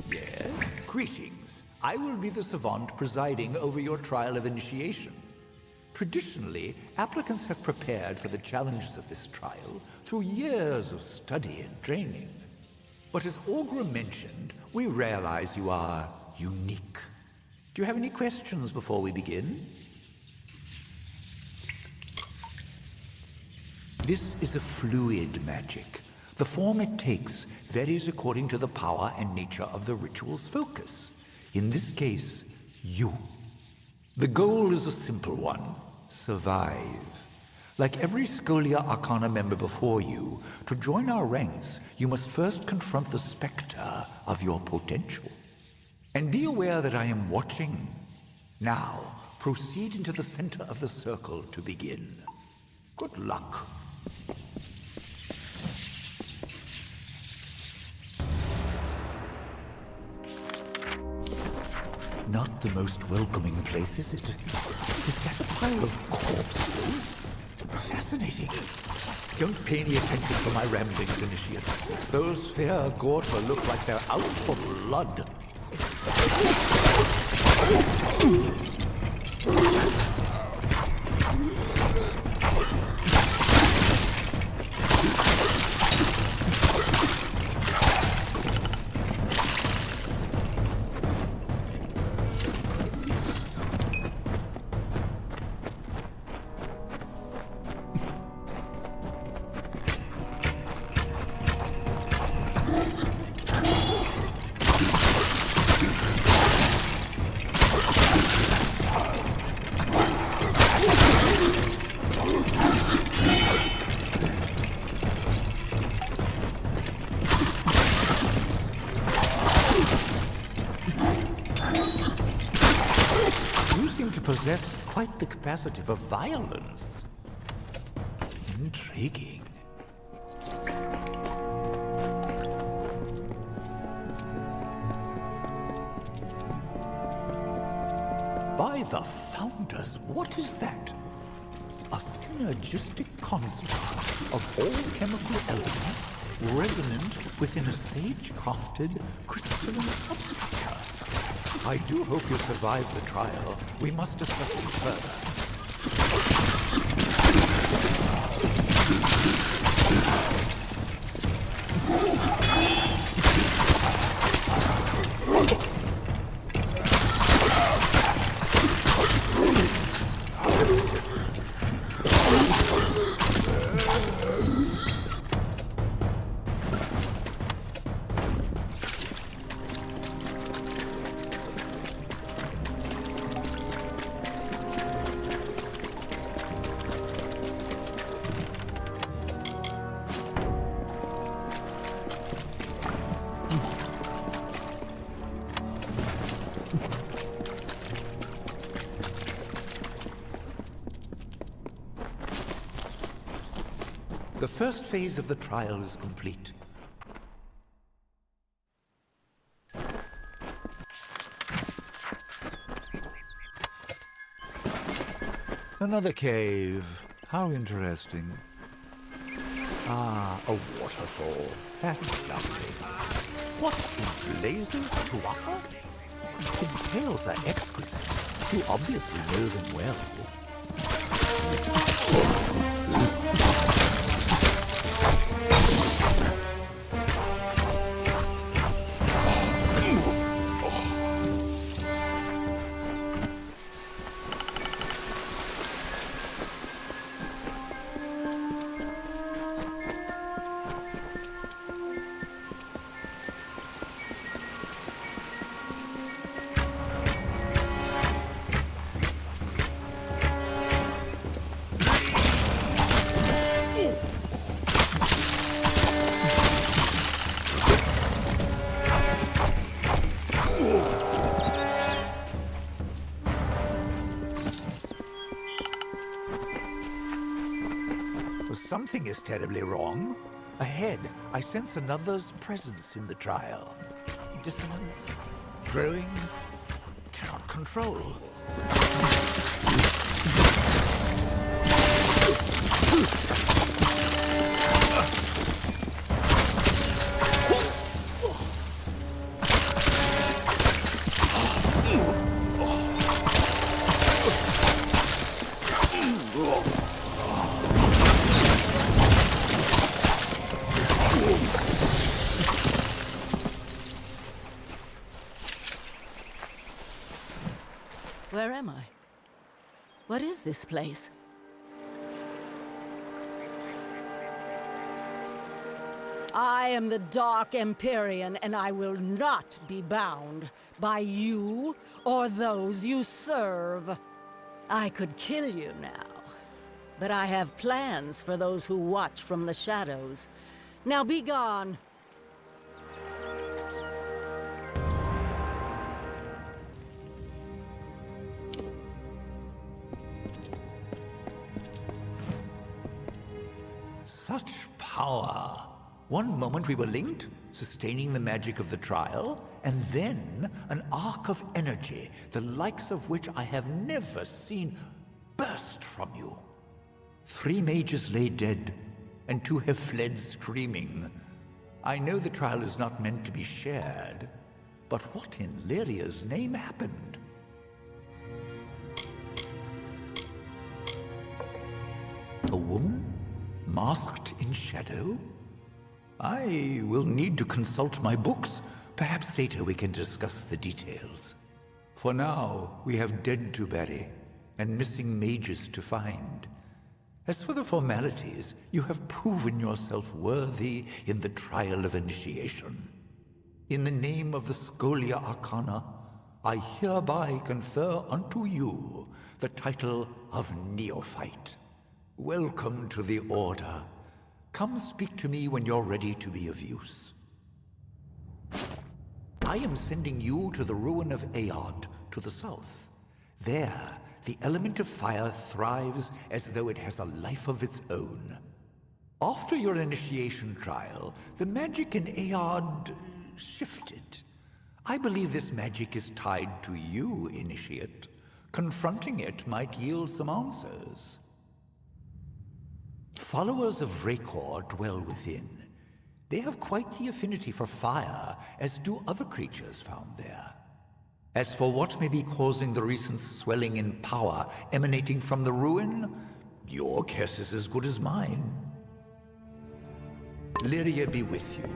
Yes, greetings. I will be the savant presiding over your trial of initiation. Traditionally, applicants have prepared for the challenges of this trial through years of study and training. But as Augur mentioned, we realize you are unique. Do you have any questions before we begin? This is a fluid magic. The form it takes varies according to the power and nature of the ritual's focus. In this case, you. The goal is a simple one. Survive. Like every Scholia Arcana member before you, to join our ranks, you must first confront the specter of your potential. And be aware that I am watching. Now, proceed into the center of the circle to begin. Good luck. Not the most welcoming place, is it? Is that pile of corpses? Fascinating. Don't pay any attention to my ramblings, Initiate. Those fair Gorta look like they're out for blood. Possess quite the capacity for violence. Intriguing. By the Founders, what is that? A synergistic construct of all chemical elements resonant within a sage-crafted crystalline substructure. I do hope you'll survive the trial. We must discuss this further. The first phase of the trial is complete. Another cave. How interesting. Ah, a waterfall. That's lovely. What in blazes to offer? The details are exquisite. You obviously know them well. Something is terribly wrong. Ahead, I sense another's presence in the trial. Dissonance, growing, cannot control. Where am I? What is this place? I am the Dark Empyrean, and I will not be bound by you or those you serve. I could kill you now, but I have plans for those who watch from the shadows. Now be gone. Such power. One moment we were linked, sustaining the magic of the trial, and then an arc of energy, the likes of which I have never seen, burst from you. 3 mages lay dead, and 2 have fled screaming. I know the trial is not meant to be shared, but what in Lyria's name happened? A woman? Masked in shadow? I will need to consult my books. Perhaps later we can discuss the details. For now, we have dead to bury, and missing mages to find. As for the formalities, you have proven yourself worthy in the trial of initiation. In the name of the Scholia Arcana, I hereby confer unto you the title of Neophyte. Welcome to the Order. Come speak to me when you're ready to be of use. I am sending you to the ruin of Aod, to the south. There, the element of fire thrives as though it has a life of its own. After your initiation trial, the magic in Aod shifted. I believe this magic is tied to you, Initiate. Confronting it might yield some answers. Followers of Rakor dwell within. They have quite the affinity for fire, as do other creatures found there. As for what may be causing the recent swelling in power emanating from the ruin, your guess is as good as mine. Lyria be with you.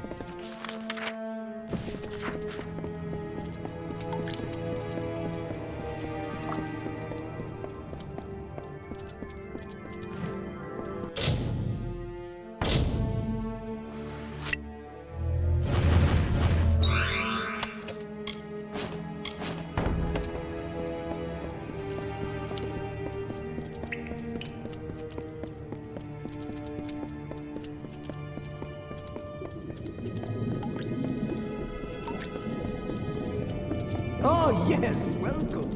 Oh, yes, welcome.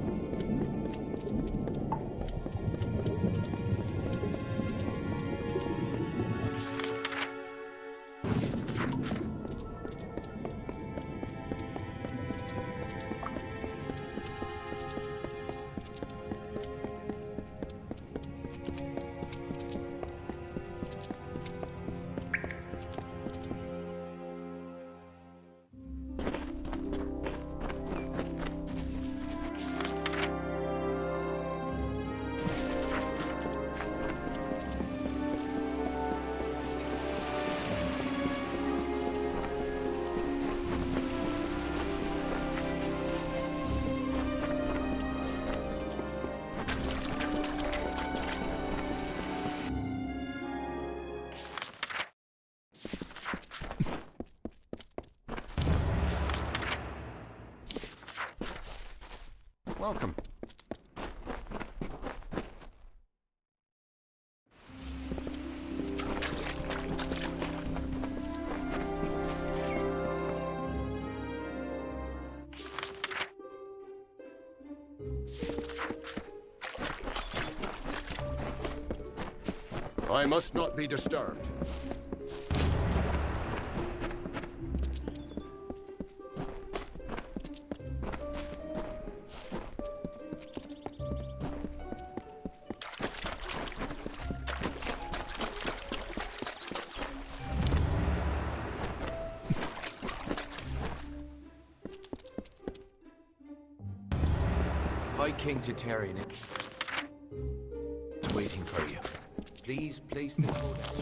Welcome. I must not be disturbed. High King Tatarian is waiting for you. Please place the codex.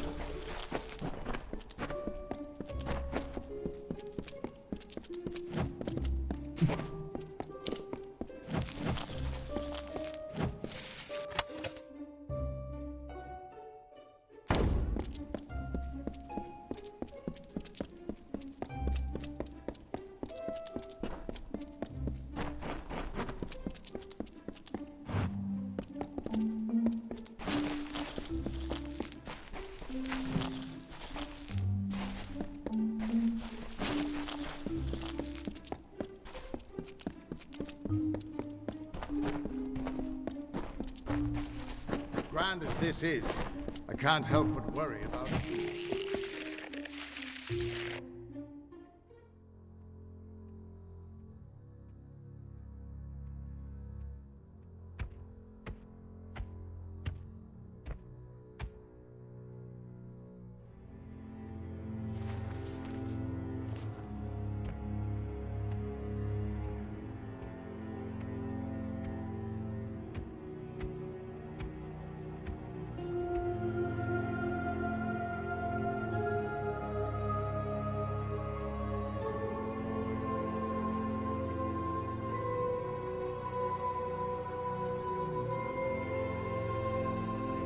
Grand as this is, I can't help but worry about you.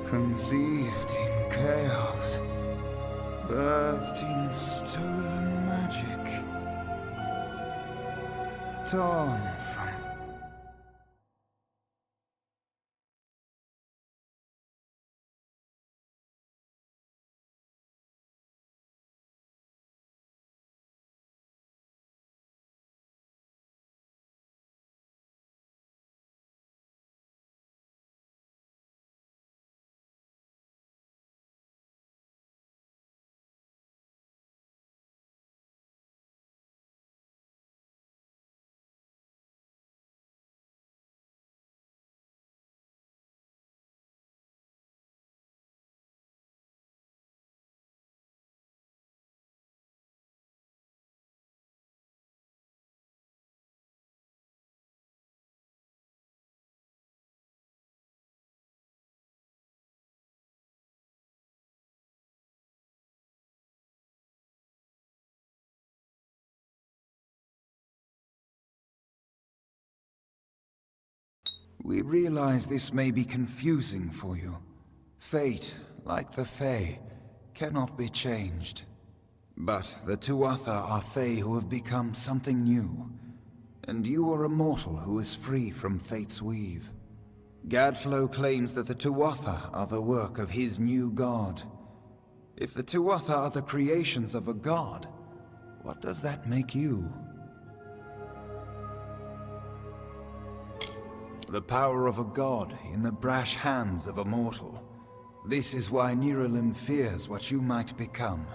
Conceived in chaos, birthed in stolen magic, torn from We realize this may be confusing for you. Fate, like the Fae, cannot be changed. But the Tuatha are Fae who have become something new. And you are a mortal who is free from Fate's weave. Gadflow claims that the Tuatha are the work of his new god. If the Tuatha are the creations of a god, what does that make you? The power of a god in the brash hands of a mortal. This is why Niralim fears what you might become.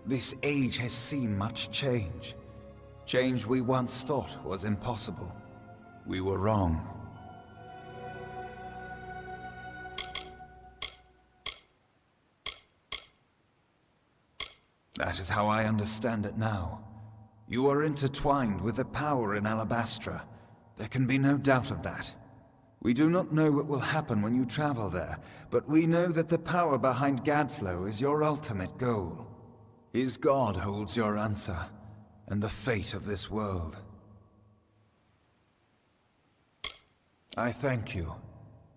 This age has seen much change. Change we once thought was impossible. We were wrong. That is how I understand it now. You are intertwined with the power in Alabastra. There can be no doubt of that. We do not know what will happen when you travel there, but we know that the power behind Gadflow is your ultimate goal. His god holds your answer, and the fate of this world. I thank you,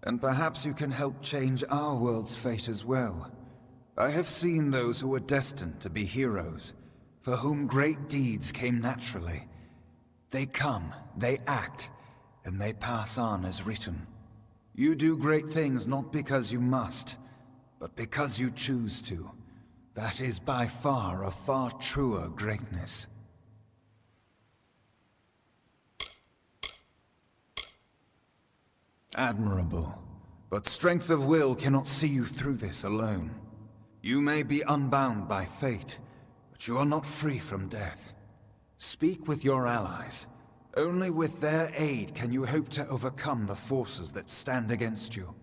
and perhaps you can help change our world's fate as well. I have seen those who were destined to be heroes, for whom great deeds came naturally. They come, they act, and they pass on as written. You do great things not because you must, but because you choose to. That is by far a far truer greatness. Admirable, but strength of will cannot see you through this alone. You may be unbound by fate, but you are not free from death. Speak with your allies. Only with their aid can you hope to overcome the forces that stand against you.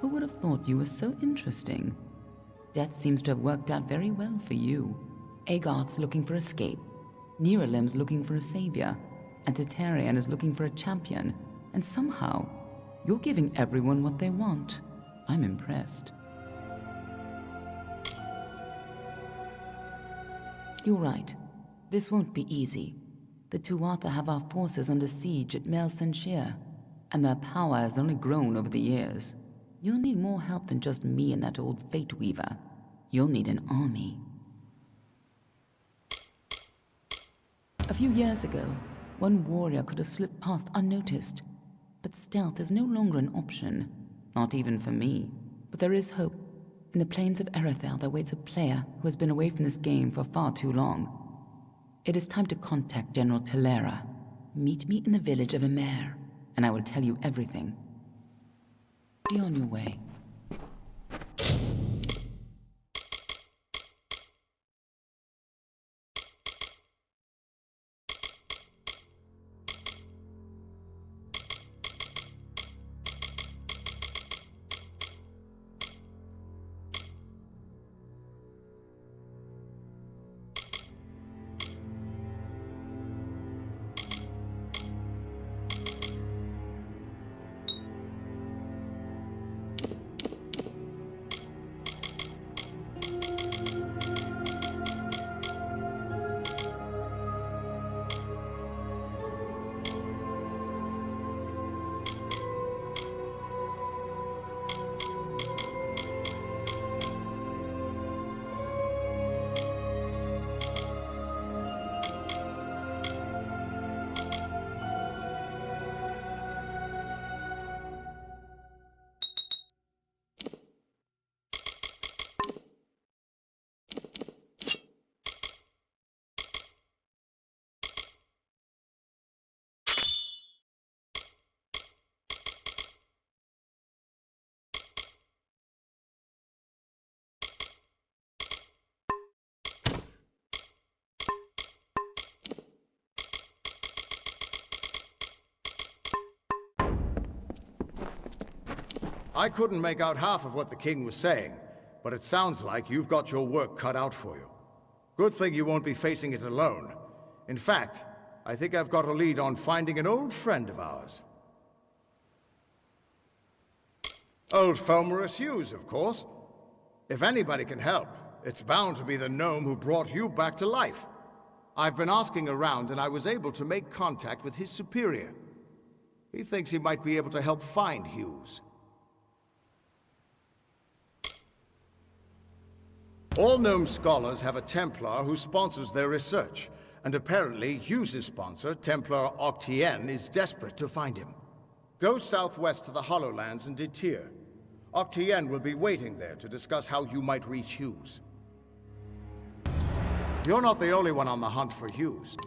Who would have thought you were so interesting? Death seems to have worked out very well for you. Agarth's looking for escape. Neuralim's looking for a savior. And Tatarian is looking for a champion. And somehow, you're giving everyone what they want. I'm impressed. You're right. This won't be easy. The Tuatha have our forces under siege at Mel Senshir, and their power has only grown over the years. You'll need more help than just me and that old Fate Weaver. You'll need an army. A few years ago, one warrior could have slipped past unnoticed, but stealth is no longer an option, not even for me. But there is hope. In the plains of Erethel there waits a player who has been away from this game for far too long. It is time to contact General Telera. Meet me in the village of Emer, and I will tell you everything. Be on your way. I couldn't make out half of what the king was saying, but it sounds like you've got your work cut out for you. Good thing you won't be facing it alone. In fact, I think I've got a lead on finding an old friend of ours. Old Fomorus Hughes, of course. If anybody can help, it's bound to be the gnome who brought you back to life. I've been asking around and I was able to make contact with his superior. He thinks he might be able to help find Hughes. All gnome scholars have a Templar who sponsors their research, and apparently Hughes' sponsor, Templar Octien, is desperate to find him. Go southwest to the Hollowlands and Detir. Octien will be waiting there to discuss how you might reach Hughes. You're not the only one on the hunt for Hughes.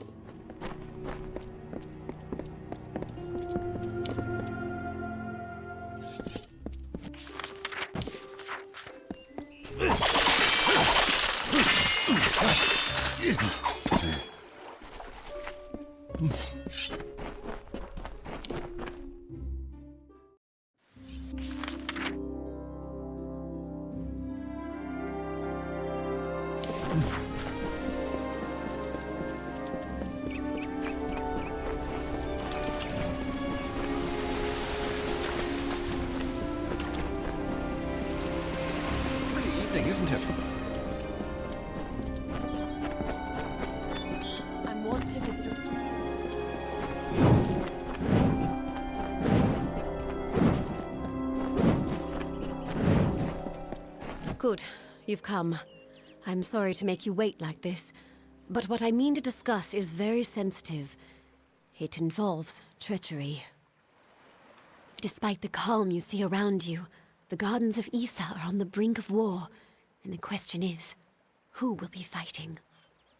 Isn't it? I want to visit. Good. You've come. I'm sorry to make you wait like this, but what I mean to discuss is very sensitive. It involves treachery. Despite the calm you see around you, the Gardens of Issa are on the brink of war, and the question is, who will be fighting?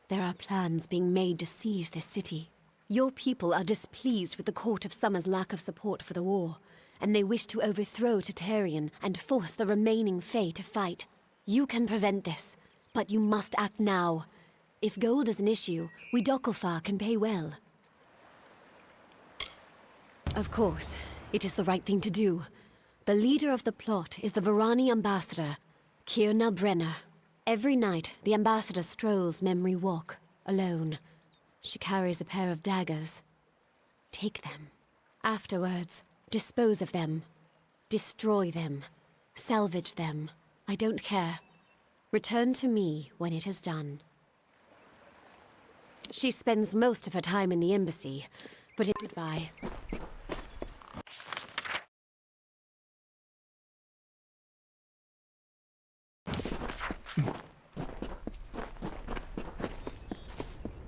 There are plans being made to seize this city. Your people are displeased with the Court of Summer's lack of support for the war, and they wish to overthrow Tartarian and force the remaining Fae to fight. You can prevent this, but you must act now. If gold is an issue, we Dokkulfar can pay well. Of course, it is the right thing to do. The leader of the plot is the Varani ambassador, Kierna Brenner. Every night, the ambassador strolls Memory Walk, alone. She carries a pair of daggers. Take them. Afterwards, dispose of them. Destroy them. Salvage them. I don't care. Return to me when it is done. She spends most of her time in the embassy, but goodbye.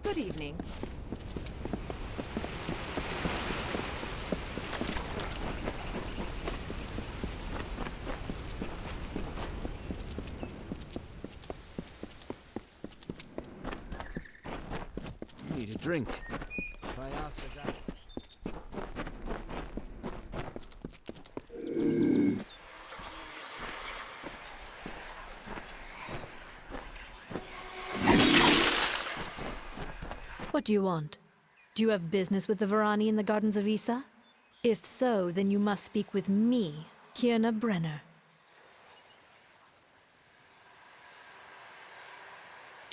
Good evening. You need a drink. If I asked for that. What do you want? Do you have business with the Varani in the Gardens of Issa? If so, then you must speak with me, Kierna Brenner.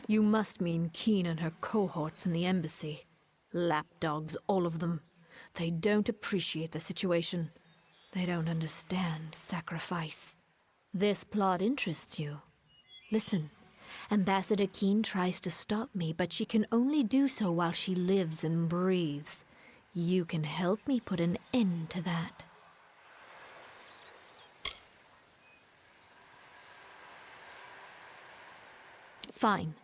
You must mean Keen and her cohorts in the embassy. Lapdogs, all of them. They don't appreciate the situation. They don't understand sacrifice. This plot interests you. Listen. Ambassador Keen tries to stop me, but she can only do so while she lives and breathes. You can help me put an end to that. Fine.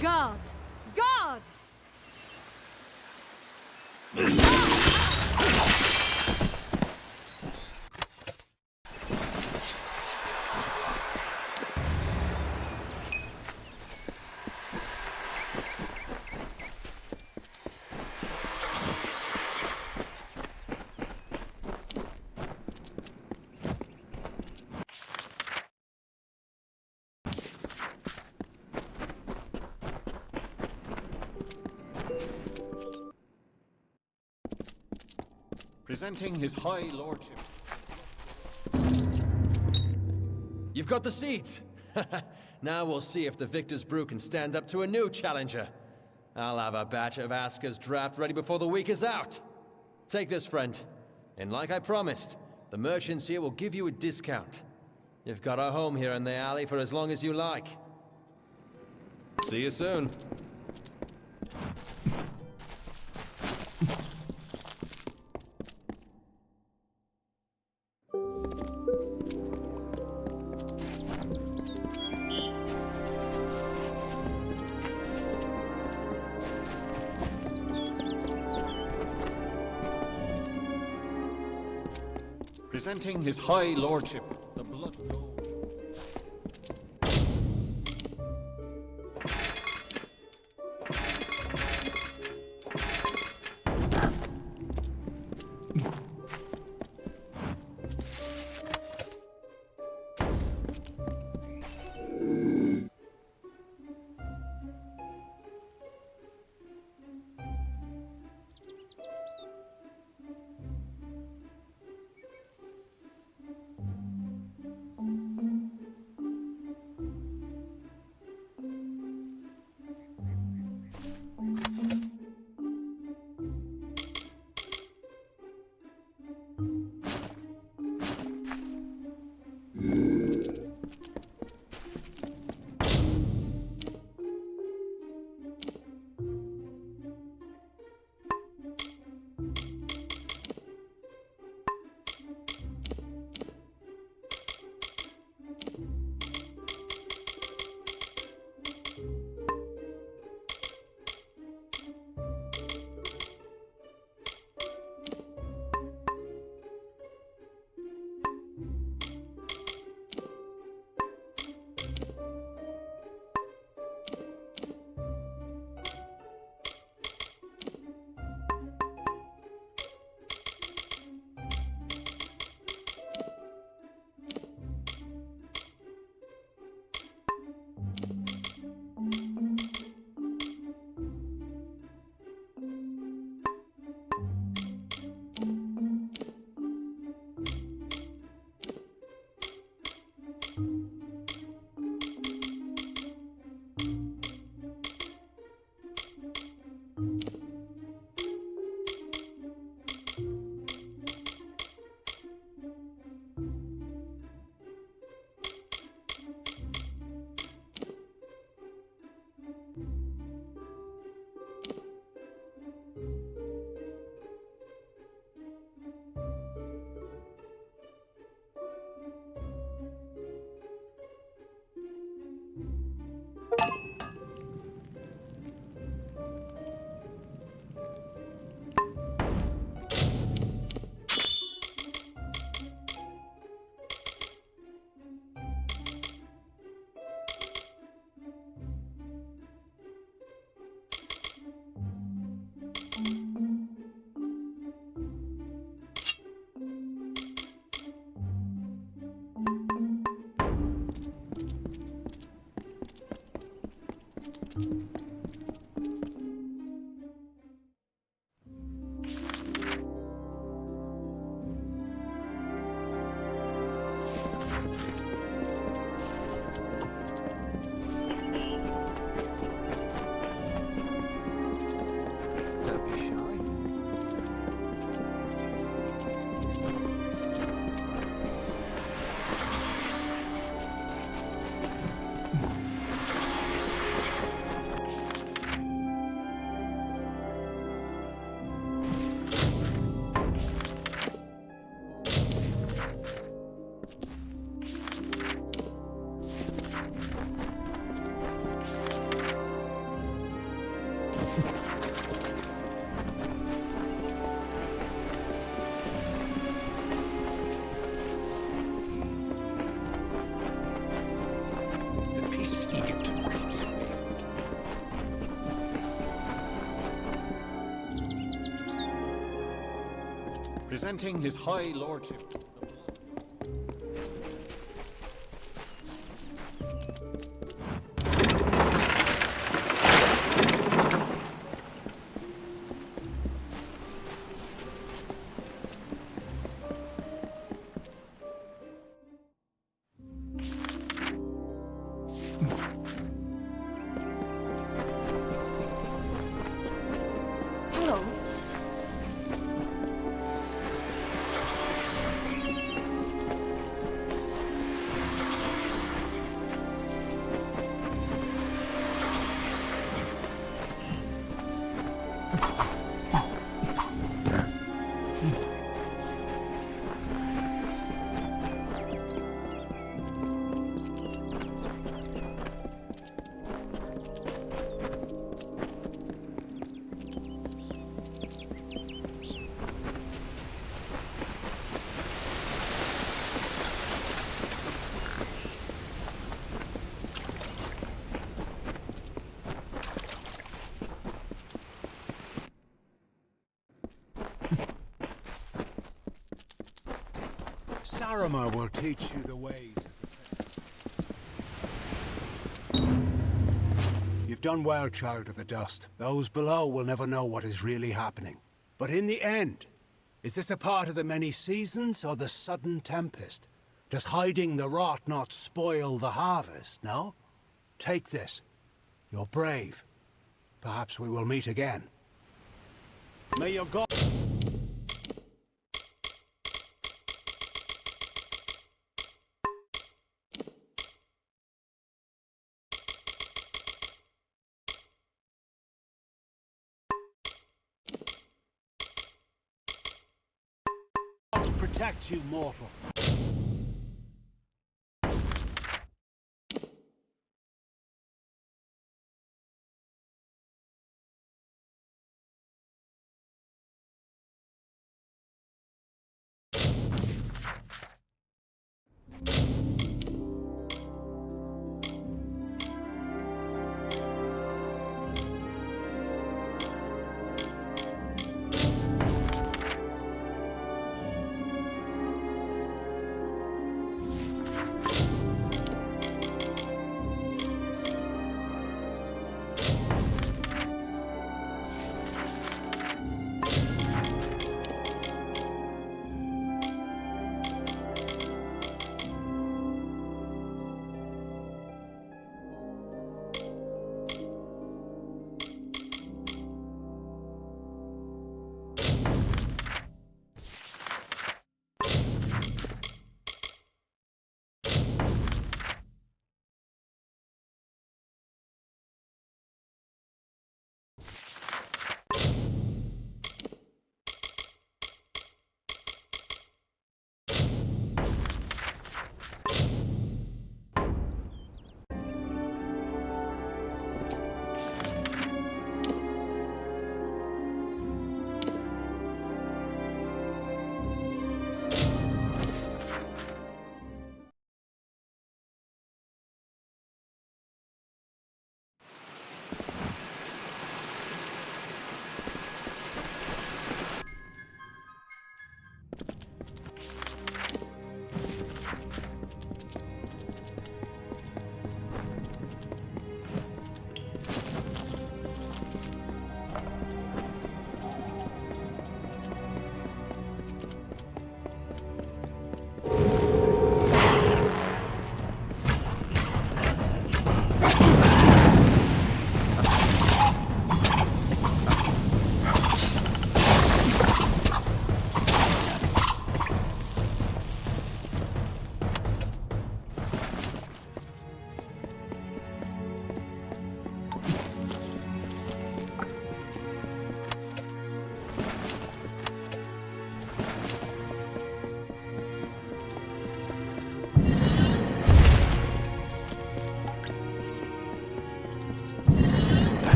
Guards! Guards! Presenting his high lordship. You've got the seeds! Now we'll see if the Victor's Brew can stand up to a new challenger. I'll have a batch of Aska's draft ready before the week is out. Take this, friend. And like I promised, the merchants here will give you a discount. You've got a home here in the alley for as long as you like. See you soon. Presenting his high lordship, the blood gold. Presenting his high lordship. Hello. Saramar will teach you the ways of the You've done well, Child of the Dust. Those below will never know what is really happening. But in the end, is this a part of the many seasons or the sudden tempest? Does hiding the rot not spoil the harvest, no? Take this. You're brave. Perhaps we will meet again. May your God... protect you, mortal.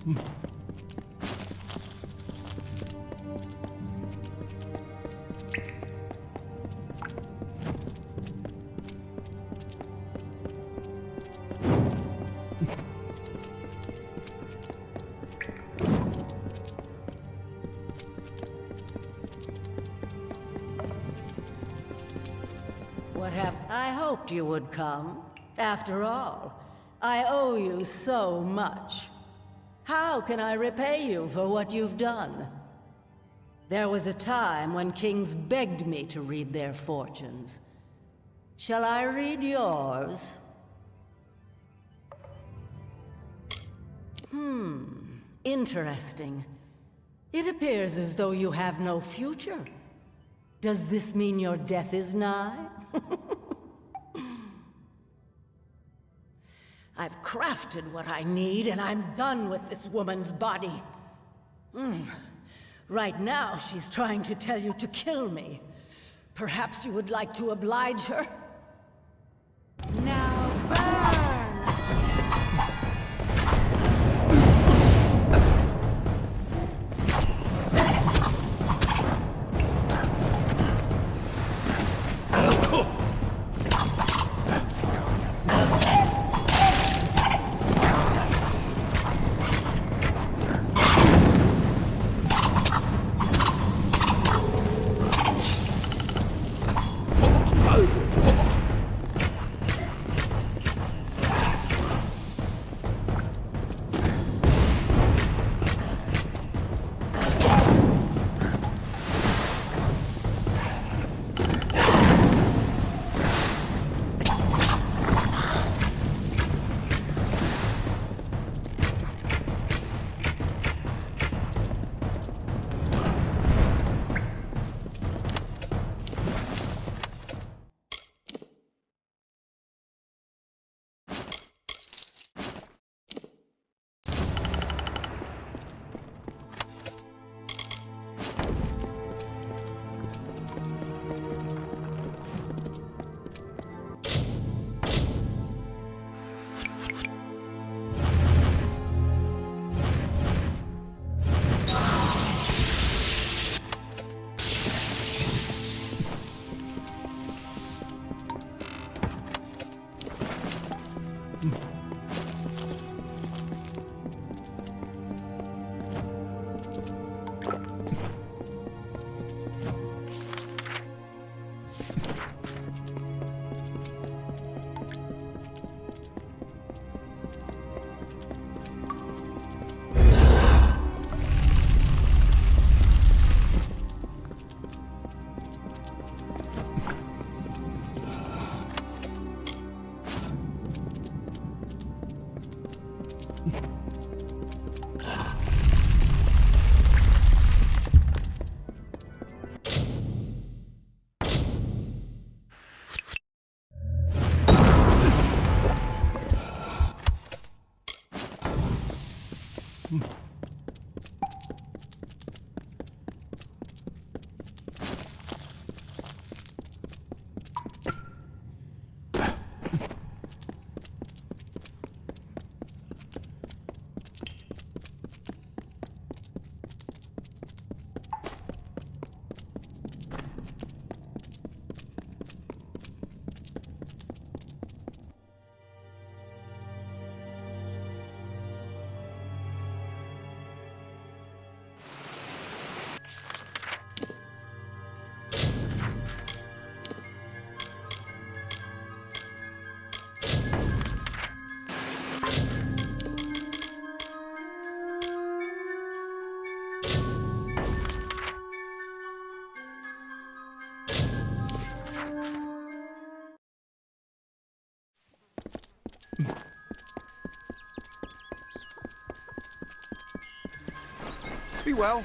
What have I hoped you would come? After all, I owe you so much. How can I repay you for what you've done? There was a time when kings begged me to read their fortunes. Shall I read yours? Interesting. It appears as though you have no future. Does this mean your death is nigh? I've crafted what I need, and I'm done with this woman's body. Right now, she's trying to tell you to kill me. Perhaps you would like to oblige her? Now burn! Be well.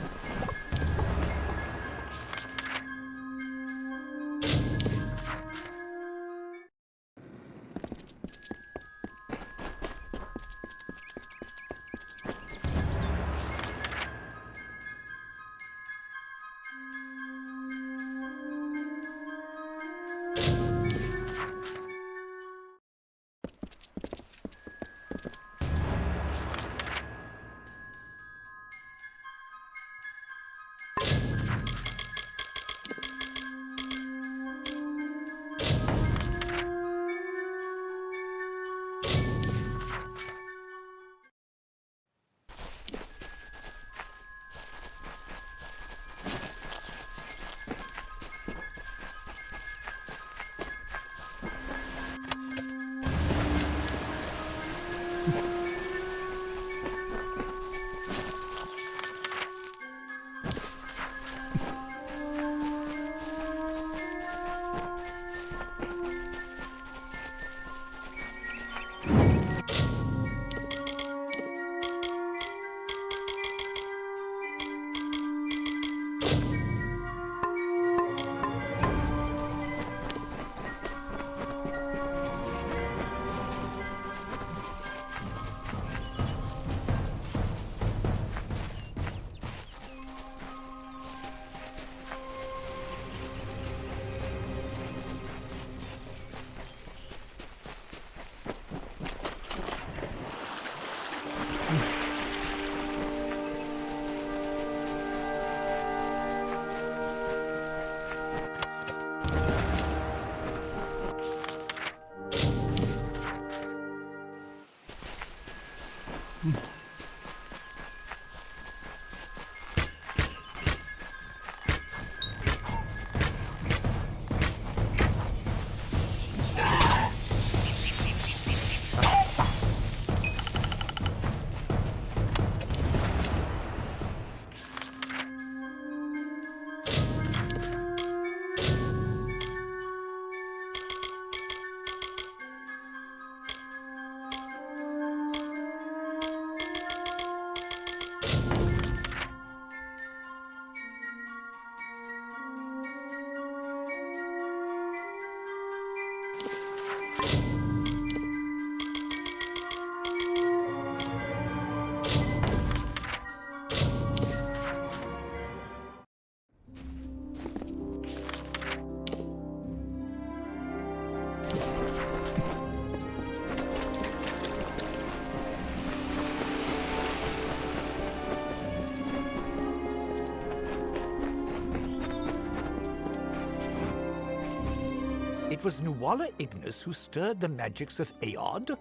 It was Nuala Ignis who stirred the magics of Aod?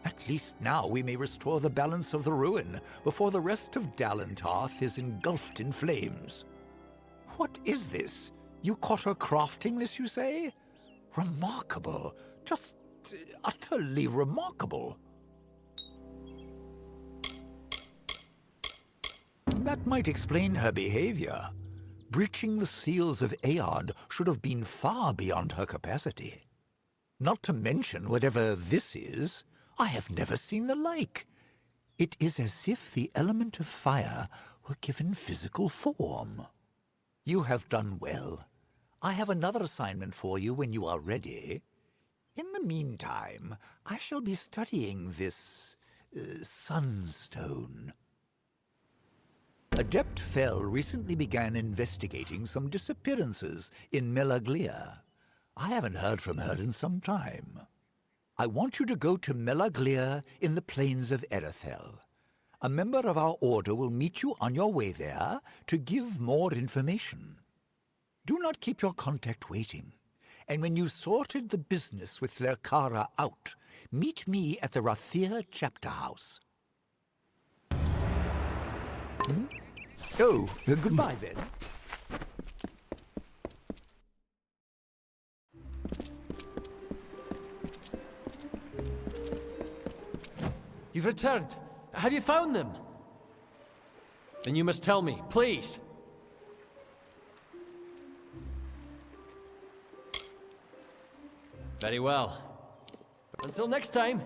At least now we may restore the balance of the ruin before the rest of Dalentarth is engulfed in flames. What is this? You caught her crafting this, you say? Remarkable. Just utterly remarkable. That might explain her behavior. Breaching the seals of Aod should have been far beyond her capacity. Not to mention whatever this is, I have never seen the like. It is as if the element of fire were given physical form. You have done well. I have another assignment for you when you are ready. In the meantime, I shall be studying this sunstone. Adept Fell recently began investigating some disappearances in Melaglia. I haven't heard from her in some time. I want you to go to Melaglia in the plains of Erethel. A member of our order will meet you on your way there to give more information. Do not keep your contact waiting. And when you've sorted the business with Lerkara out, meet me at the Rathir chapter house. Oh, goodbye then. You've returned. Have you found them? Then you must tell me, please. Very well. Until next time.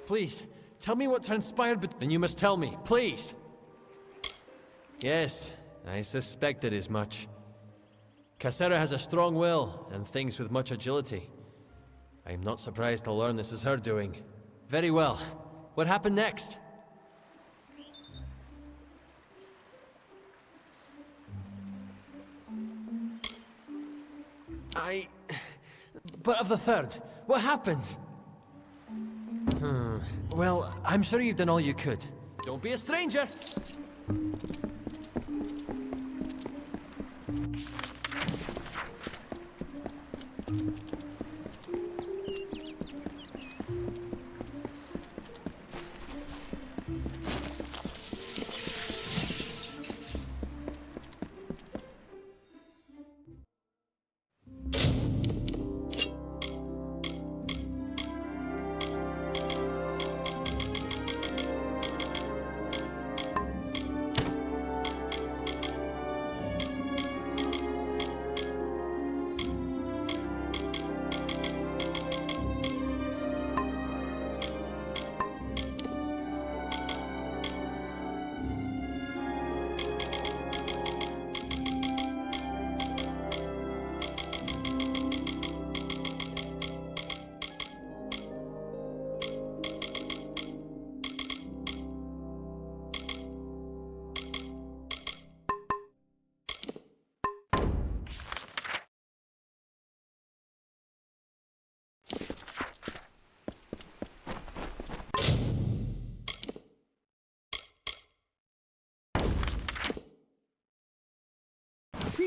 Please, tell me what transpired, but then you must tell me, please. Yes, I suspected as much. Cassera has a strong will, and thinks with much agility. I'm not surprised to learn this is her doing. Very well. What happened next? But of the third, what happened? Well, I'm sure you've done all you could. Don't be a stranger!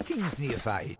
Greetings, neophyte.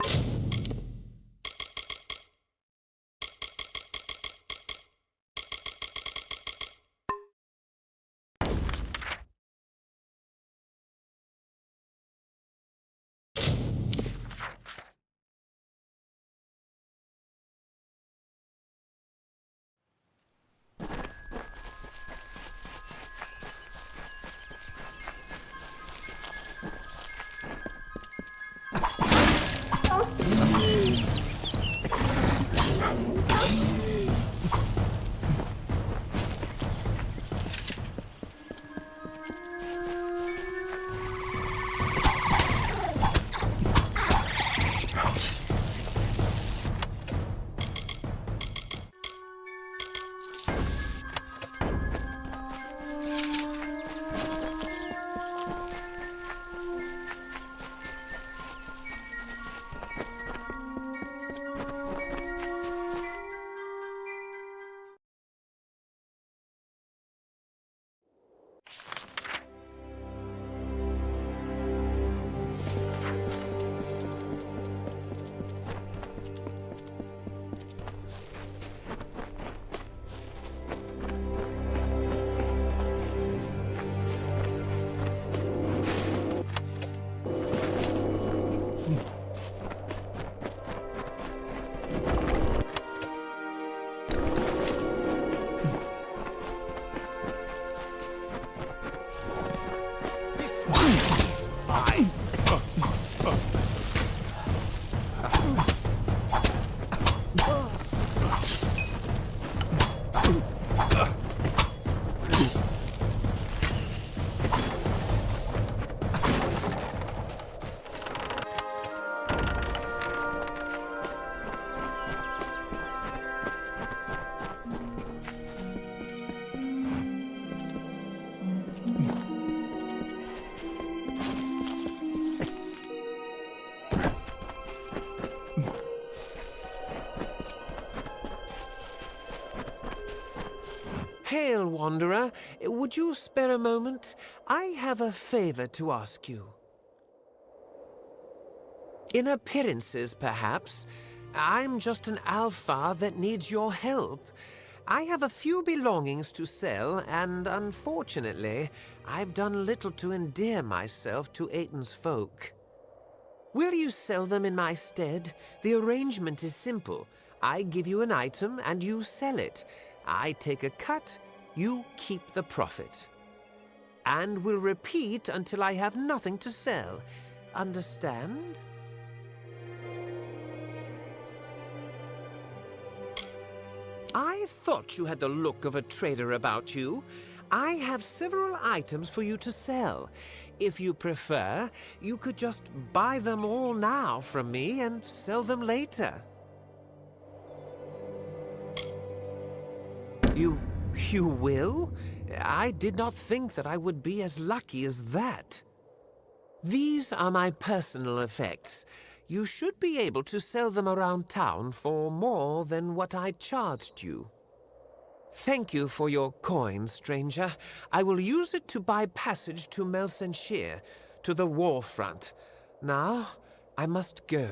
Hail, Wanderer. Would you spare a moment? I have a favor to ask you. In appearances, perhaps. I'm just an alpha that needs your help. I have a few belongings to sell, and unfortunately, I've done little to endear myself to Aiton's folk. Will you sell them in my stead? The arrangement is simple. I give you an item, and you sell it. I take a cut, you keep the profit. And will repeat until I have nothing to sell. Understand? I thought you had the look of a trader about you. I have several items for you to sell. If you prefer, you could just buy them all now from me and sell them later. You will? I did not think that I would be as lucky as that. These are my personal effects. You should be able to sell them around town for more than what I charged you. Thank you for your coin, stranger. I will use it to buy passage to Melsenshire, to the war front. Now, I must go.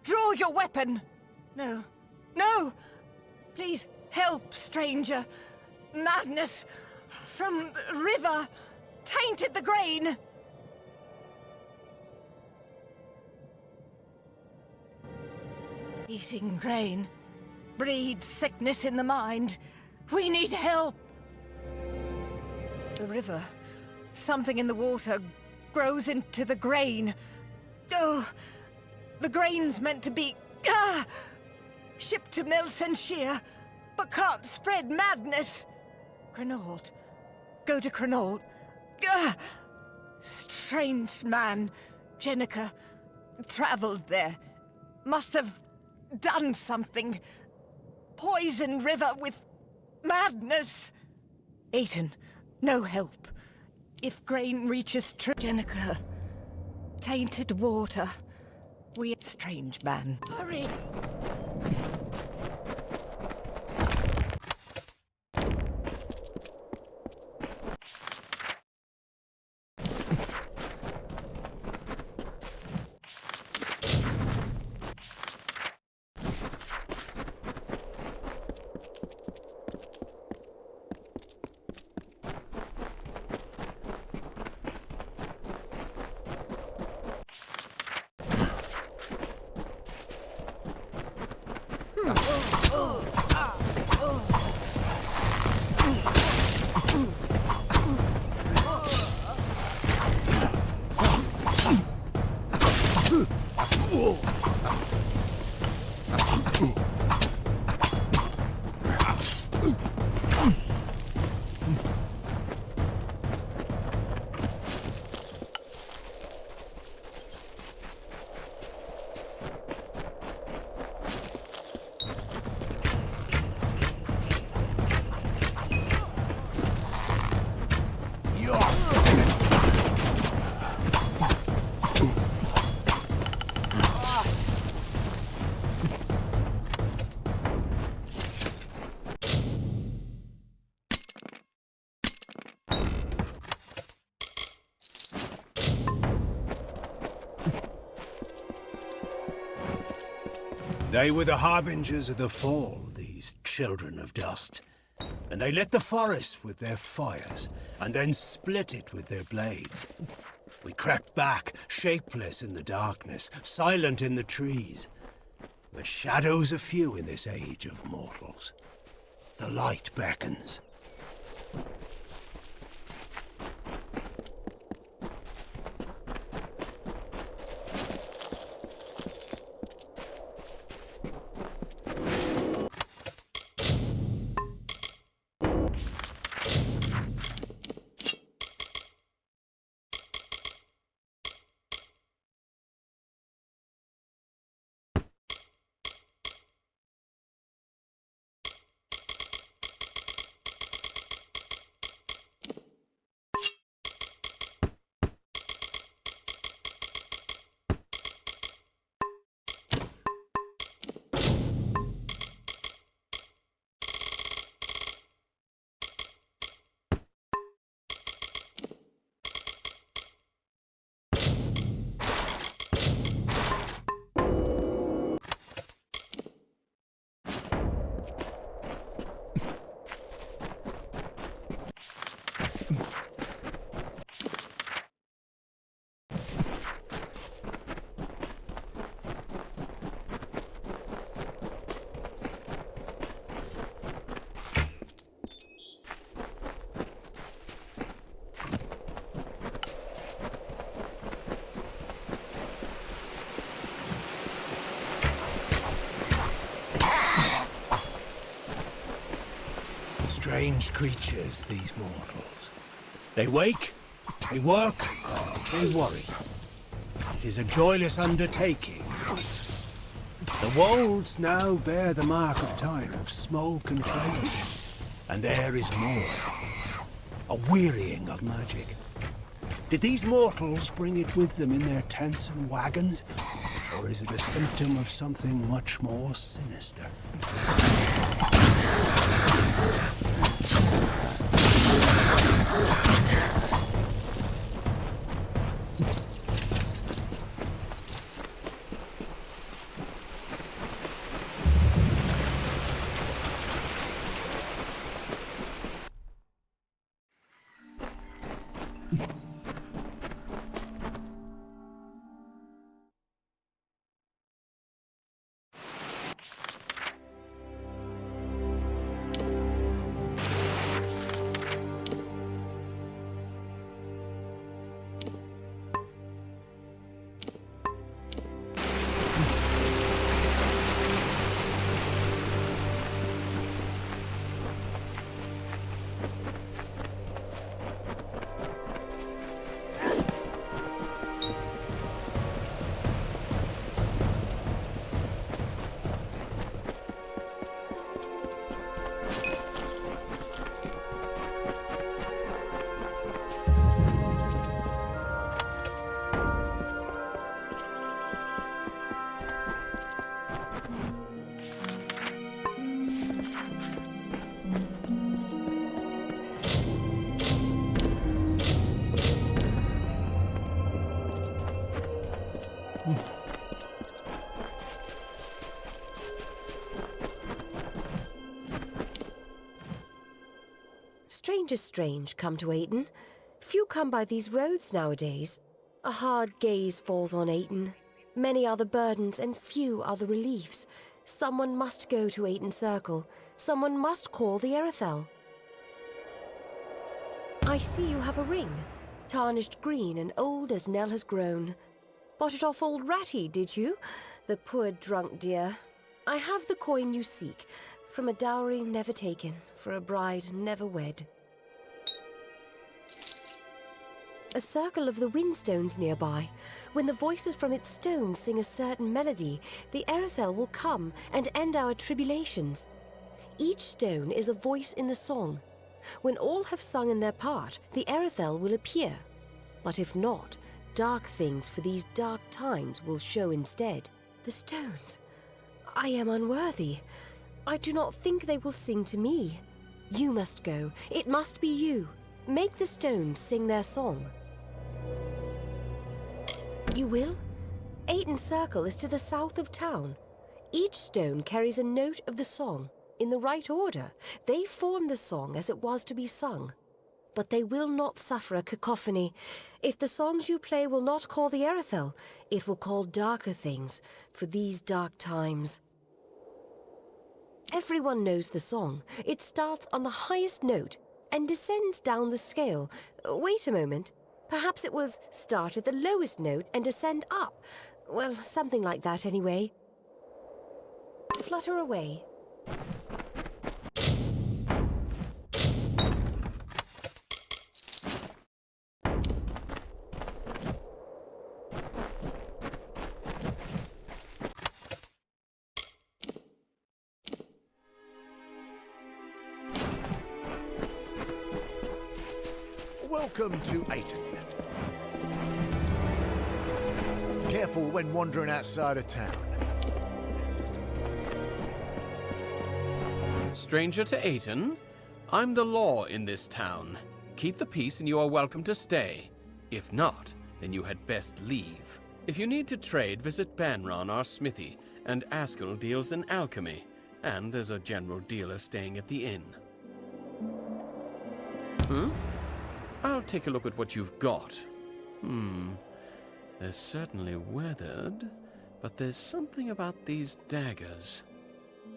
Draw your weapon! No. No! Please help, stranger. Madness from the river tainted the grain. Eating grain breeds sickness in the mind. We need help. The river, something in the water, grows into the grain. Oh, the grain's meant to be shipped to Melsenshire, but can't spread madness. Crenault. Go to Crenault. Strange man, Jenica, traveled there. Must have done something. Poison river with madness. Aiton, no help. If grain reaches Jenica, tainted water. We strange man. Hurry! They were the harbingers of the fall, these children of dust. And they lit the forest with their fires, and then split it with their blades. We crept back, shapeless in the darkness, silent in the trees. The shadows are few in this age of mortals. The light beckons. Strange creatures, these mortals. They wake, they work, they worry. It is a joyless undertaking. The wolds now bear the mark of time, of smoke and flame. And there is more. A wearying of magic. Did these mortals bring it with them in their tents and wagons? Or is it a symptom of something much more sinister? Strangers strange come to Ayton. Few come by these roads nowadays. A hard gaze falls on Ayton. Many are the burdens and few are the reliefs. Someone must go to Ayton Circle. Someone must call the Erethel. I see you have a ring, tarnished green and old as Nell has grown. Bought it off old Ratty, did you? The poor drunk dear. I have the coin you seek, from a dowry never taken, for a bride never wed. A circle of the windstones nearby. When the voices from its stones sing a certain melody, the Erethel will come and end our tribulations. Each stone is a voice in the song. When all have sung in their part, the Erethel will appear. But if not, dark things for these dark times will show instead. The stones. I am unworthy. I do not think they will sing to me. You must go. It must be you. Make the stones sing their song. You will? Ayton Circle is to the south of town. Each stone carries a note of the song. In the right order, they form the song as it was to be sung. but they will not suffer a cacophony. If the songs you play will not call the Erethel, it will call darker things for these dark times. Everyone knows the song. It starts on the highest note and descends down the scale. Wait a moment. Perhaps it was start at the lowest note and descend up. Well, something like that anyway. Flutter away. Welcome to Ayton. Careful when wandering outside of town. Stranger to Ayton, I'm the law in this town. Keep the peace and you are welcome to stay. If not, then you had best leave. If you need to trade, visit Banron, our smithy, and Askell deals in alchemy. And there's a general dealer staying at the inn. I'll take a look at what you've got. They're certainly weathered, but there's something about these daggers.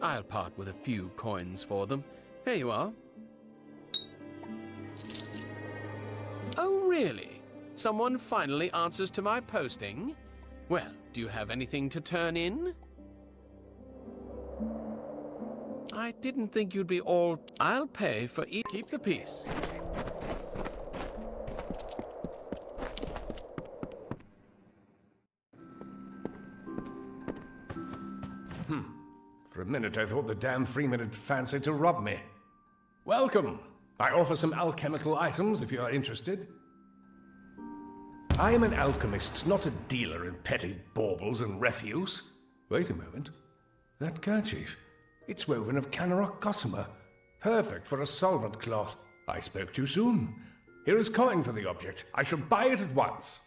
I'll part with a few coins for them. Here you are. Oh, really? Someone finally answers to my posting? Well, do you have anything to turn in? I didn't think you'd be all... I'll pay for each... Keep the peace. For a minute I thought the damn Freeman had fancied to rob me. Welcome! I offer some alchemical items if you are interested. I am an alchemist, not a dealer in petty baubles and refuse. Wait a moment. That kerchief. It's woven of Canarok gossamer. Perfect for a solvent cloth. I spoke too soon. Here is coin for the object. I shall buy it at once.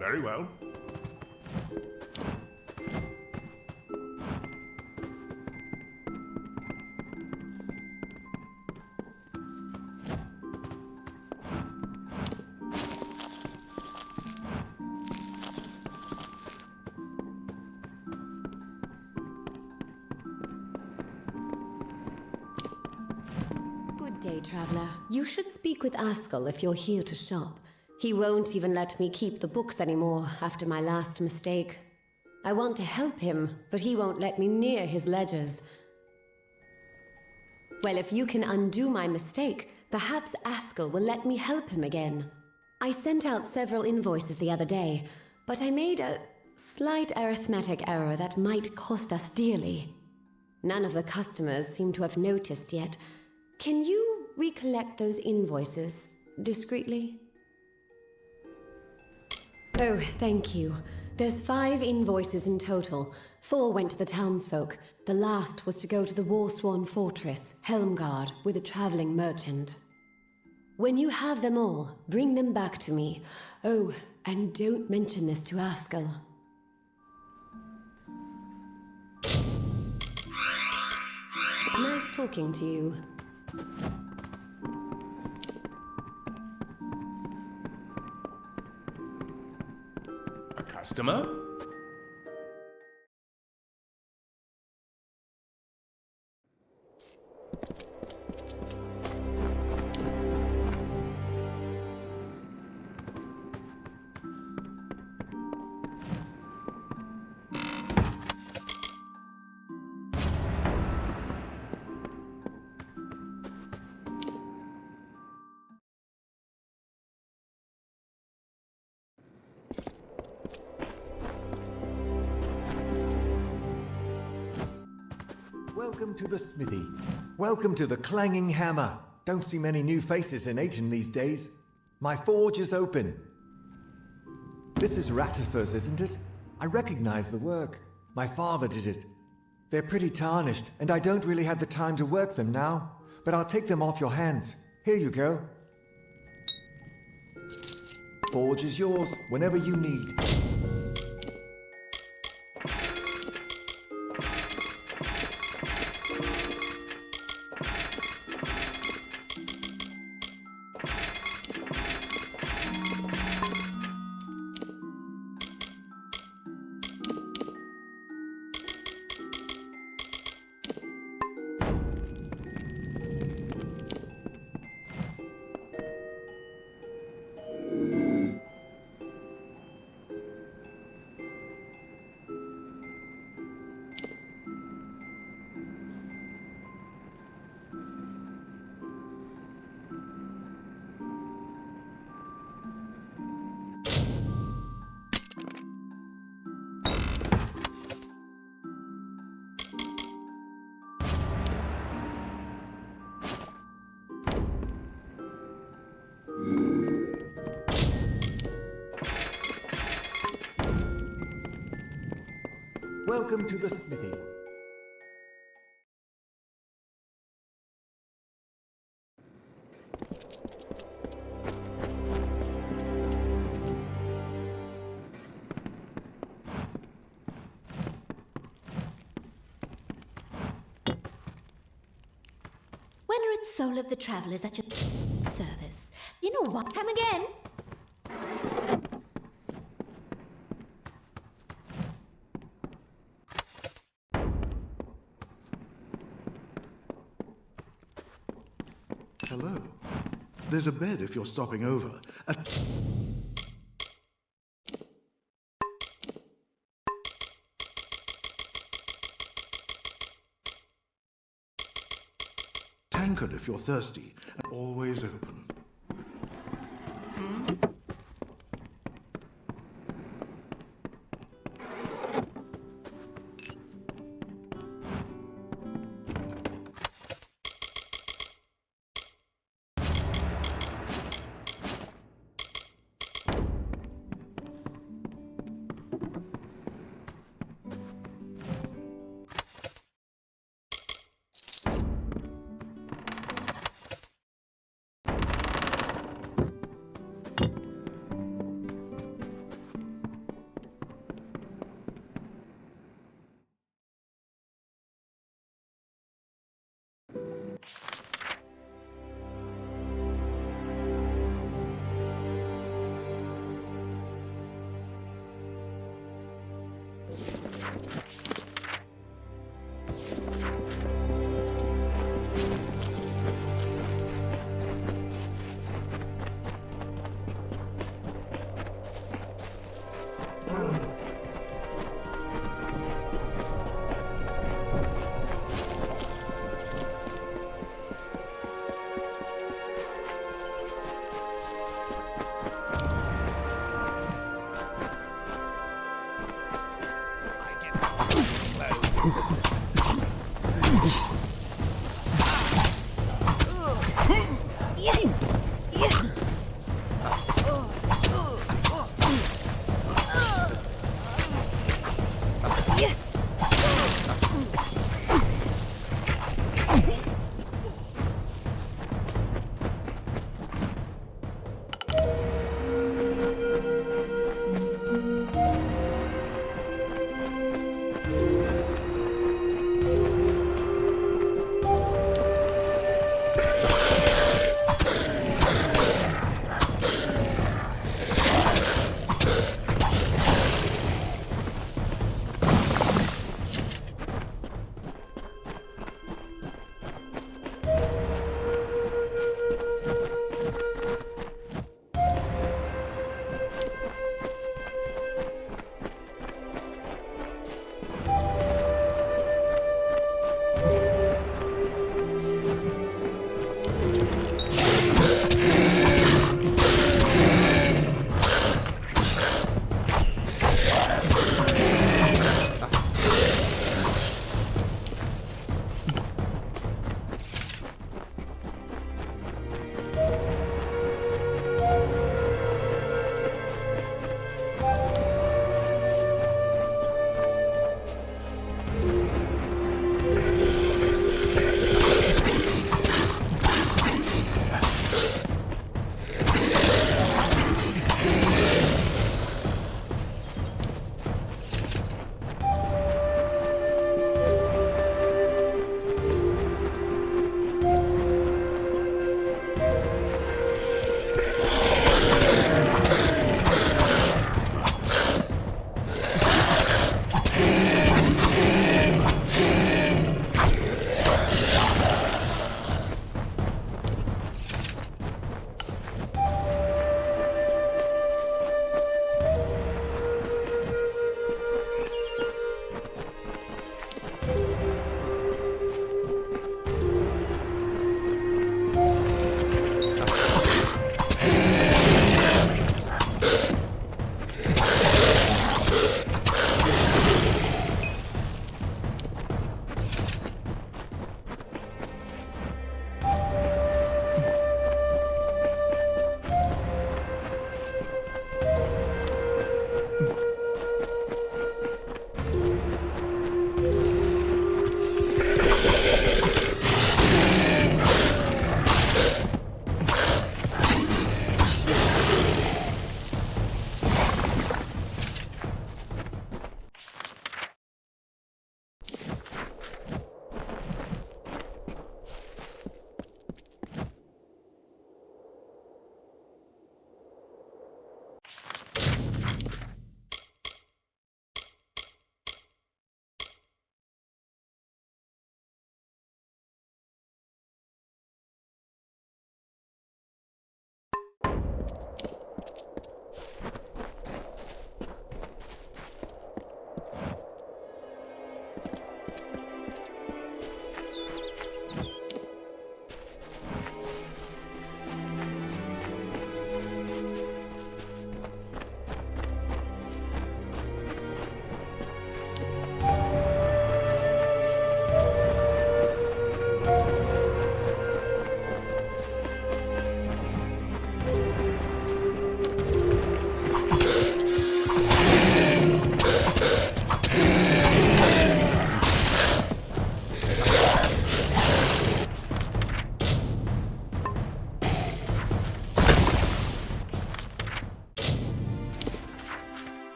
Very well. Good day, traveler. You should speak with Askell if you're here to shop. He won't even let me keep the books anymore after my last mistake. I want to help him, but he won't let me near his ledgers. Well, if you can undo my mistake, perhaps Askell will let me help him again. I sent out several invoices the other day, but I made a slight arithmetic error that might cost us dearly. None of the customers seem to have noticed yet. Can you recollect those invoices discreetly? Oh, thank you. There's 5 invoices in total. 4 went to the townsfolk. The last was to go to the Warsworn Fortress, Helmgard, with a traveling merchant. When you have them all, bring them back to me. Oh, and don't mention this to Askell. Nice talking to you. Customer? Welcome to the smithy. Welcome to the clanging hammer. Don't see many new faces in Ayton these days. My forge is open. This is Ratifer's, isn't it? I recognize the work. My father did it. They're pretty tarnished, and I don't really have the time to work them now. But I'll take them off your hands. Here you go. Forge is yours whenever you need. Welcome to the smithy. Weathered soul of the traveler is at your service. You know what? Come again. Hello. There's a bed if you're stopping over. A tankard if you're thirsty, and always open.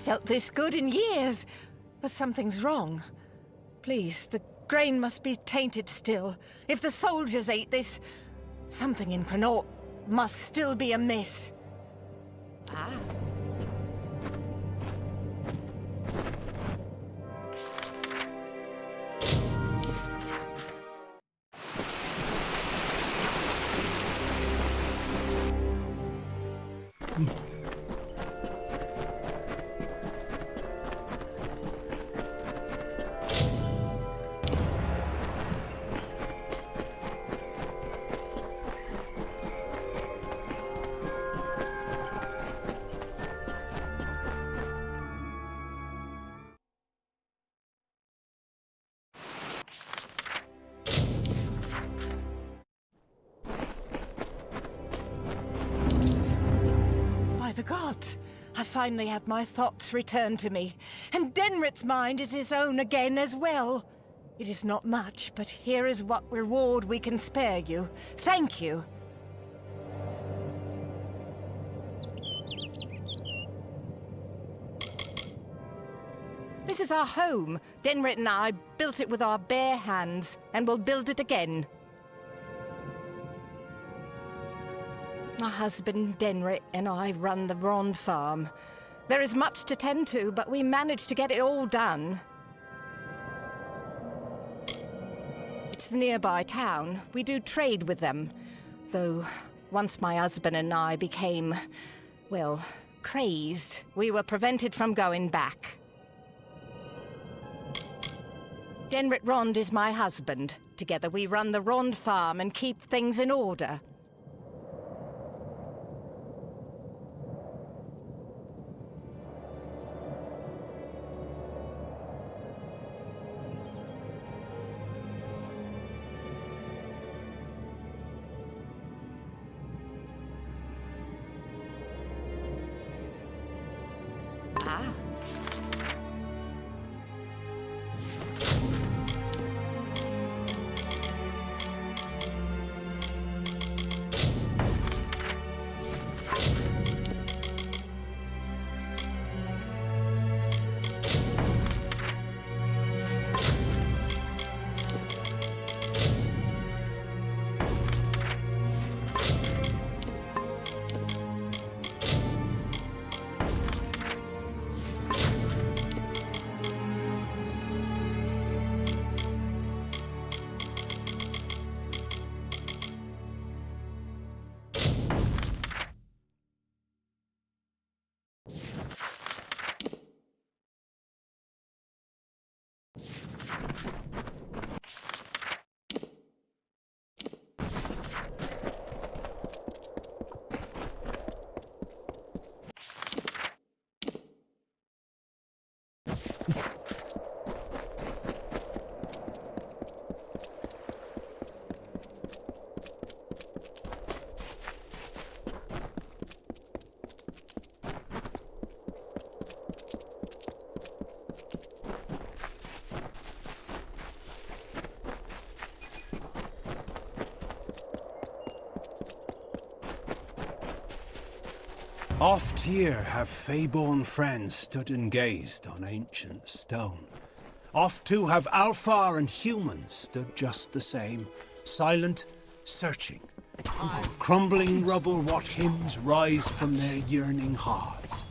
felt this good in years. But something's wrong. Please, the grain must be tainted still. If the soldiers ate this, something in Connaught must still be amiss. Ah. By the gods, I finally had my thoughts return to me, and Denrit's mind is his own again as well. It is not much, but here is what reward we can spare you. Thank you. This is our home. Denrit and I built it with our bare hands, and will build it again. My husband, Denrit, and I run the Rond farm. There is much to tend to, but we managed to get it all done. It's the nearby town. We do trade with them. Though, once my husband and I became, well, crazed, we were prevented from going back. Denrit Rond is my husband. Together we run the Rond farm and keep things in order. Ah. Oft here have fey-born friends stood and gazed on ancient stone. Oft too have Alfar and humans stood just the same, silent, searching. Crumbling rubble, what hymns rise from their yearning hearts.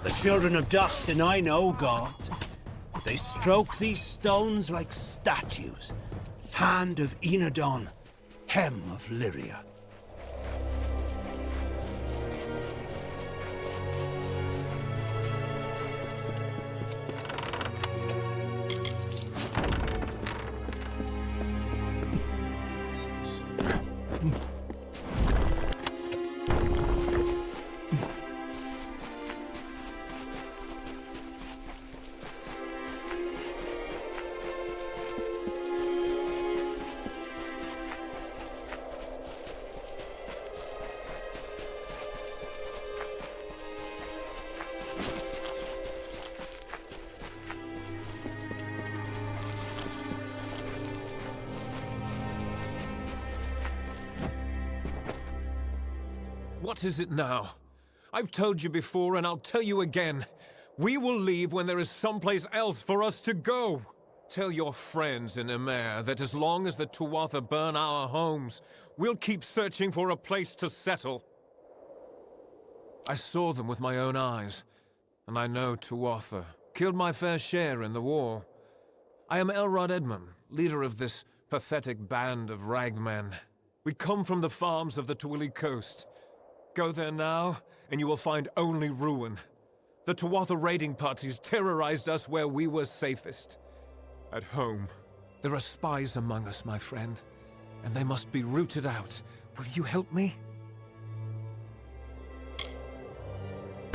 The children of dust deny no gods. They stroke these stones like statues. Hand of Enodon, hem of Lyria. What is it now? I've told you before, and I'll tell you again. We will leave when there is someplace else for us to go. Tell your friends in Emer that as long as the Tuatha burn our homes, we'll keep searching for a place to settle. I saw them with my own eyes, and I know Tuatha killed my fair share in the war. I am Elrod Edmund, leader of this pathetic band of ragmen. We come from the farms of the Twilly coast. Go there now, and you will find only ruin. The Tuatha raiding parties terrorized us where we were safest. At home. There are spies among us, my friend, and they must be rooted out. Will you help me?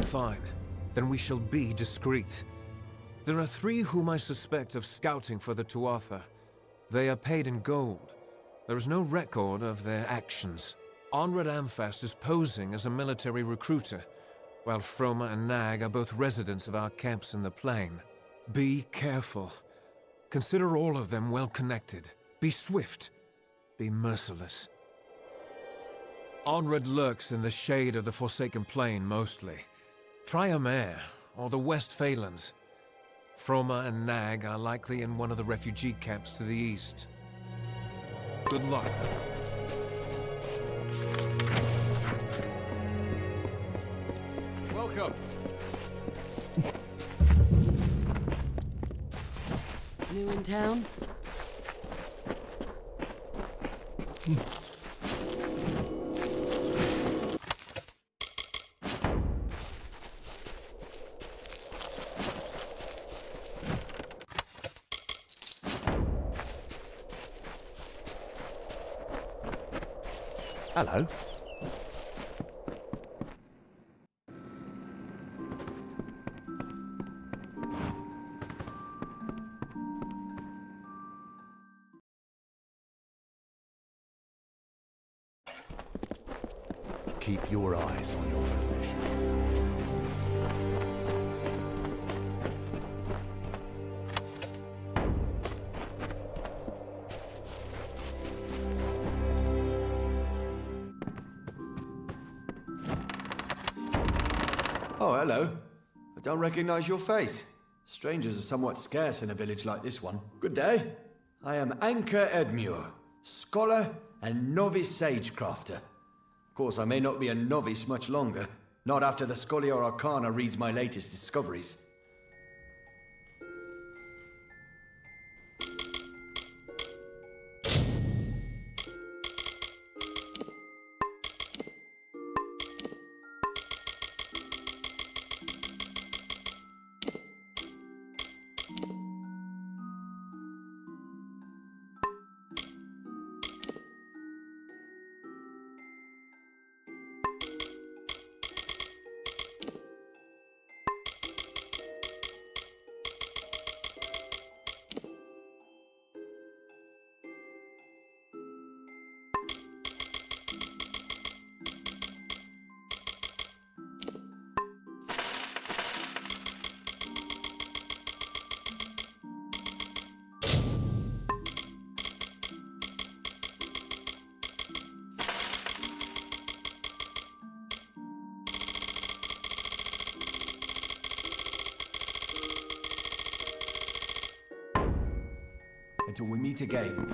Fine. Then we shall be discreet. There are 3 whom I suspect of scouting for the Tuatha. They are paid in gold. There is no record of their actions. Onred Amfast is posing as a military recruiter, while Froma and Nag are both residents of our camps in the plain. Be careful. Consider all of them well connected. Be swift. Be merciless. Onred lurks in the shade of the Forsaken Plain mostly. Try Emer, or the West Phalanx. Froma and Nag are likely in one of the refugee camps to the east. Good luck. Welcome. New in town? Hello. Keep your eyes on your possessions. Oh, hello. I don't recognize your face. Strangers are somewhat scarce in a village like this one. Good day. I am Anchor Edmure, scholar and novice sagecrafter. Of course, I may not be a novice much longer. Not after the Scholiar Arcana reads my latest discoveries. Until we meet again.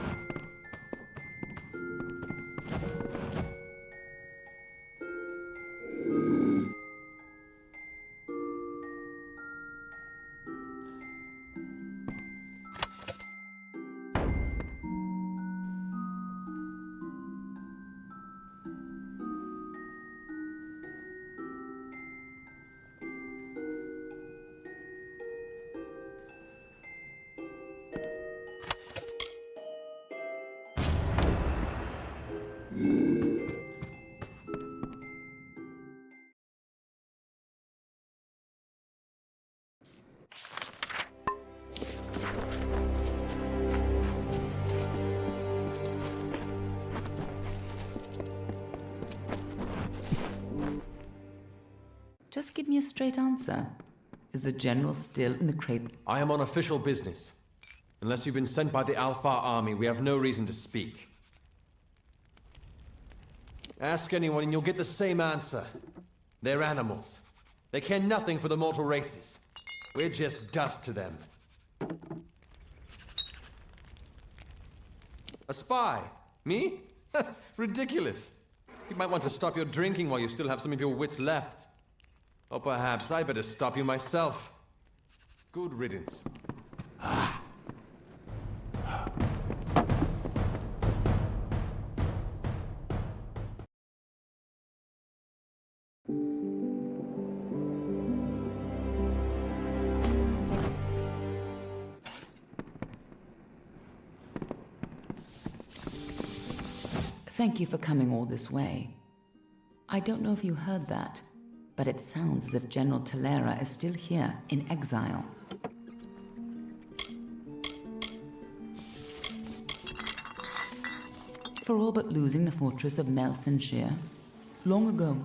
Just give me a straight answer. Is the general still in the crate? I am on official business. Unless you've been sent by the Alfar army, we have no reason to speak. Ask anyone and you'll get the same answer. They're animals. They care nothing for the mortal races. We're just dust to them. A spy? Me? Ridiculous. You might want to stop your drinking while you still have some of your wits left. Or perhaps I better stop you myself. Good riddance. Thank you for coming all this way. I don't know if you heard that, but it sounds as if General Talera is still here in exile. For all but losing the fortress of Melsenshire, long ago,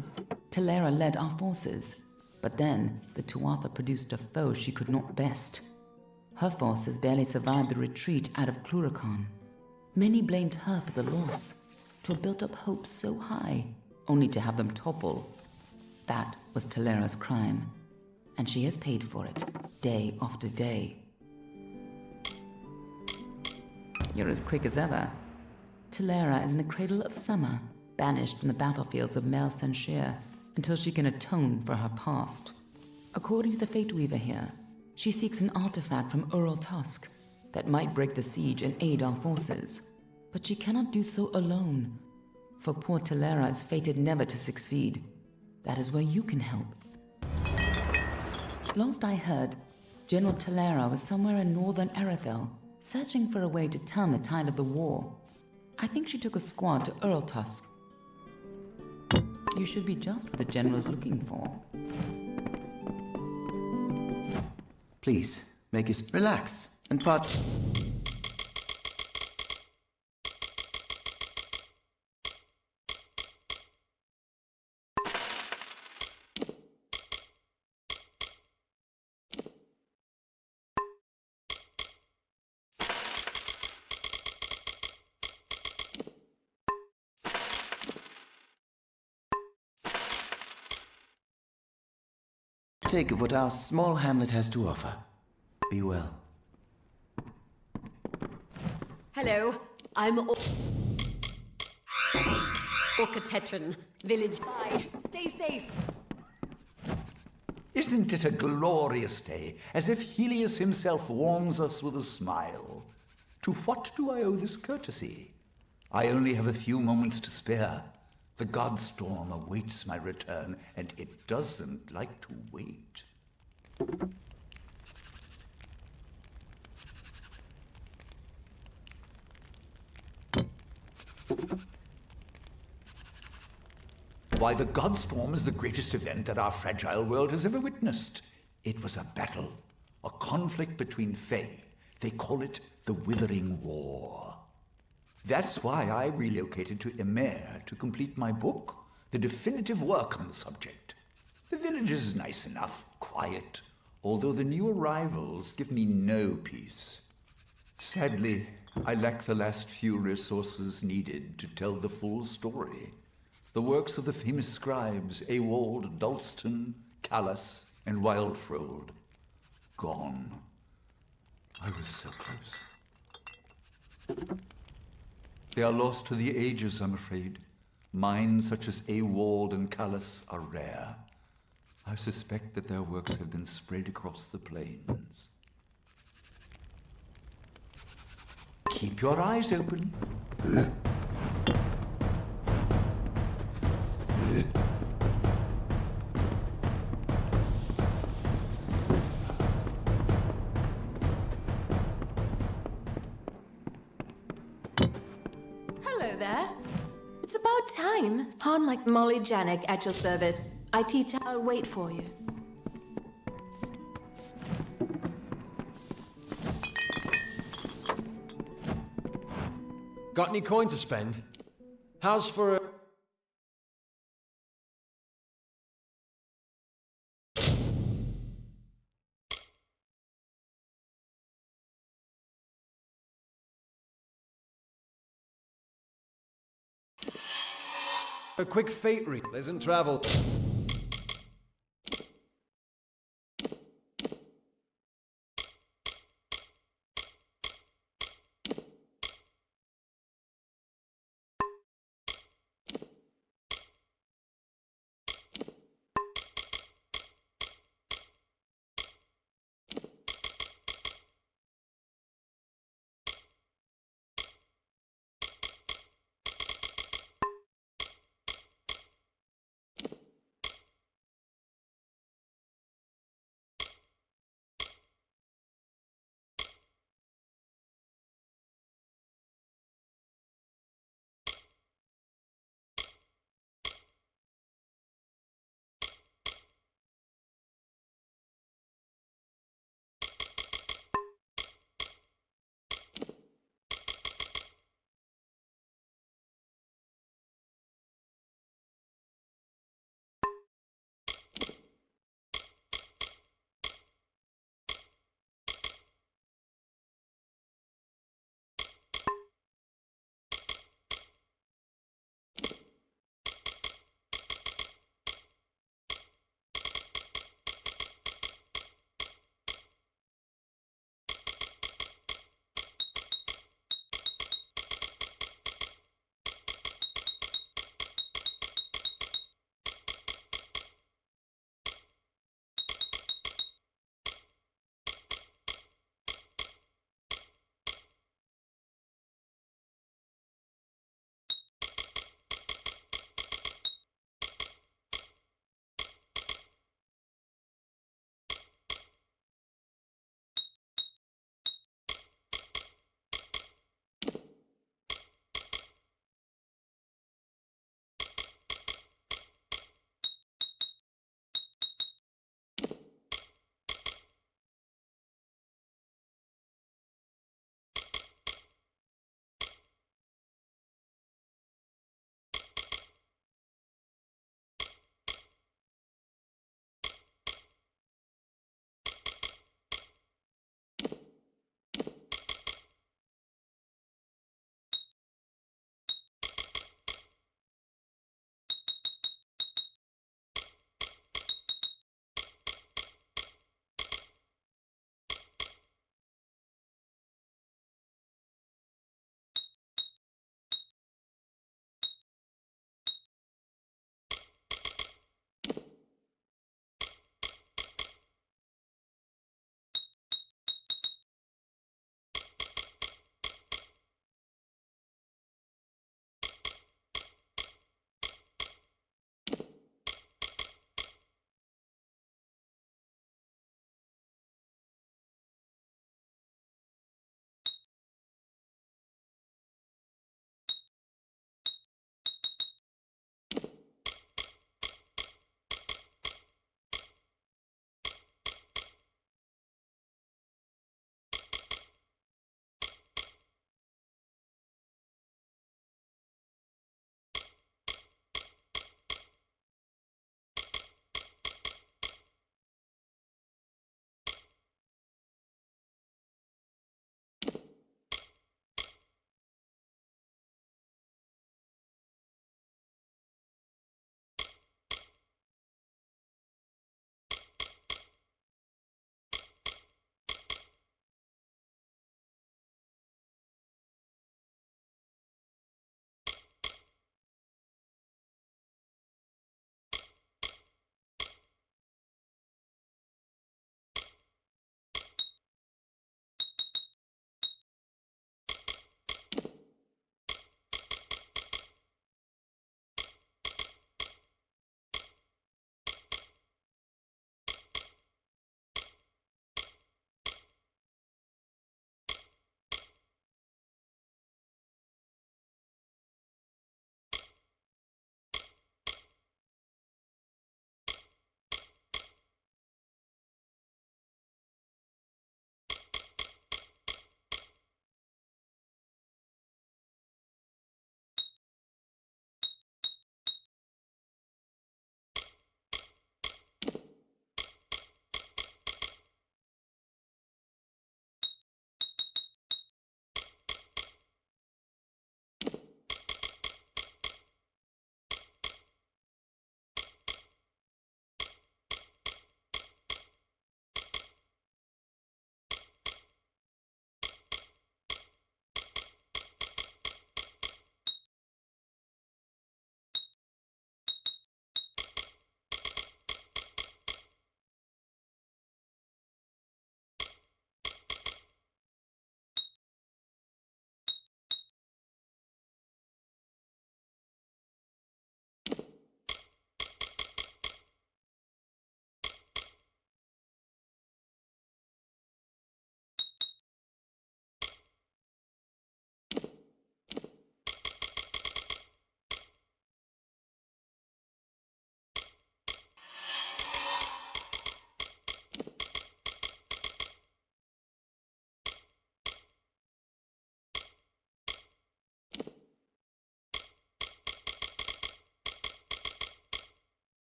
Talera led our forces, but then the Tuatha produced a foe she could not best. Her forces barely survived the retreat out of Cluracan. Many blamed her for the loss, to have built up hopes so high, only to have them topple. That was Talera's crime, and she has paid for it, day after day. You're as quick as ever. Talera is in the cradle of summer, banished from the battlefields of Melsenshire until she can atone for her past. According to the Fate Weaver here, she seeks an artifact from Ural Tusk that might break the siege and aid our forces. But she cannot do so alone, for poor Talera is fated never to succeed. That is where you can help. Last I heard, General Talera was somewhere in northern Erethel, searching for a way to turn the tide of the war. I think she took a squad to Urltusk. You should be just what the general's looking for. Please, make us relax and part. Take of what our small hamlet has to offer. Be well. Hello, I'm Orcatetran, village. Bye. Stay safe. Isn't it a glorious day, as if Helios himself warms us with a smile? To what do I owe this courtesy? I only have a few moments to spare. The Godstorm awaits my return, and it doesn't like to wait. Why, the Godstorm is the greatest event that our fragile world has ever witnessed. It was a battle, a conflict between Fae. They call it the Withering War. That's why I relocated to Emer to complete my book, the definitive work on the subject. The village is nice enough, quiet, although the new arrivals give me no peace. Sadly, I lack the last few resources needed to tell the full story. The works of the famous scribes Ewald, Dalston, Callas, and Wildfrold. Gone. I was so close. They are lost to the ages, I'm afraid. Minds such as Ewald and Callas are rare. I suspect that their works have been spread across the plains. Keep your eyes open. Hello there. It's about time. Han like Molly Janik at your service. I teach, I'll wait for you. Got any coin to spend? How's for a... A quick fate read, pleasant travel.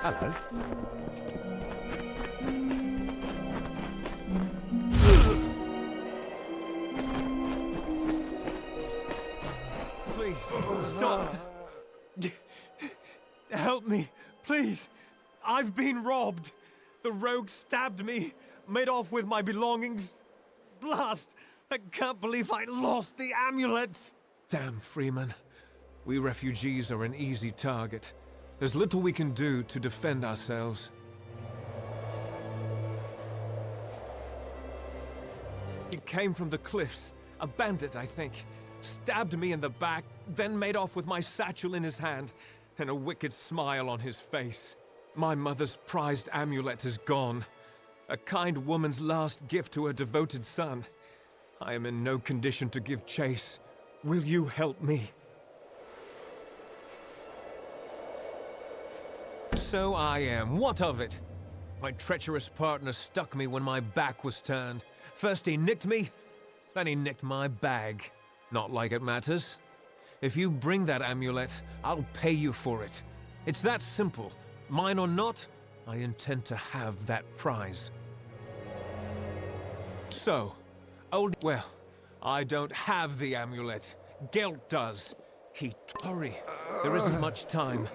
Hello. Please, stop. Help me, please. I've been robbed. The rogue stabbed me, made off with my belongings. Blast! I can't believe I lost the amulet. Damn, Freeman. We refugees are an easy target. There's little we can do to defend ourselves. He came from the cliffs. A bandit, I think. Stabbed me in the back, then made off with my satchel in his hand, and a wicked smile on his face. My mother's prized amulet is gone. A kind woman's last gift to her devoted son. I am in no condition to give chase. Will you help me? So I am. What of it? My treacherous partner stuck me when my back was turned. First he nicked me, then he nicked my bag. Not like it matters. If you bring that amulet, I'll pay you for it. It's that simple. Mine or not, I intend to have that prize. So, well, I don't have the amulet. Gelt does. Hurry. There isn't much time.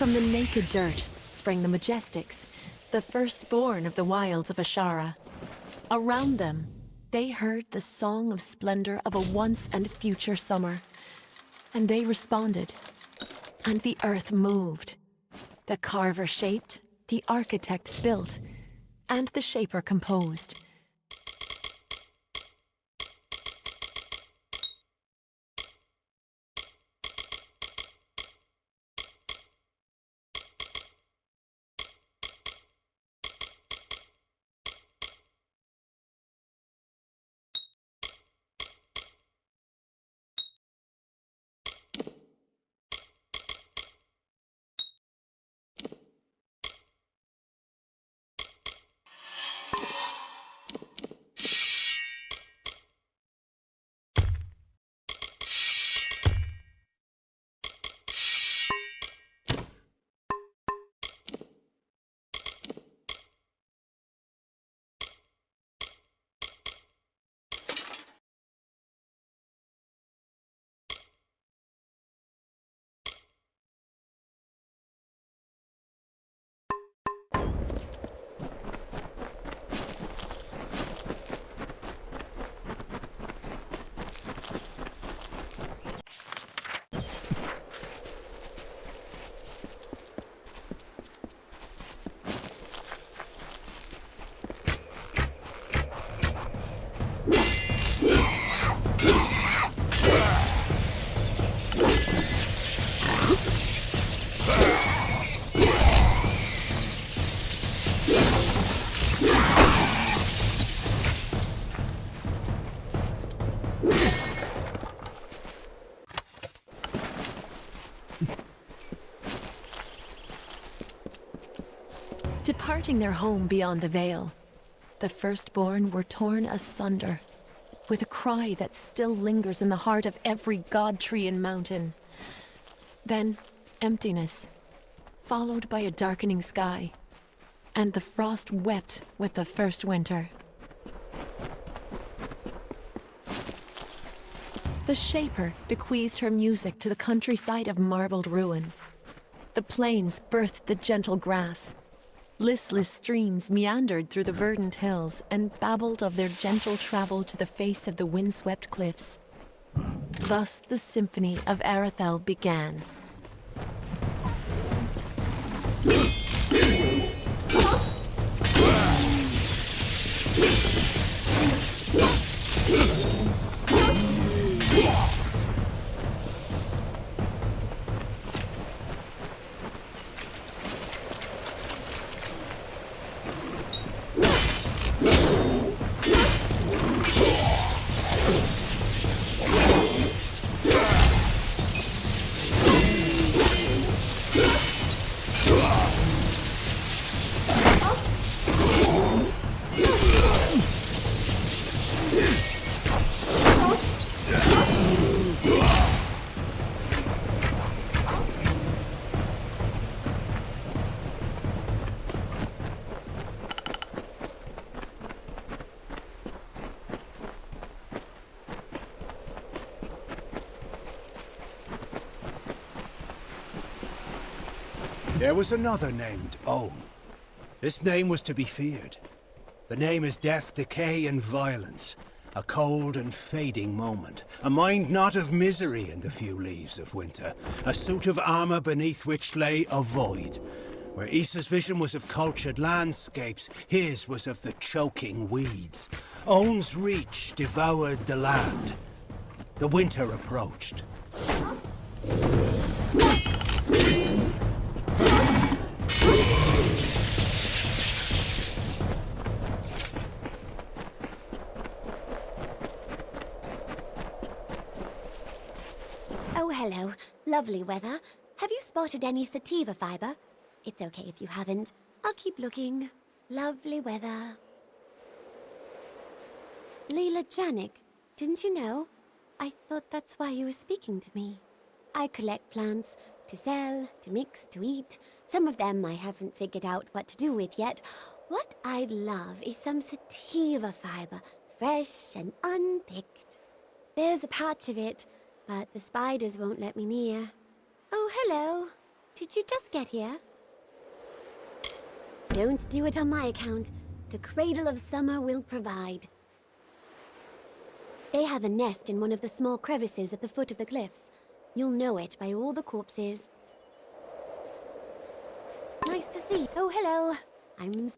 From the naked dirt sprang the Majestics, the firstborn of the wilds of Ashara. Around them, they heard the song of splendor of a once and future summer. And they responded. And the earth moved. The carver shaped, the architect built, and the shaper composed. Departing their home beyond the Vale, the firstborn were torn asunder, with a cry that still lingers in the heart of every god tree and mountain. Then, emptiness, followed by a darkening sky, and the frost wept with the first winter. The Shaper bequeathed her music to the countryside of marbled ruin. The plains birthed the gentle grass. Listless streams meandered through the verdant hills and babbled of their gentle travel to the face of the windswept cliffs. Thus the symphony of Arethel began. There was another named Own. This name was to be feared. The name is death, decay, and violence. A cold and fading moment. A mind not of misery in the few leaves of winter. A suit of armor beneath which lay a void. Where Issa's vision was of cultured landscapes, his was of the choking weeds. Own's reach devoured the land. The winter approached. Oh, hello. Lovely weather. Have you spotted any sativa fiber? It's okay if you haven't. I'll keep looking. Lovely weather. Leela Janik, didn't you know? I thought that's why you were speaking to me. I collect plants to sell, to mix, to eat. Some of them I haven't figured out what to do with yet. What I'd love is some sativa fiber, fresh and unpicked. There's a patch of it, but the spiders won't let me near. Oh, hello. Did you just get here? Don't do it on my account. The Cradle of Summer will provide. They have a nest in one of the small crevices at the foot of the cliffs. You'll know it by all the corpses. Nice to see you. Oh, hello. I'm...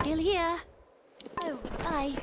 Still here. Oh, bye.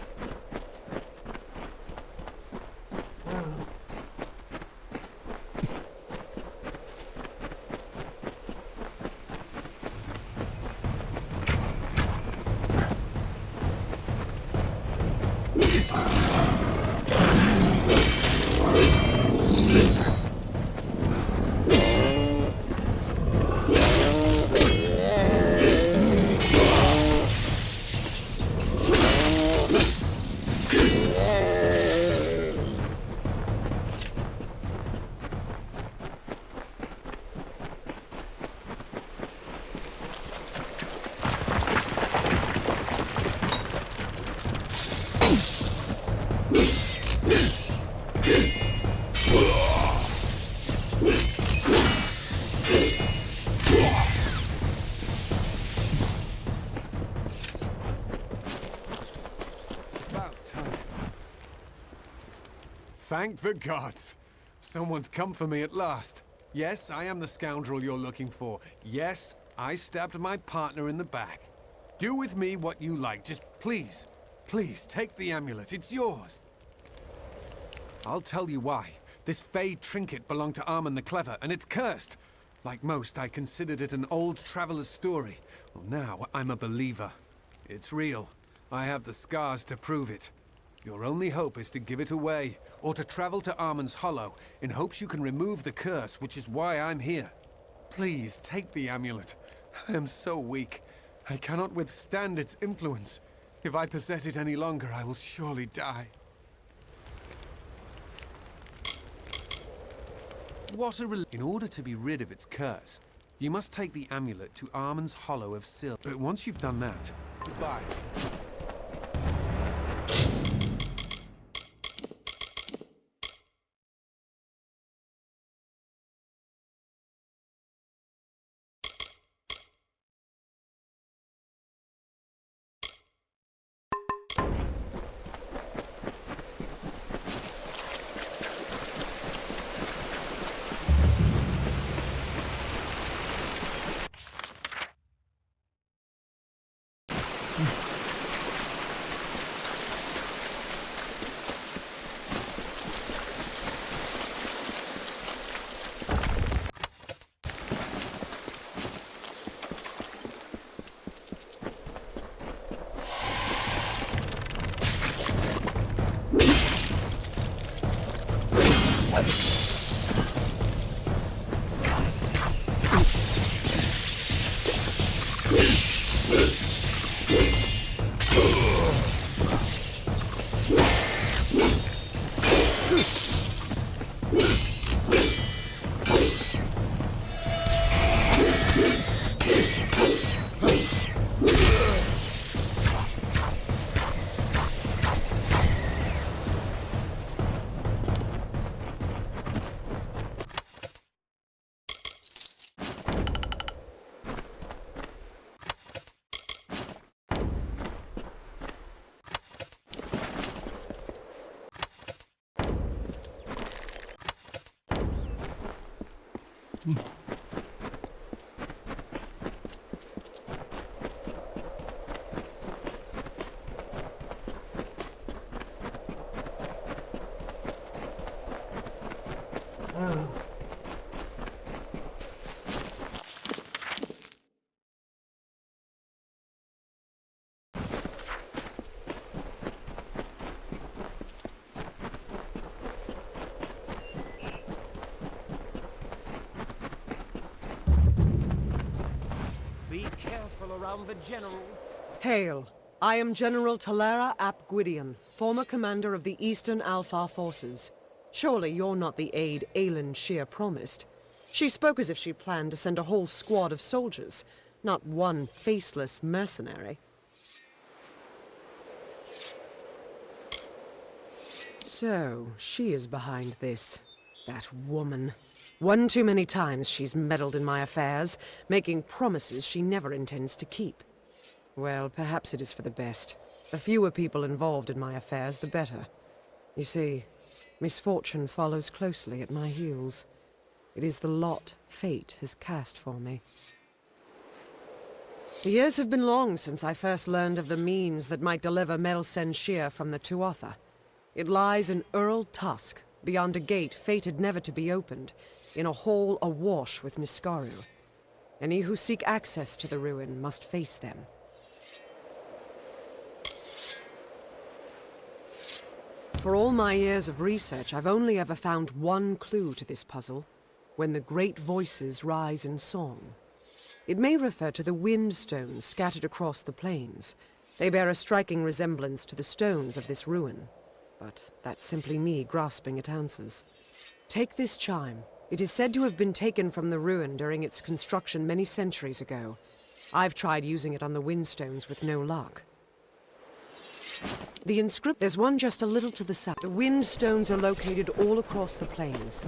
Thank the gods! Someone's come for me at last. Yes, I am the scoundrel you're looking for. Yes, I stabbed my partner in the back. Do with me what you like. Just please, please take the amulet. It's yours. I'll tell you why. This Fey trinket belonged to Armand the Clever, and it's cursed. Like most, I considered it an old traveler's story. Well, now I'm a believer. It's real. I have the scars to prove it. Your only hope is to give it away, or to travel to Armand's Hollow, in hopes you can remove the curse, which is why I'm here. Please, take the amulet. I am so weak. I cannot withstand its influence. If I possess it any longer, I will surely die. What a In order to be rid of its curse, you must take the amulet to Armand's Hollow of Sil. But once you've done that, goodbye. Be careful around the general. Hail. I am General Talera ap Gwydion, former commander of the Eastern Alfar forces. Surely you're not the aide Aelin Shear promised. She spoke as if she planned to send a whole squad of soldiers, not one faceless mercenary. So, she is behind this. That woman. One too many times she's meddled in my affairs, making promises she never intends to keep. Well, perhaps it is for the best. The fewer people involved in my affairs, the better. You see, misfortune follows closely at my heels. It is the lot fate has cast for me. The years have been long since I first learned of the means that might deliver Melsen Shear from the Tuatha. It lies in Earl Tusk, beyond a gate fated never to be opened, in a hall awash with Niskaru. Any who seek access to the ruin must face them. For all my years of research, I've only ever found one clue to this puzzle: when the great voices rise in song. It may refer to the wind stones scattered across the plains. They bear a striking resemblance to the stones of this ruin. But that's simply me grasping at answers. Take this chime. It is said to have been taken from the ruin during its construction many centuries ago. I've tried using it on the windstones with no luck. There's one just a little to the south. The windstones are located all across the plains.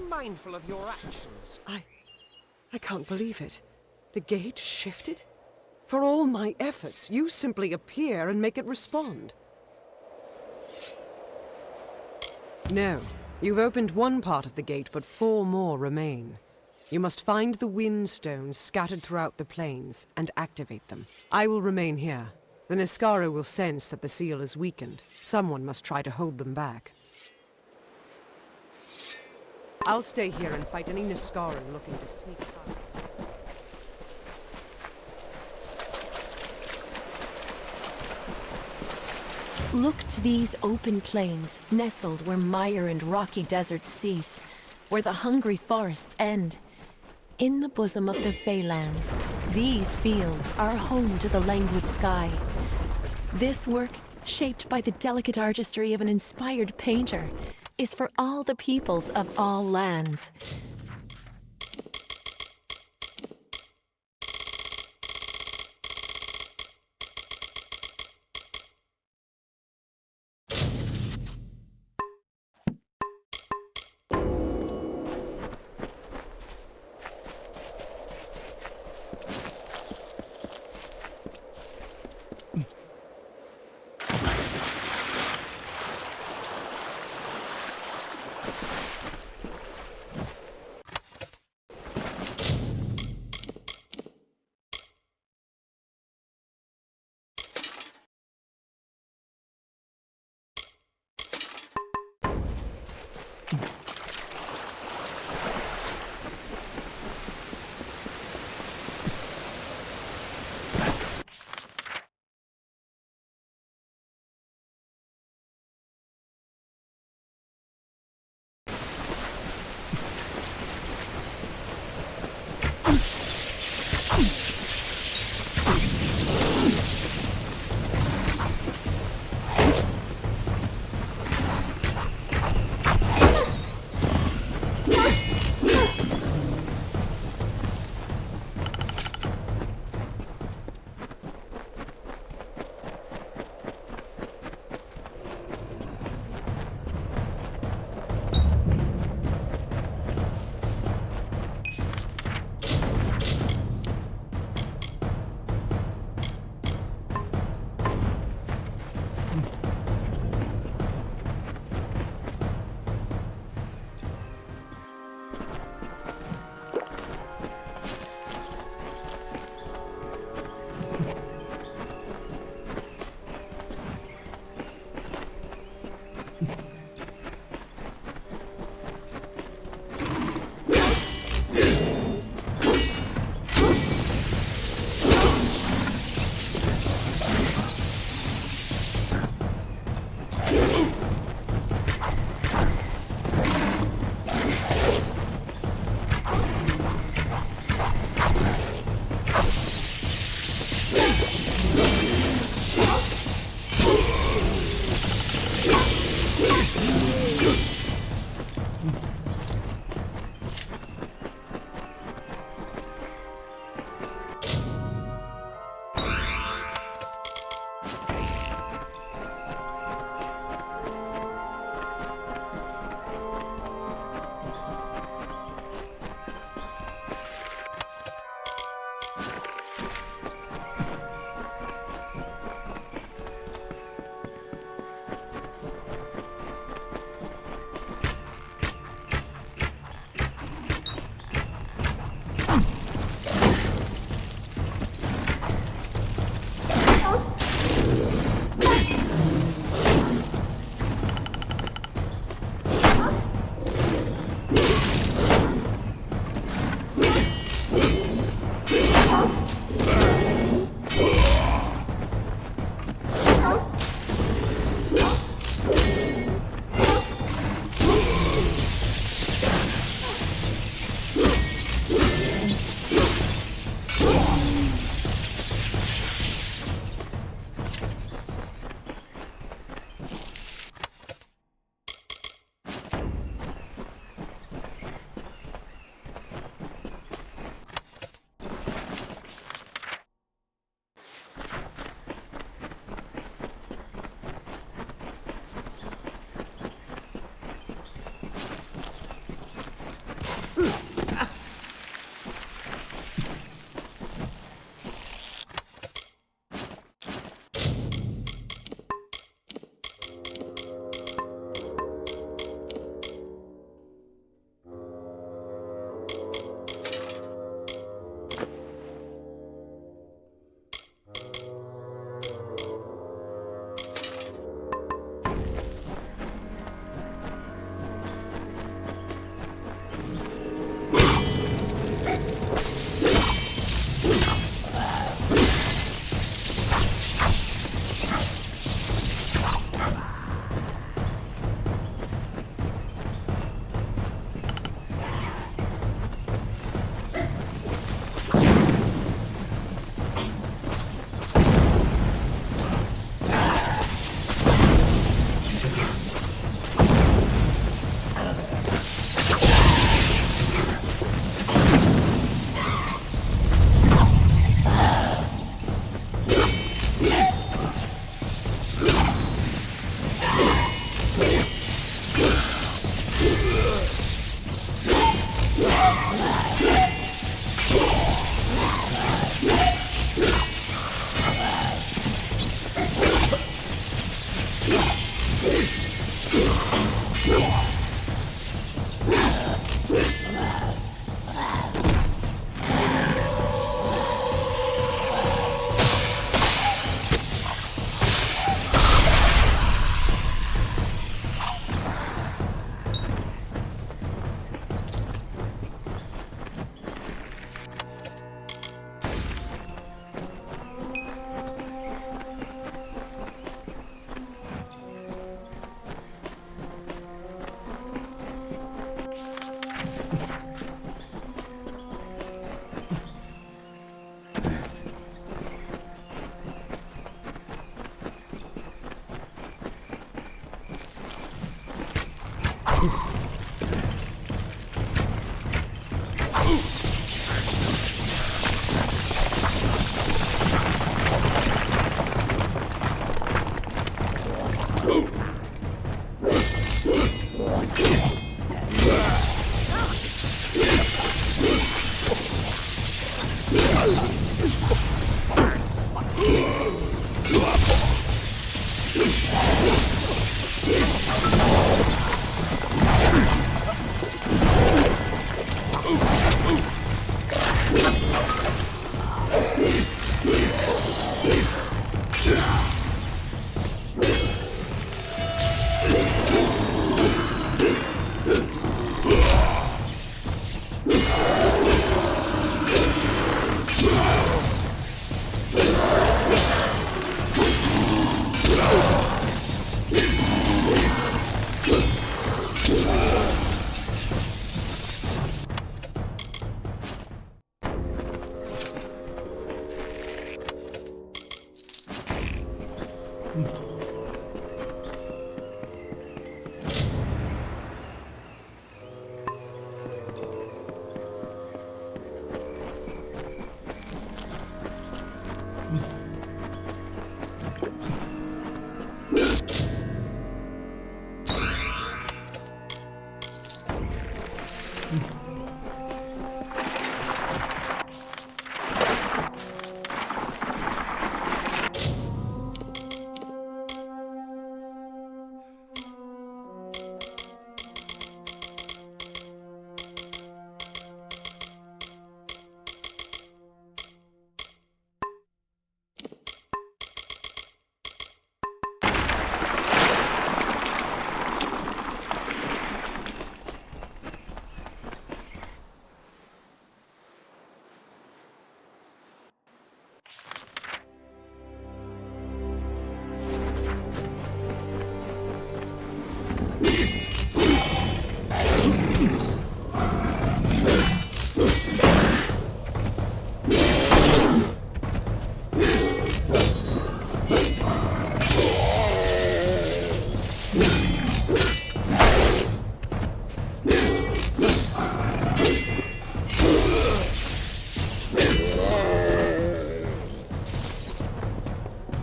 Mindful of your actions. I can't believe it. The gate shifted? For all my efforts, you simply appear and make it respond. No, you've opened one part of the gate, but 4 more remain. You must find the wind stones scattered throughout the plains and activate them. I will remain here. The Niskaru will sense that the seal is weakened. Someone must try to hold them back. I'll stay here and fight any Niskaru looking to sneak past. Look to these open plains, nestled where mire and rocky deserts cease, where the hungry forests end. In the bosom of the Feylands, these fields are home to the languid sky. This work, shaped by the delicate artistry of an inspired painter, is for all the peoples of all lands.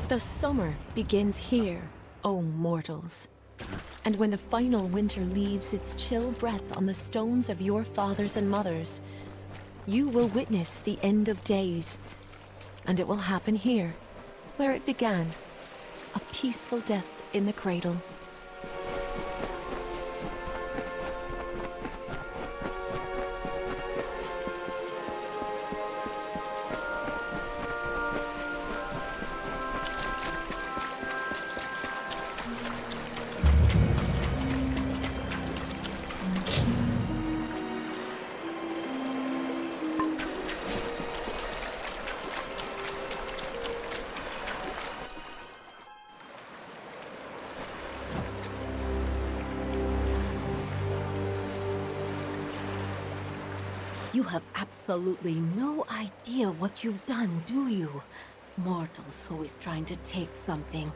The summer begins here, O mortals. And when the final winter leaves its chill breath on the stones of your fathers and mothers, you will witness the end of days. And it will happen here, where it began, a peaceful death in the cradle. You have absolutely no idea what you've done, do you? Mortals always trying to take something.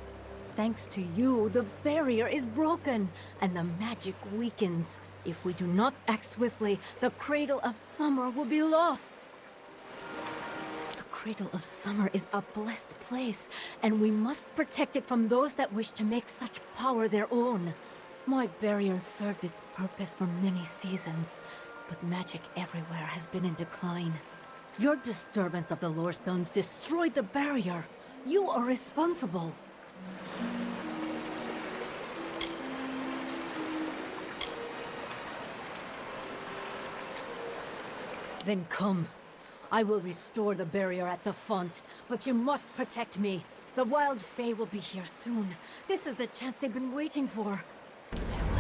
Thanks to you, the barrier is broken, and the magic weakens. If we do not act swiftly, the Cradle of Summer will be lost. The Cradle of Summer is a blessed place, and we must protect it from those that wish to make such power their own. My barrier served its purpose for many seasons, but magic everywhere has been in decline. Your disturbance of the lore stones destroyed the barrier. You are responsible. Then come. I will restore the barrier at the font, but you must protect me. The Wild Fae will be here soon. This is the chance they've been waiting for. Farewell.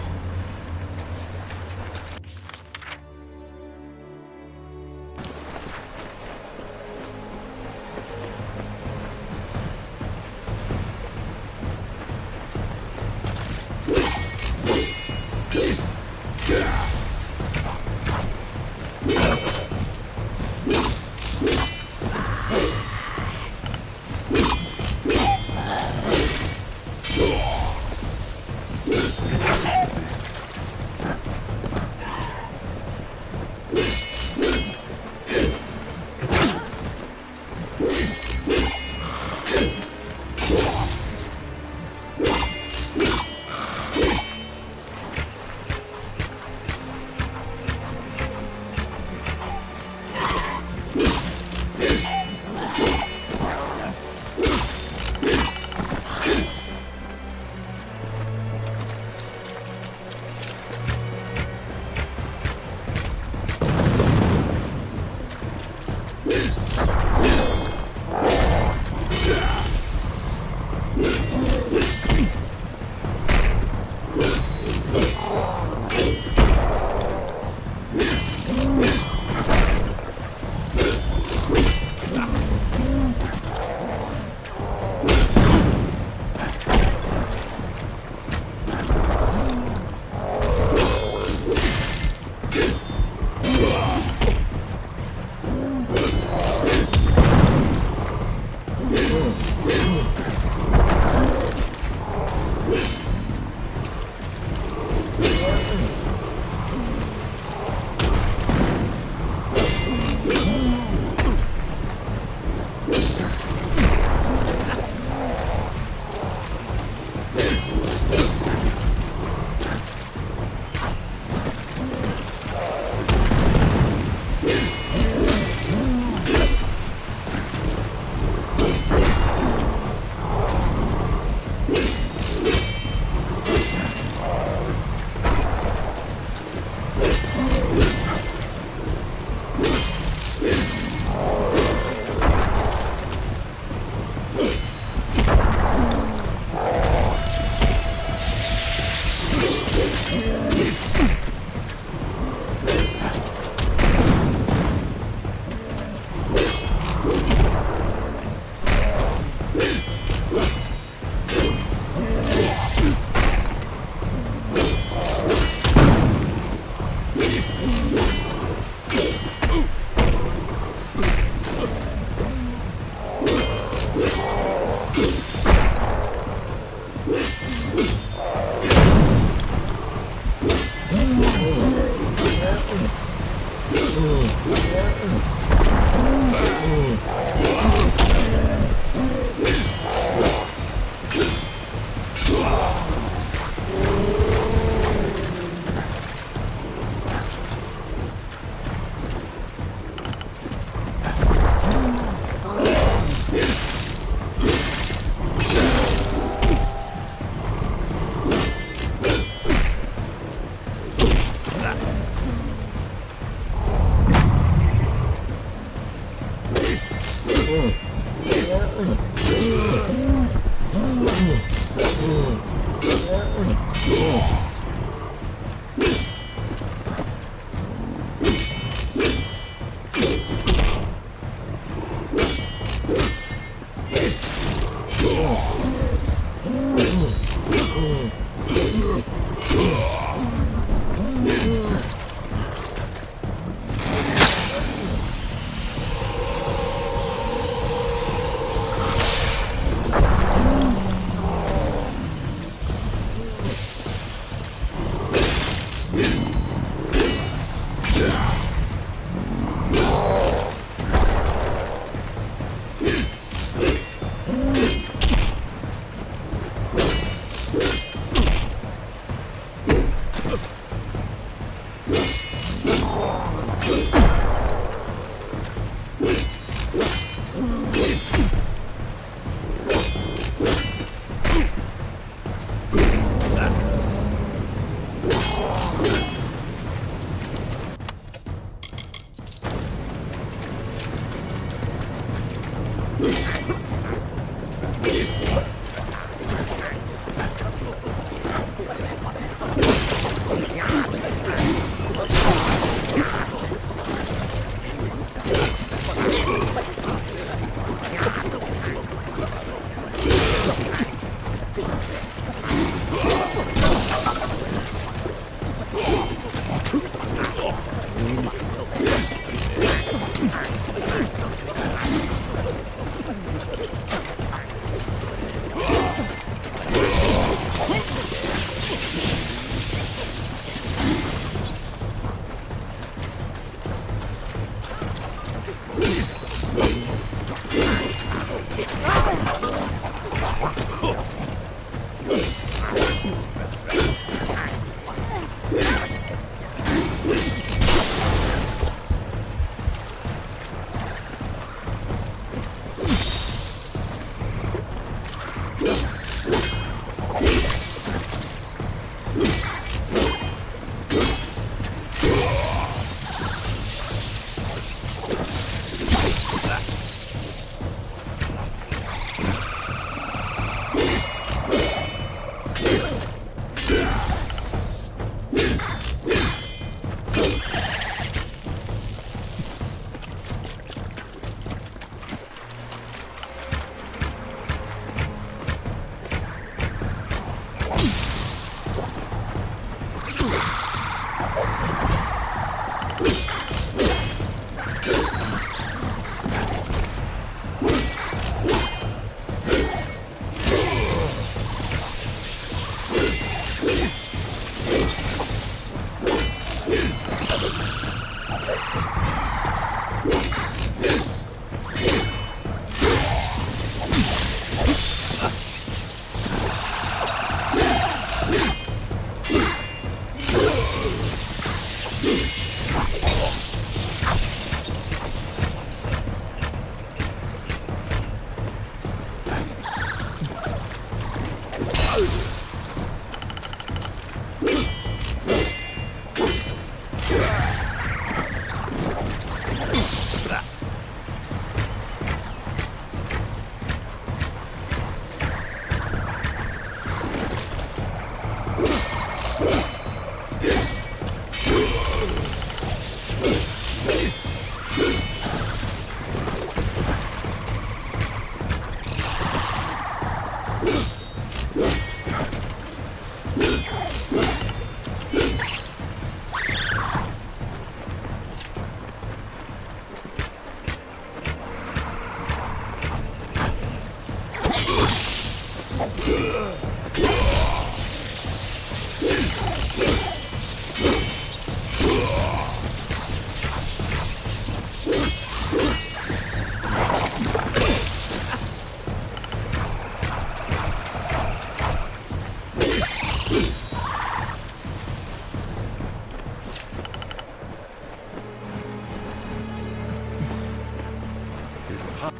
How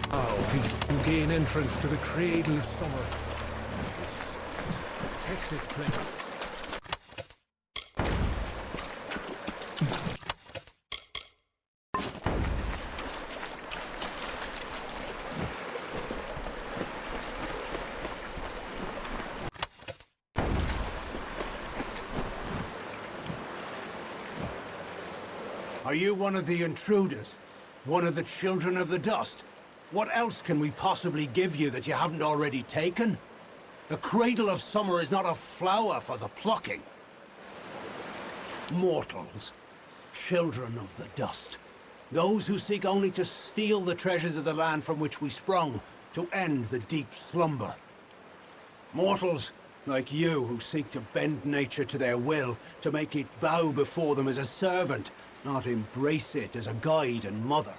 did you gain entrance to the Cradle of Summer? This protected place. Are you one of the intruders? One of the children of the dust? What else can we possibly give you that you haven't already taken? The Cradle of Summer is not a flower for the plucking. Mortals, children of the dust. Those who seek only to steal the treasures of the land from which we sprung, to end the deep slumber. Mortals, like you, who seek to bend nature to their will, to make it bow before them as a servant, not embrace it as a guide and mother.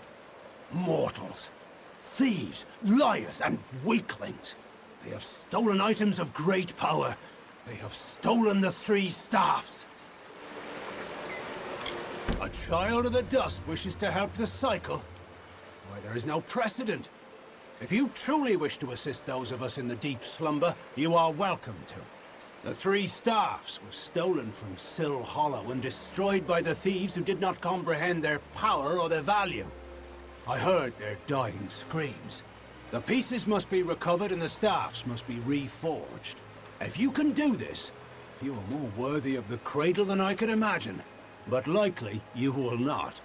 Mortals. Thieves, liars, and weaklings. They have stolen items of great power. They have stolen the three staffs. A child of the dust wishes to help the cycle? Why, there is no precedent. If you truly wish to assist those of us in the deep slumber, you are welcome to. The three staffs were stolen from Sill Hollow and destroyed by the thieves who did not comprehend their power or their value. I heard their dying screams. The pieces must be recovered and the staffs must be reforged. If you can do this, you are more worthy of the cradle than I could imagine. But likely, you will not.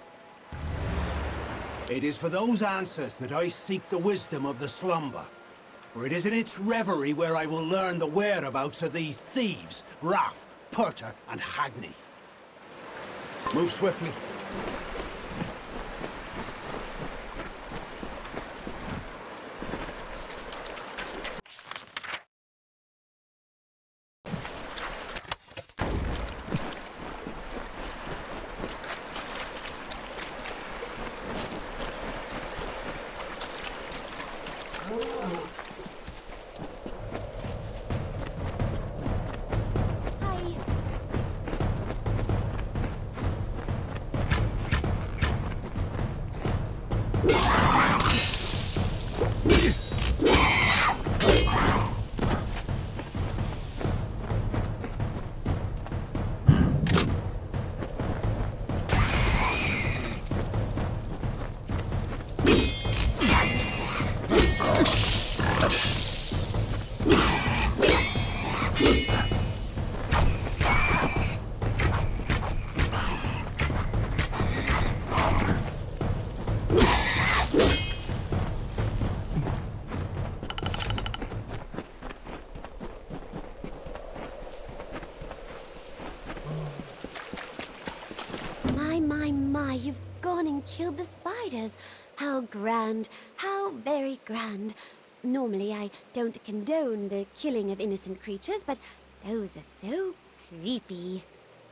It is for those answers that I seek the wisdom of the slumber. For it is in its reverie where I will learn the whereabouts of these thieves, Raff, Purta, and Hagney. Move swiftly. My, you've gone and killed the spiders. How grand, how very grand. Normally I don't condone the killing of innocent creatures, but those are so creepy.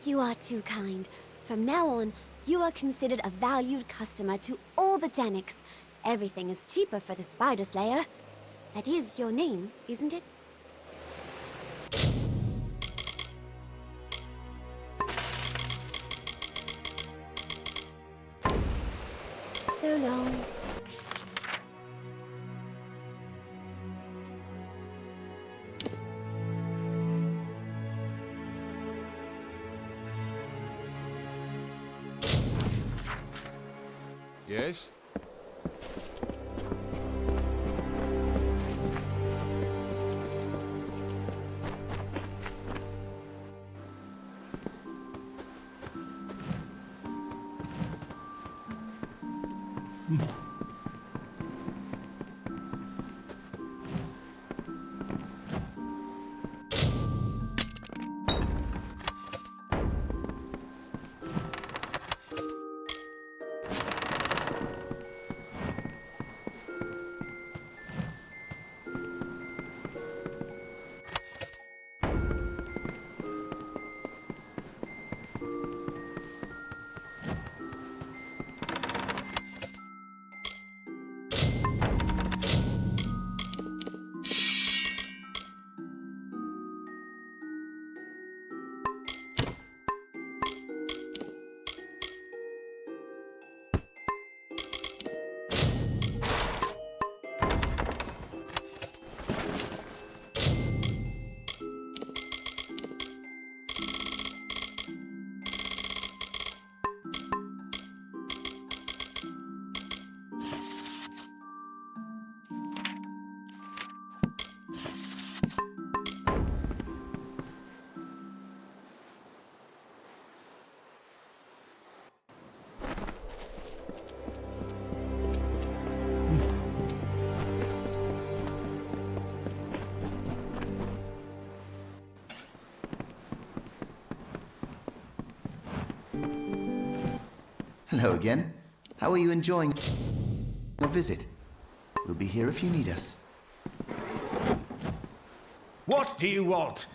You are too kind. From now on, you are considered a valued customer to all the Janiks. Everything is cheaper for the Spider Slayer. That is your name, isn't it? So long. Yes? Hello again. How are you enjoying your visit? We'll be here if you need us. What do you want?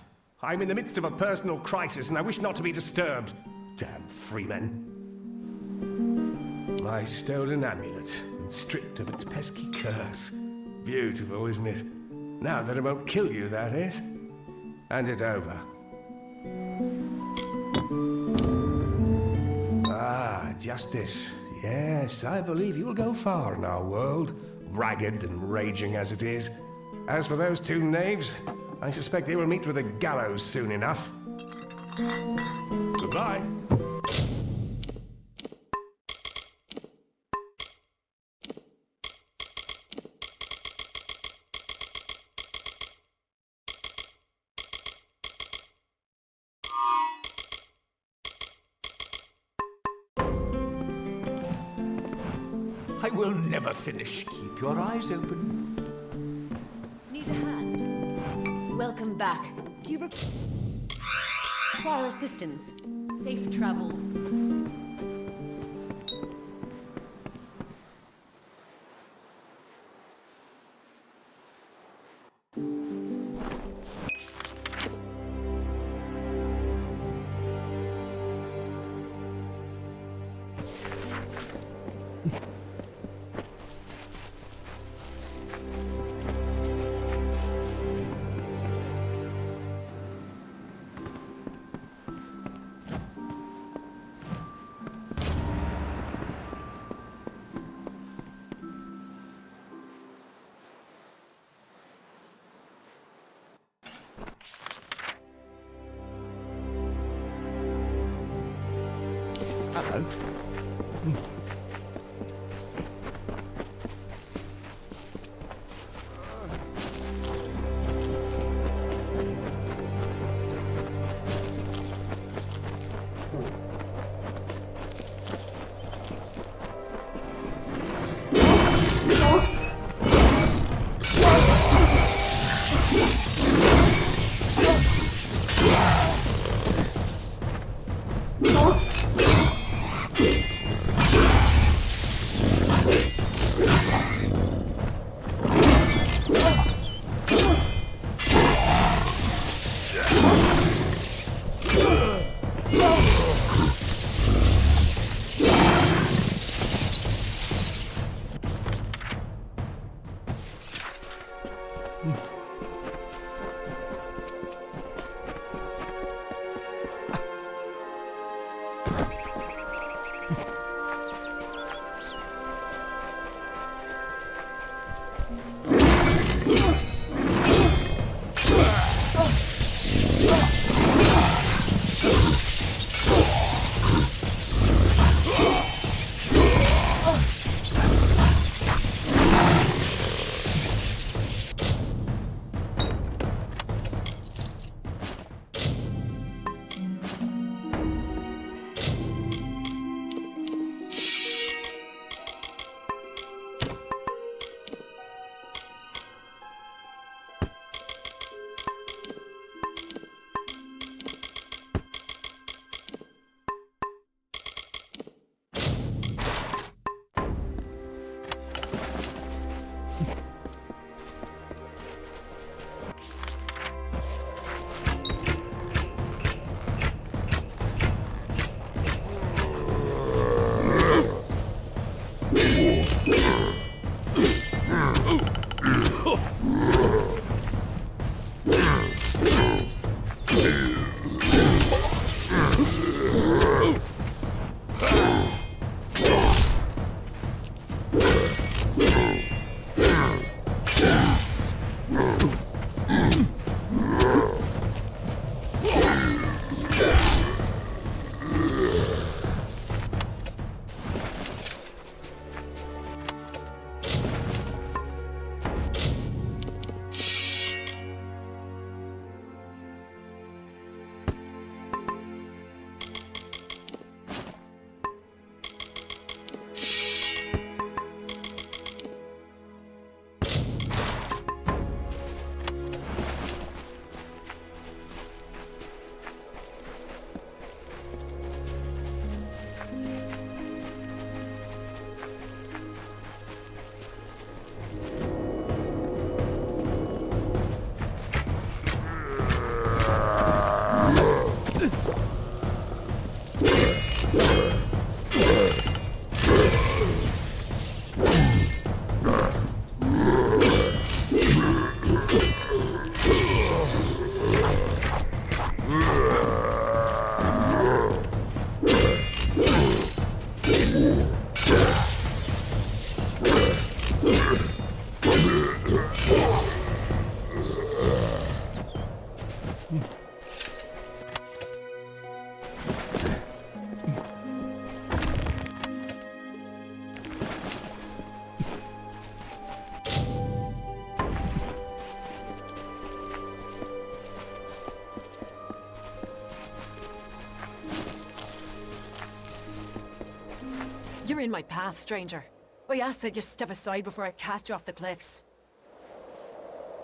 I'm in the midst of a personal crisis and I wish not to be disturbed. Damn freemen. My stolen amulet, and stripped of its pesky curse. Beautiful, isn't it? Now that it won't kill you, that is. Hand it over. Ah, justice. Yes, I believe you will go far in our world, ragged and raging as it is. As for those two knaves, I suspect they will meet with a gallows soon enough. Goodbye. I will never finish. Keep your eyes open. Need a hand? Welcome back. Do you require assistance? Safe travels. Hello. You're in my path, stranger. I ask that you step aside before I cast you off the cliffs.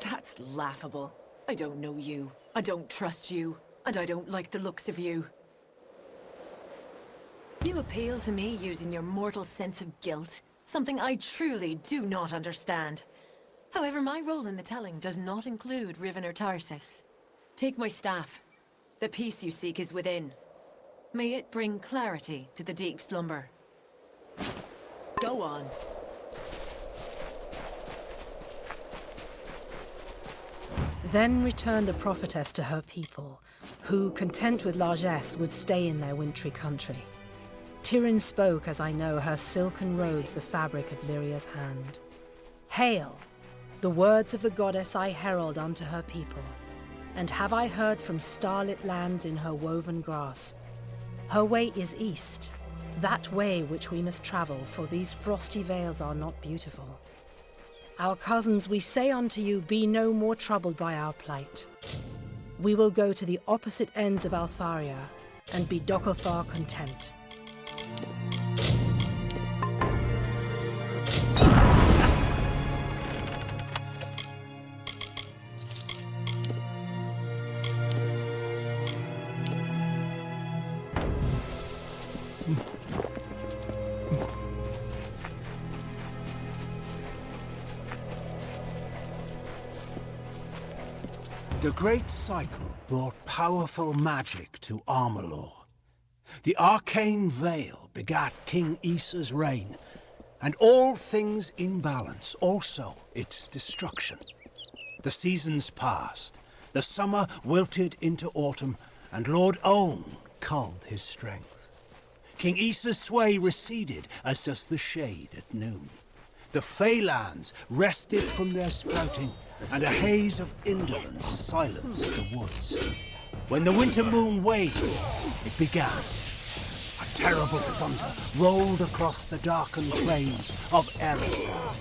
That's laughable. I don't know you, I don't trust you, and I don't like the looks of you. You appeal to me using your mortal sense of guilt, something I truly do not understand. However, my role in the telling does not include Riven or Tarsus. Take my staff. The peace you seek is within. May it bring clarity to the deep slumber. Go on. Then returned the prophetess to her people, who, content with largesse, would stay in their wintry country. Tyrion spoke, as I know, her silken robes the fabric of Lyria's hand. Hail! The words of the goddess I herald unto her people, and have I heard from starlit lands in her woven grasp. Her way is east, that way which we must travel, for these frosty vales are not beautiful. Our cousins, we say unto you, be no more troubled by our plight. We will go to the opposite ends of Alfaria, and be Dokofar content. The Great Cycle brought powerful magic to Amalur. The arcane veil begat King Issa's reign, and all things in balance, also its destruction. The seasons passed, the summer wilted into autumn, and Lord Own culled his strength. King Issa's sway receded, as does the shade at noon. The Feylands rested from their sprouting, and a haze of indolence silenced the woods. When the winter moon waned, it began. A terrible thunder rolled across the darkened plains of Erethdal.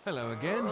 Hello again.